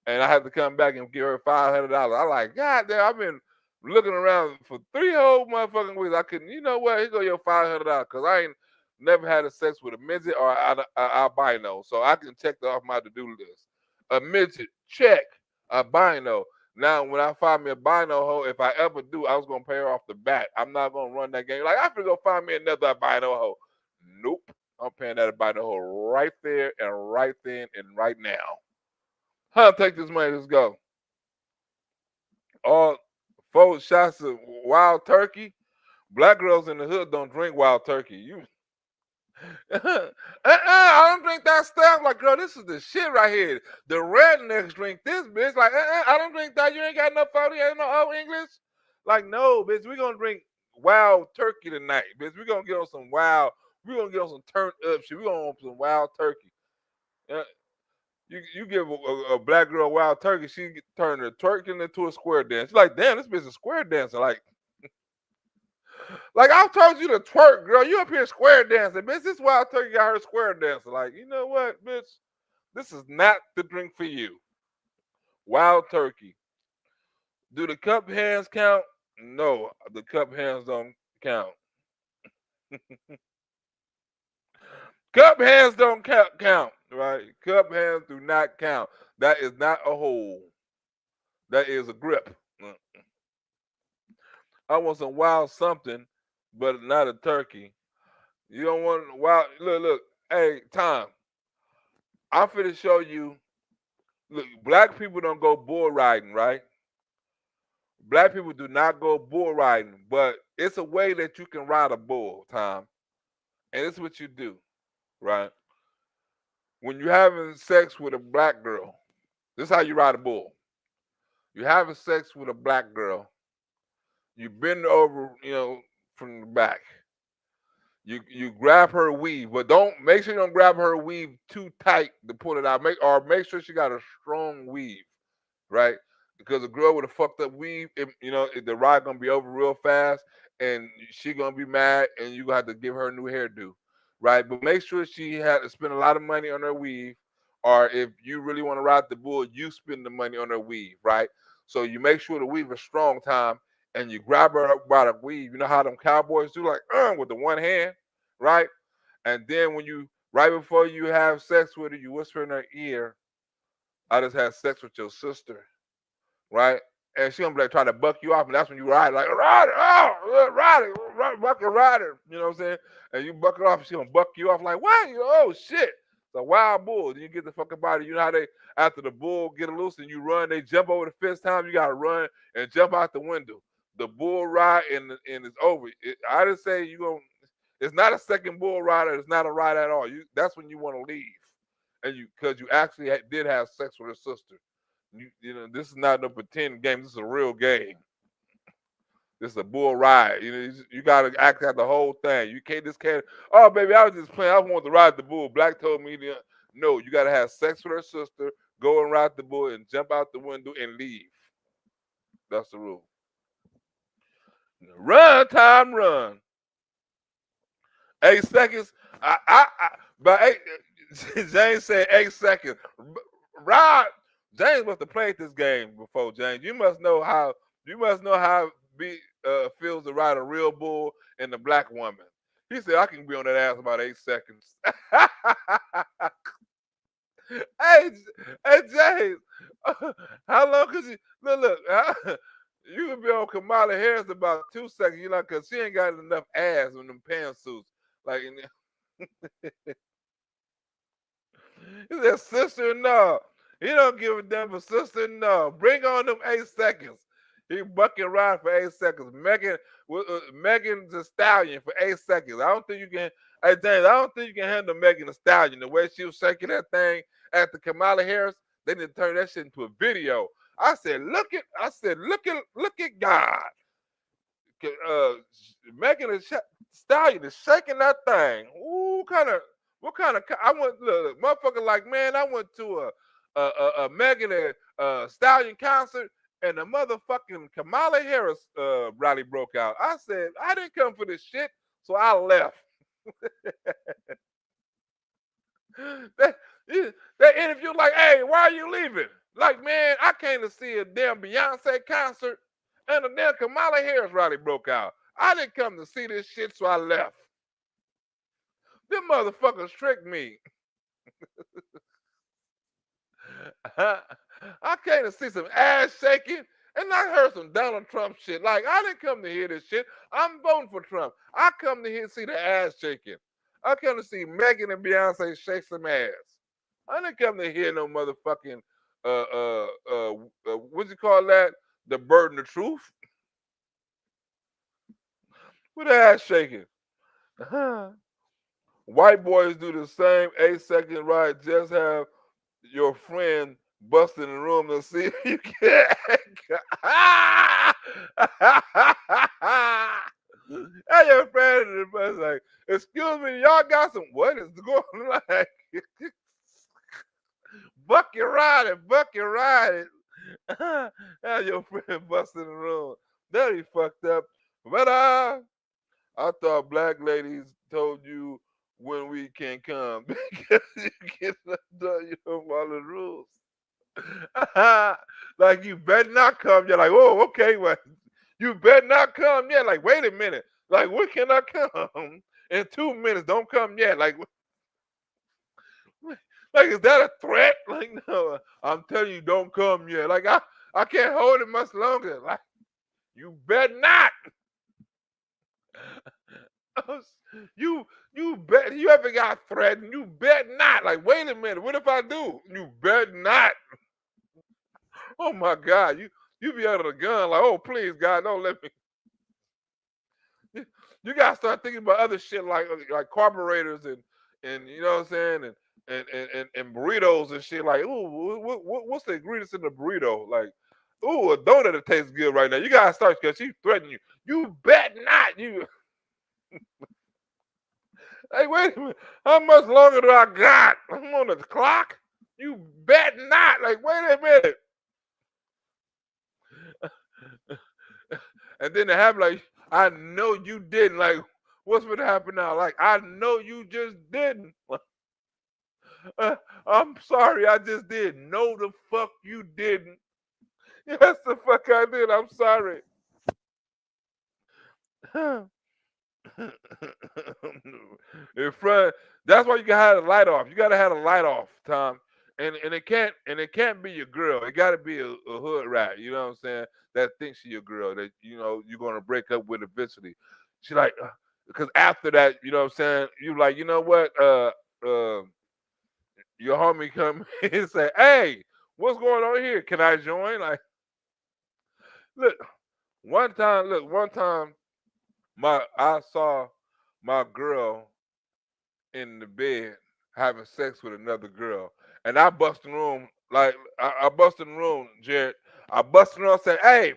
and I have to come back and give her $500. I like, God damn, I've been looking around for 3 whole motherfucking weeks. I couldn't. You know what? Here go your $500 because I ain't never had a sex with a midget or a albino, so I can check that off my to-do list. A midget, check. Albino. Now, when I find me a albino hoe, if I ever do, I was gonna pay her off the bat. I'm not gonna run that game. Like, I'm gonna go find me another albino hoe. Nope. I'm paying that albino hoe right there and right then and right now. Take this money. Let's go. All 4 shots of wild turkey. Black girls in the hood don't drink wild turkey. You I don't drink that stuff. Like, girl, this is the shit right here. The rednecks drink this, bitch. Like, I don't drink that. You ain't got no phone. You ain't no old English. Like, no, bitch. We gonna drink wild turkey tonight, bitch. We gonna get on some wild. We gonna get on some turned up shit. We gonna on some wild turkey. You give a black girl wild turkey, she turn her twerking into a square dance. She's like, damn, this bitch is a square dancer. Like I told you to twerk, girl. You up here square dancing, bitch. This wild turkey got her square dancing. Like, you know what, bitch? This is not the drink for you. Wild turkey. Do the cup hands count? No, the cup hands don't count. Cup hands don't count, right? Cup hands do not count. That is not a hole. That is a grip. I want some wild something, but not a turkey. You don't want wild. Look. Hey, Tom, I'm finna show you. Look, black people don't go bull riding, right? Black people do not go bull riding, but it's a way that you can ride a bull, Tom. And it's what you do, right? When you're having sex with a black girl, this is how you ride a bull. You're having sex with a black girl. You bend over, from the back. You grab her weave, but make sure you don't grab her weave too tight to pull it out. Make sure she got a strong weave, right? Because a girl with a fucked up weave, the ride gonna be over real fast, and she gonna be mad, and you gonna have to give her a new hairdo, right? But make sure she had to spend a lot of money on her weave, or if you really want to ride the bull, you spend the money on her weave, right? So you make sure the weave is strong, Tom, and you grab her up by the weave. You know how them cowboys do, like with the one hand, right? And then right before you have sex with her, you whisper in her ear, "I just had sex with your sister," right? And she gonna be like trying to buck you off, and that's when you ride like ride her, buck her, ride her. You know what I'm saying? And you buck her off, and she gonna buck you off like, what? Oh shit! It's a wild bull. Then you get the fucking body. You know how they after the bull get loose and you run, they jump over the fence. Time you gotta run and jump out the window. The bull ride and it's over. I just say it's not a second bull ride. It's not a ride at all. That's when you want to leave, and because you actually did have sex with her sister. This is not no pretend game. This is a real game. This is a bull ride. You got to act out the whole thing. You can't. Oh, baby, I was just playing. I wanted to ride the bull. Black told me, no, you got to have sex with her sister, go and ride the bull, and jump out the window and leave. That's the rule. Run, time, run. 8 seconds. James said 8 seconds. Ride. James must have played this game before, James. You must know how feels to ride a real bull and a black woman. He said, I can be on that ass about 8 seconds. hey, James, how long could you look? You can be on Kamala Harris about 2 seconds, because she ain't got enough ass in them pantsuits. Like, he said, sister, no. He don't give a damn for sister, no. Bring on them 8 seconds. He bucking ride for 8 seconds. Megan Thee Stallion for 8 seconds. I don't think you can. Hey, James, I don't think you can handle Megan Thee Stallion. The way she was shaking that thing after Kamala Harris, they need to turn that shit into a video. I said, look at God. Megan Thee Stallion is shaking that thing. Ooh, what kind of? I went, look, motherfucker, like, man, I went to a Megan Thee Stallion concert, and the motherfucking Kamala Harris rally broke out. I said, I didn't come for this shit, so I left. That interview, like, hey, why are you leaving? Like, man, I came to see a damn Beyonce concert, and a damn Kamala Harris rally broke out. I didn't come to see this shit, so I left. Them motherfuckers tricked me. I came to see some ass shaking, and I heard some Donald Trump shit. Like, I didn't come to hear this shit. I'm voting for Trump. I come to see the ass shaking. I come to see Megan and Beyonce shake some ass. I didn't come to hear no motherfucking what you call that? The burden of truth. With ass shaking. White boys do the same 8 second ride. Just have your friend bust in the room to see if you can. Hey, your friend in the bus like, excuse me, y'all got some, what is going on? Like, bucket riding. Have your friend bust in the room. That he fucked up. But I thought black ladies told you when we can come because you don't follow the rules. Like, you better not come. You're like, oh, okay, well, you better not come yet. Like, wait a minute. Like, when can I come? In 2 minutes, don't come yet. Like, is that a threat? Like, no, I'm telling you, don't come yet. Like, I can't hold it much longer. Like, you better not. You bet. You ever got threatened? You bet not. Like, wait a minute. What if I do? You bet not. Oh my God. You be under the gun. Like, oh, please, God, don't let me. You gotta start thinking about other shit like carburetors and you know what I'm saying, and burritos and shit. Like, ooh, what's the ingredients in the burrito? Like, ooh, a donut that tastes good right now. You gotta start because she threatening you. You bet not. You. Hey, wait a minute. How much longer do I got? I'm on the clock. You bet not. Like, wait a minute. And then they have like, I know you didn't. Like, what's going to happen now? Like, I know you just didn't. I'm sorry, I just did. No, the fuck you didn't. Yes, the fuck I did. I'm sorry. In front. That's why you gotta have the light off. You gotta have the light off, Tom. And it can't be your girl. It gotta be a hood rat. You know what I'm saying? That thinks she your girl. That you're gonna break up with eventually. She like because after that, you know what I'm saying? You like, you know what? Your homie come and say, "Hey, what's going on here? Can I join?" Like, look, one time, I saw my girl in the bed having sex with another girl, and I bust in the room. Like, I bust in the room, Jared. I bust in the room and said, "Hey,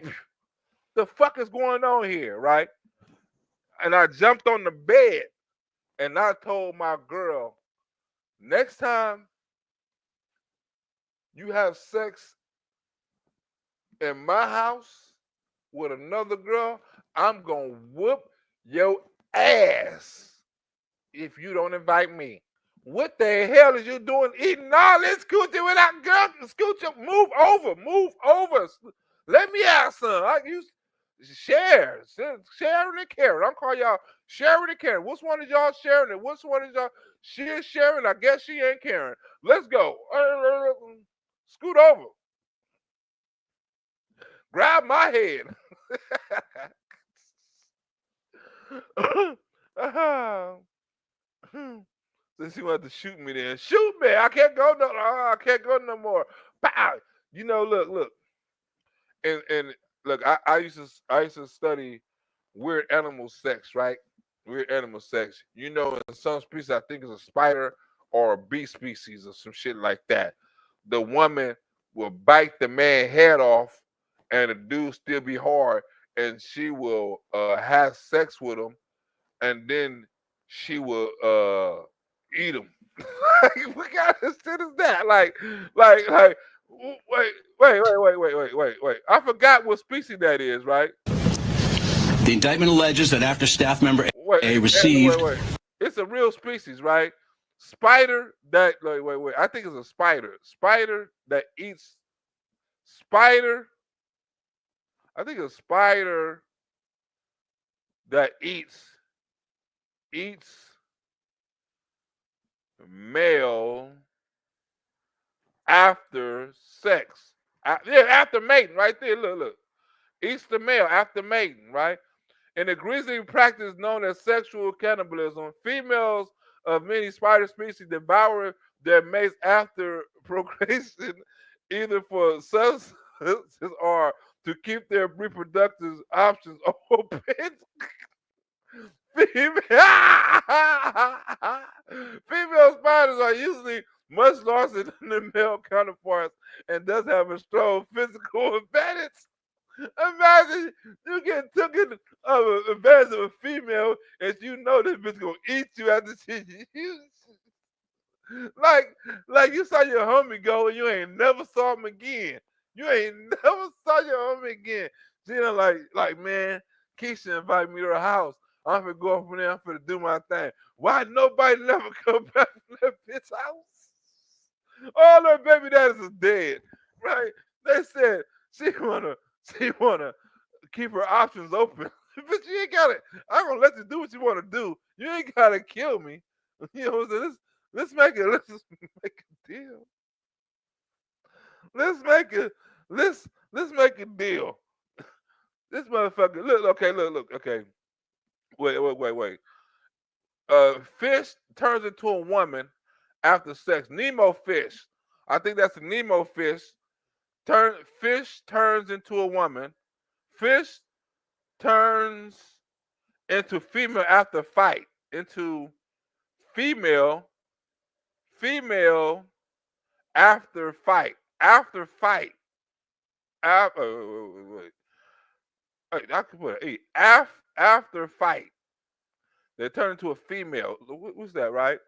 the fuck is going on here?" Right? And I jumped on the bed and I told my girl, next time you have sex in my house with another girl, I'm gonna whoop your ass if you don't invite me. What the hell is you doing eating all this coochie without girl? Scooch up, move over. Let me have some. Share and Karen. I'm calling y'all sharing and Karen. Which one is y'all sharing it? Which one is y'all she's sharing? I guess she ain't Karen. Let's go. Scoot over. Grab my head. Since he wanted to shoot me, then shoot me. I can't go no. I can't go no more. Pow. Look, and look. I used to study weird animal sex, right? Weird animal sex. In some species, I think it's a spider or a bee species or some shit like that. The woman will bite the man head off, and the dude still be hard, and she will have sex with him, and then she will eat him. Like, what kind of shit is that? Like, wait. I forgot what species that is, right? The indictment alleges that after staff member A received. Wait. It's a real species, right? Spider that wait. I think it's a spider. Spider that eats spider. I think it's a spider that eats male after sex. After mating, right there. Look. Eats the male after mating, right? In a grisly practice known as sexual cannibalism, females of many spider species devour their mates after procreation, either for subsistence or to keep their reproductive options open. Female spiders are usually much larger than the male counterparts and thus have a strong physical advantage. Imagine you get taken advantage of a female and you know this bitch gonna eat you after she like you saw your homie go and you ain't never saw him again. You ain't never saw your homie again. She like man, Keisha invited me to her house. I'm gonna go up there. I'm gonna do my thing. Why nobody never come back from that bitch house? All her baby daddies is dead, right? They said she wanna keep her options open, but you ain't got it. I'm gonna let you do what you want to do. You ain't gotta kill me. You know what I'm saying? Let's make a deal. Let's make a deal. This motherfucker. Look. Okay. Wait. Fish turns into a woman after sex. Nemo fish. I think that's a Nemo fish. Fish turns into a woman. Fish turns into female after fight. Into female after fight. After fight. Wait. I could put an E. After fight. They turn into a female. What's that, right?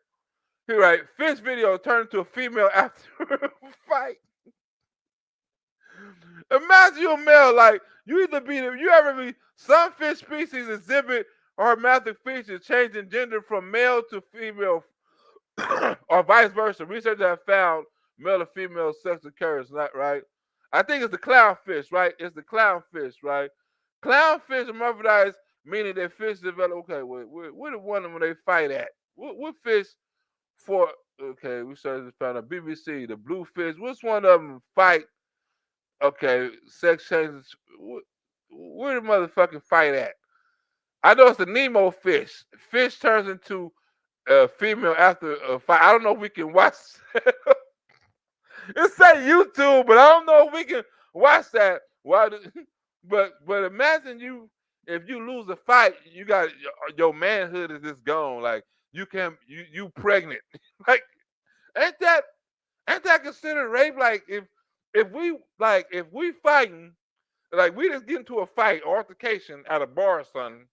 Here, right? Fish video turned into a female after a fight. Imagine you a male, like you ever be some fish species exhibit hermaphroditic features, changing gender from male to female, or vice versa. Researchers have found male to female sex occurs, right? I think it's the clownfish, right? It's the clownfish, right? Clownfish hermaphrodites, meaning that fish develop. Okay, what the one when they fight at? What fish for? Okay, researchers found a BBC, the bluefish. Which one of them fight? Okay, sex changes. Where the motherfucking fight at? I know it's the Nemo fish. Fish turns into a female after a fight. I don't know if we can watch. It say YouTube, but I don't know if we can watch that. But imagine if you lose a fight, you got your manhood is just gone. Like you pregnant. Like ain't that considered rape? Like if we fighting, like we just get into a fight, altercation at a bar or something,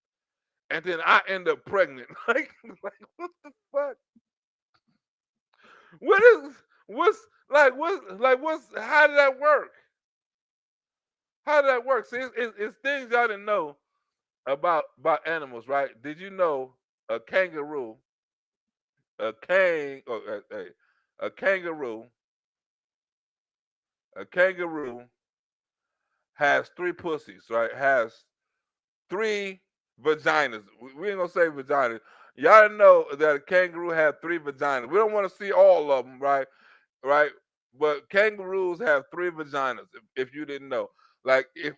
and then I end up pregnant. Like what the fuck? How did that work? How did that work? See, it's things y'all didn't know about animals, right? Did you know a kangaroo has 3 pussies, right? Has 3 vaginas. We ain't gonna say vaginas. Y'all know that a kangaroo had 3 vaginas. We don't want to see all of them, right? Right? But kangaroos have 3 vaginas. If you didn't know, like if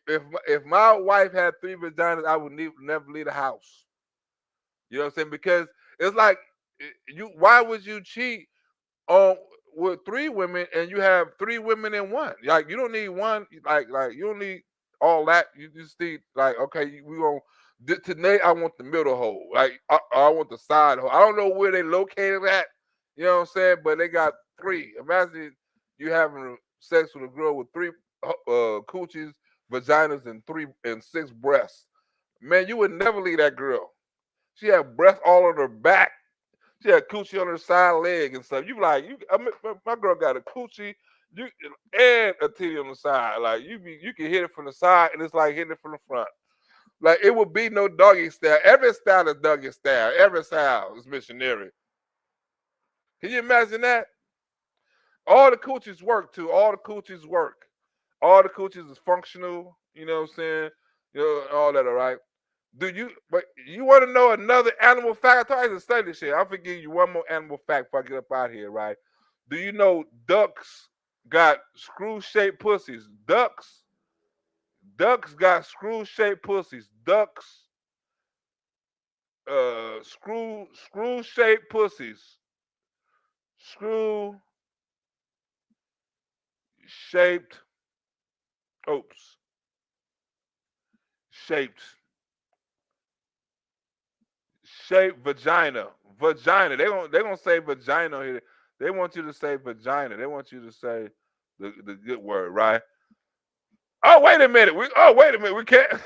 my wife had 3 vaginas, I would never leave the house. You know what I'm saying? Because it's like why would you cheat on with 3 women and you have 3 women in one? Like you don't need one. Like you don't need all that. You just need like okay, we gonna today. I want the middle hole. Like I want the side hole. I don't know where they located at. You know what I'm saying? But they got 3. Imagine you having sex with a girl with 3 coochies, vaginas, and 6 breasts. Man, you would never leave that girl. She had breasts all on her back. She had coochie on her side leg and stuff. You like my girl got a coochie, and a titty on the side. Like you can hit it from the side, and it's like hitting it from the front. Like it would be no doggy style. Every style is doggy style. Every style is missionary. Can you imagine that? All the coochies work too. All the coochies work. All the coochies is functional. You know what I'm saying? You know all that. All right. But you want to know another animal fact? I thought I had to study this shit. I'm gonna give you one more animal fact before I get up out here, right? Do you know ducks got screw-shaped pussies? Ducks got screw-shaped pussies. Ducks, screw-shaped pussies. Screw-shaped. Oops. Shaped vagina. Vagina. They gonna say vagina here. They want you to say vagina. They want you to say the good word, right? Oh, wait a minute. We can't.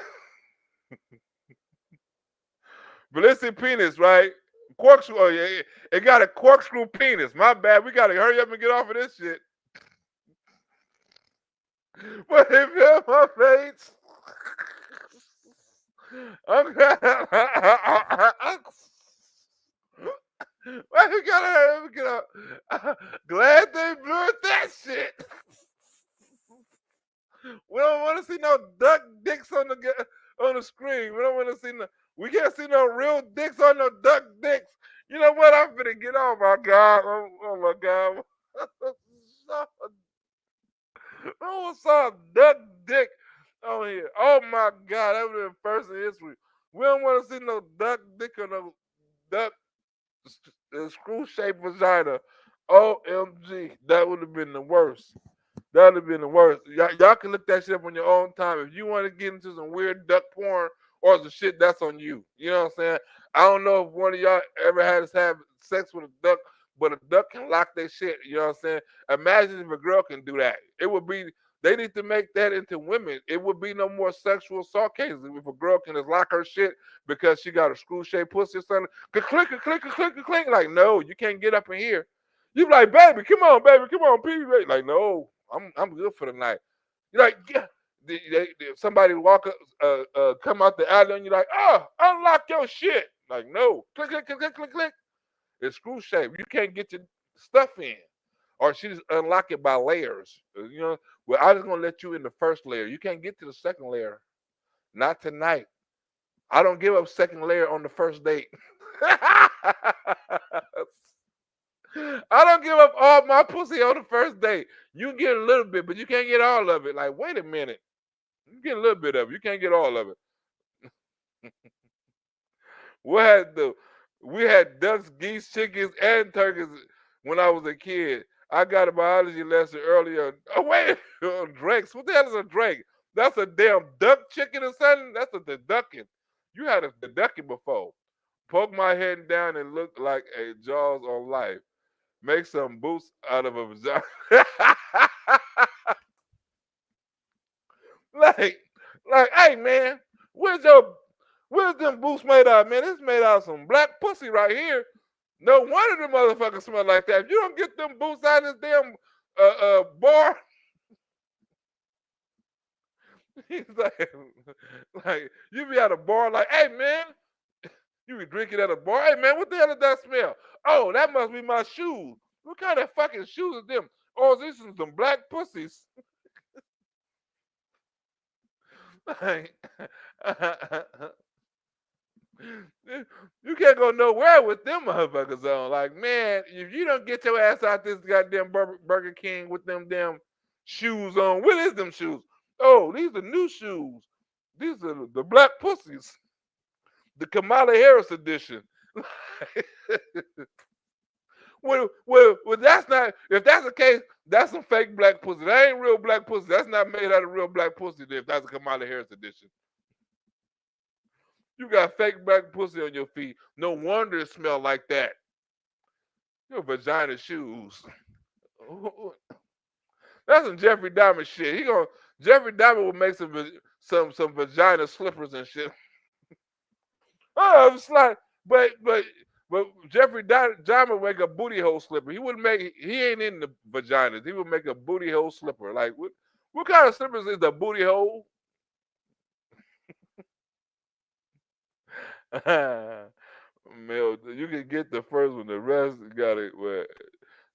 Ballistic penis, right? Corkscrew. Oh, yeah. It got a corkscrew penis. My bad. We gotta hurry up and get off of this shit. But if you're my face, I'm we gotta get up. Glad they blurred that shit. We don't want to see no duck dicks on the screen. We can't see no real dicks on no duck dicks. You know what? I'm finna get on, my God. Oh my God. I saw a duck dick on here. Oh my God, that would have been first in history. We don't want to see no duck dick or no duck screw-shaped vagina. OMG, that would have been the worst. That would have been the worst. Y'all can look that shit up on your own time. If you want to get into some weird duck porn or some shit, that's on you. You know what I'm saying? I don't know if one of y'all ever had to have sex with a duck, but a duck can lock their shit. You know what I'm saying? Imagine if a girl can do that. It would be They need to make that into women. It would be no more sexual assault cases. If a girl can just lock her shit because she got a screw-shaped pussy or something, click. Like, no, you can't get up in here. You be like, baby, come on, pee. Like, no, I'm good for the night. You're like, yeah. Somebody walk up, come out the alley, and you're like, oh, unlock your shit. Like, no, click. It's screw-shaped. You can't get your stuff in. Or she just unlock it by layers. You know, well, I'm just gonna let you in the first layer. You can't get to the second layer. Not tonight. I don't give up second layer on the first date. I don't give up all my pussy on the first date. You can get a little bit, but you can't get all of it. Like, wait a minute. You get a little bit of it. You can't get all of it. We had ducks, geese, chickens, and turkeys when I was a kid. I got a biology lesson earlier. Oh, wait, drakes. What the hell is a drake? That's a damn duck chicken or something? That's a deducking. You had a deducking before. Poke my head down and look like a Jaws on life. Make some boots out of a vagina. like, hey, man, where's them boots made out of, man? It's made out of some black pussy right here. No wonder the motherfuckers smell like that. If you don't get them boots out of this damn bar, he's like you be at a bar like, hey man, you be drinking at a bar. Hey man, what the hell does that smell? Oh, that must be my shoes. What kind of fucking shoes are them? Oh, these are some black pussies. You can't go nowhere with them motherfuckers on. Like, man, if you don't get your ass out this goddamn Burger King with them damn shoes on, what is them shoes? Oh, these are new shoes. These are the black pussies. The Kamala Harris edition. well, that's not, if that's the case, that's some fake black pussy. That ain't real black pussy. That's not made out of real black pussy if that's a Kamala Harris edition. You got fake black pussy on your feet. No wonder it smell like that. Your vagina shoes. That's some Jeffrey Dahmer shit. Jeffrey Dahmer will make some vagina slippers and shit. Oh, it's like, but Jeffrey Dahmer make a booty hole slipper. He ain't in the vaginas. He would make a booty hole slipper. Like, what kind of slippers is the booty hole? Male, you can get the first one. The rest got it where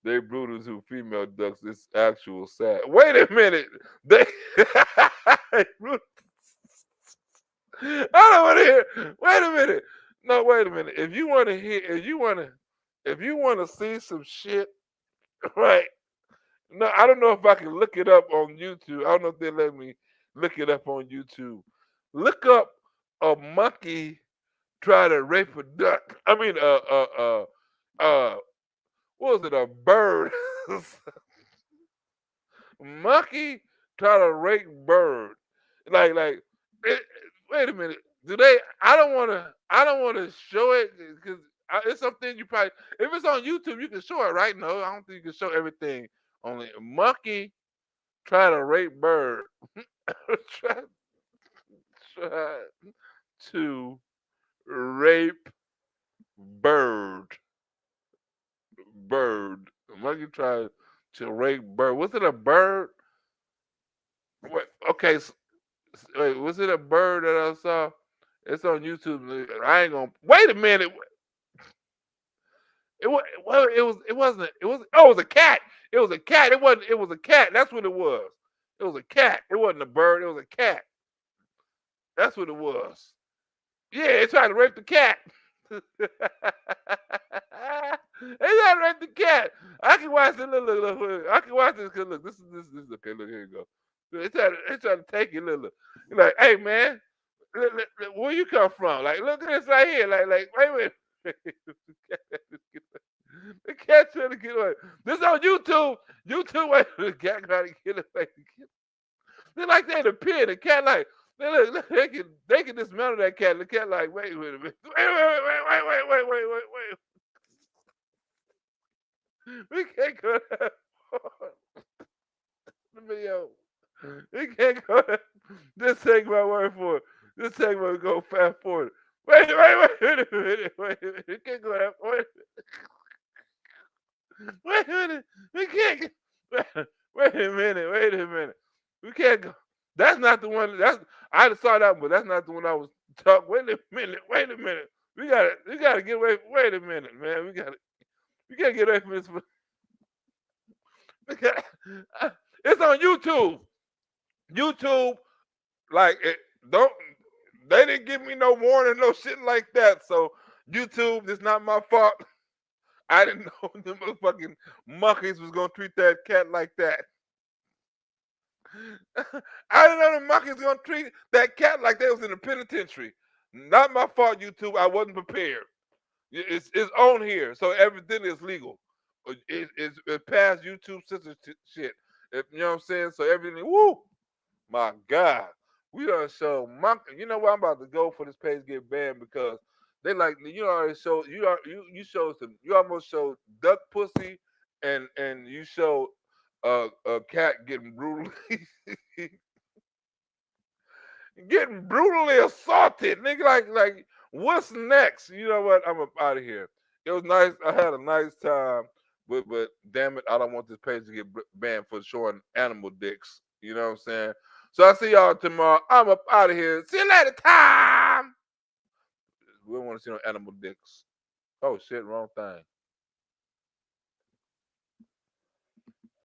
they brooders who female ducks. It's actual sad. Wait a minute. I don't want to hear. Wait a minute. No, wait a minute. If you want to see some shit, right? No, I don't know if I can look it up on YouTube. I don't know if they let me look it up on YouTube. Look up a monkey try to rape a duck. I mean, what was it? A bird. Monkey try to rape bird. Like, wait a minute. I don't want to show it because it's something you probably, if it's on YouTube, you can show it, right? No, I don't think you can show everything. Only monkey try to rape bird. try to rape bird. Monkey tried to rape bird. Was it a bird? Wait, okay. Wait, was it a bird that I saw? It's on YouTube. I ain't gonna wait a minute. It wasn't. Oh, it was a cat. It was a cat. It was a cat. That's what it was. It was a cat. It wasn't a bird. It was a cat. That's what it was. Yeah, they tried to rape the cat. They tried to rape the cat. I can watch it. Look. I can watch this. Cause look, this is okay. Look, here you go. They try to take it. Look. You're like, hey man, look, where you come from? Like, look at this right here. Like, wait a minute. The cat trying to get away. This on YouTube. Wait, the cat trying to get away. They're like they in a pen. The cat like, look, they can dismantle that cat. The cat like, wait a minute. Wait. We can't go that far. The video. We can't go. Just take my word for it. This segment will go fast forward. Wait a minute. We can't go that. Wait a minute. We can't get. Wait a minute. We can't go. That's not the one. I saw that, but that's not the one I was talking. Wait a minute. We gotta get away. Wait a minute, man. We gotta get away from this. It's on YouTube. YouTube, like they didn't give me no warning, no shit like that. So YouTube, it's not my fault. I didn't know the motherfucking monkeys was gonna treat that cat like that. I didn't know the monkeys was gonna treat that cat like they was in the penitentiary. Not my fault, YouTube. I wasn't prepared. It's on here, so everything is legal. It's past YouTube censorship shit. You know what I'm saying? So everything. Woo, my God. We done show monkey. You know what? I'm about to go for this page to get banned because they like already show you showed some. You almost showed duck pussy, and you showed a cat getting brutally assaulted. Nigga, like what's next? You know what? I'm up out of here. It was nice. I had a nice time, but damn it, I don't want this page to get banned for showing animal dicks. You know what I'm saying? So I see y'all tomorrow. I'm up out of here. See you later, time. We don't want to see no animal dicks. Oh shit, wrong thing.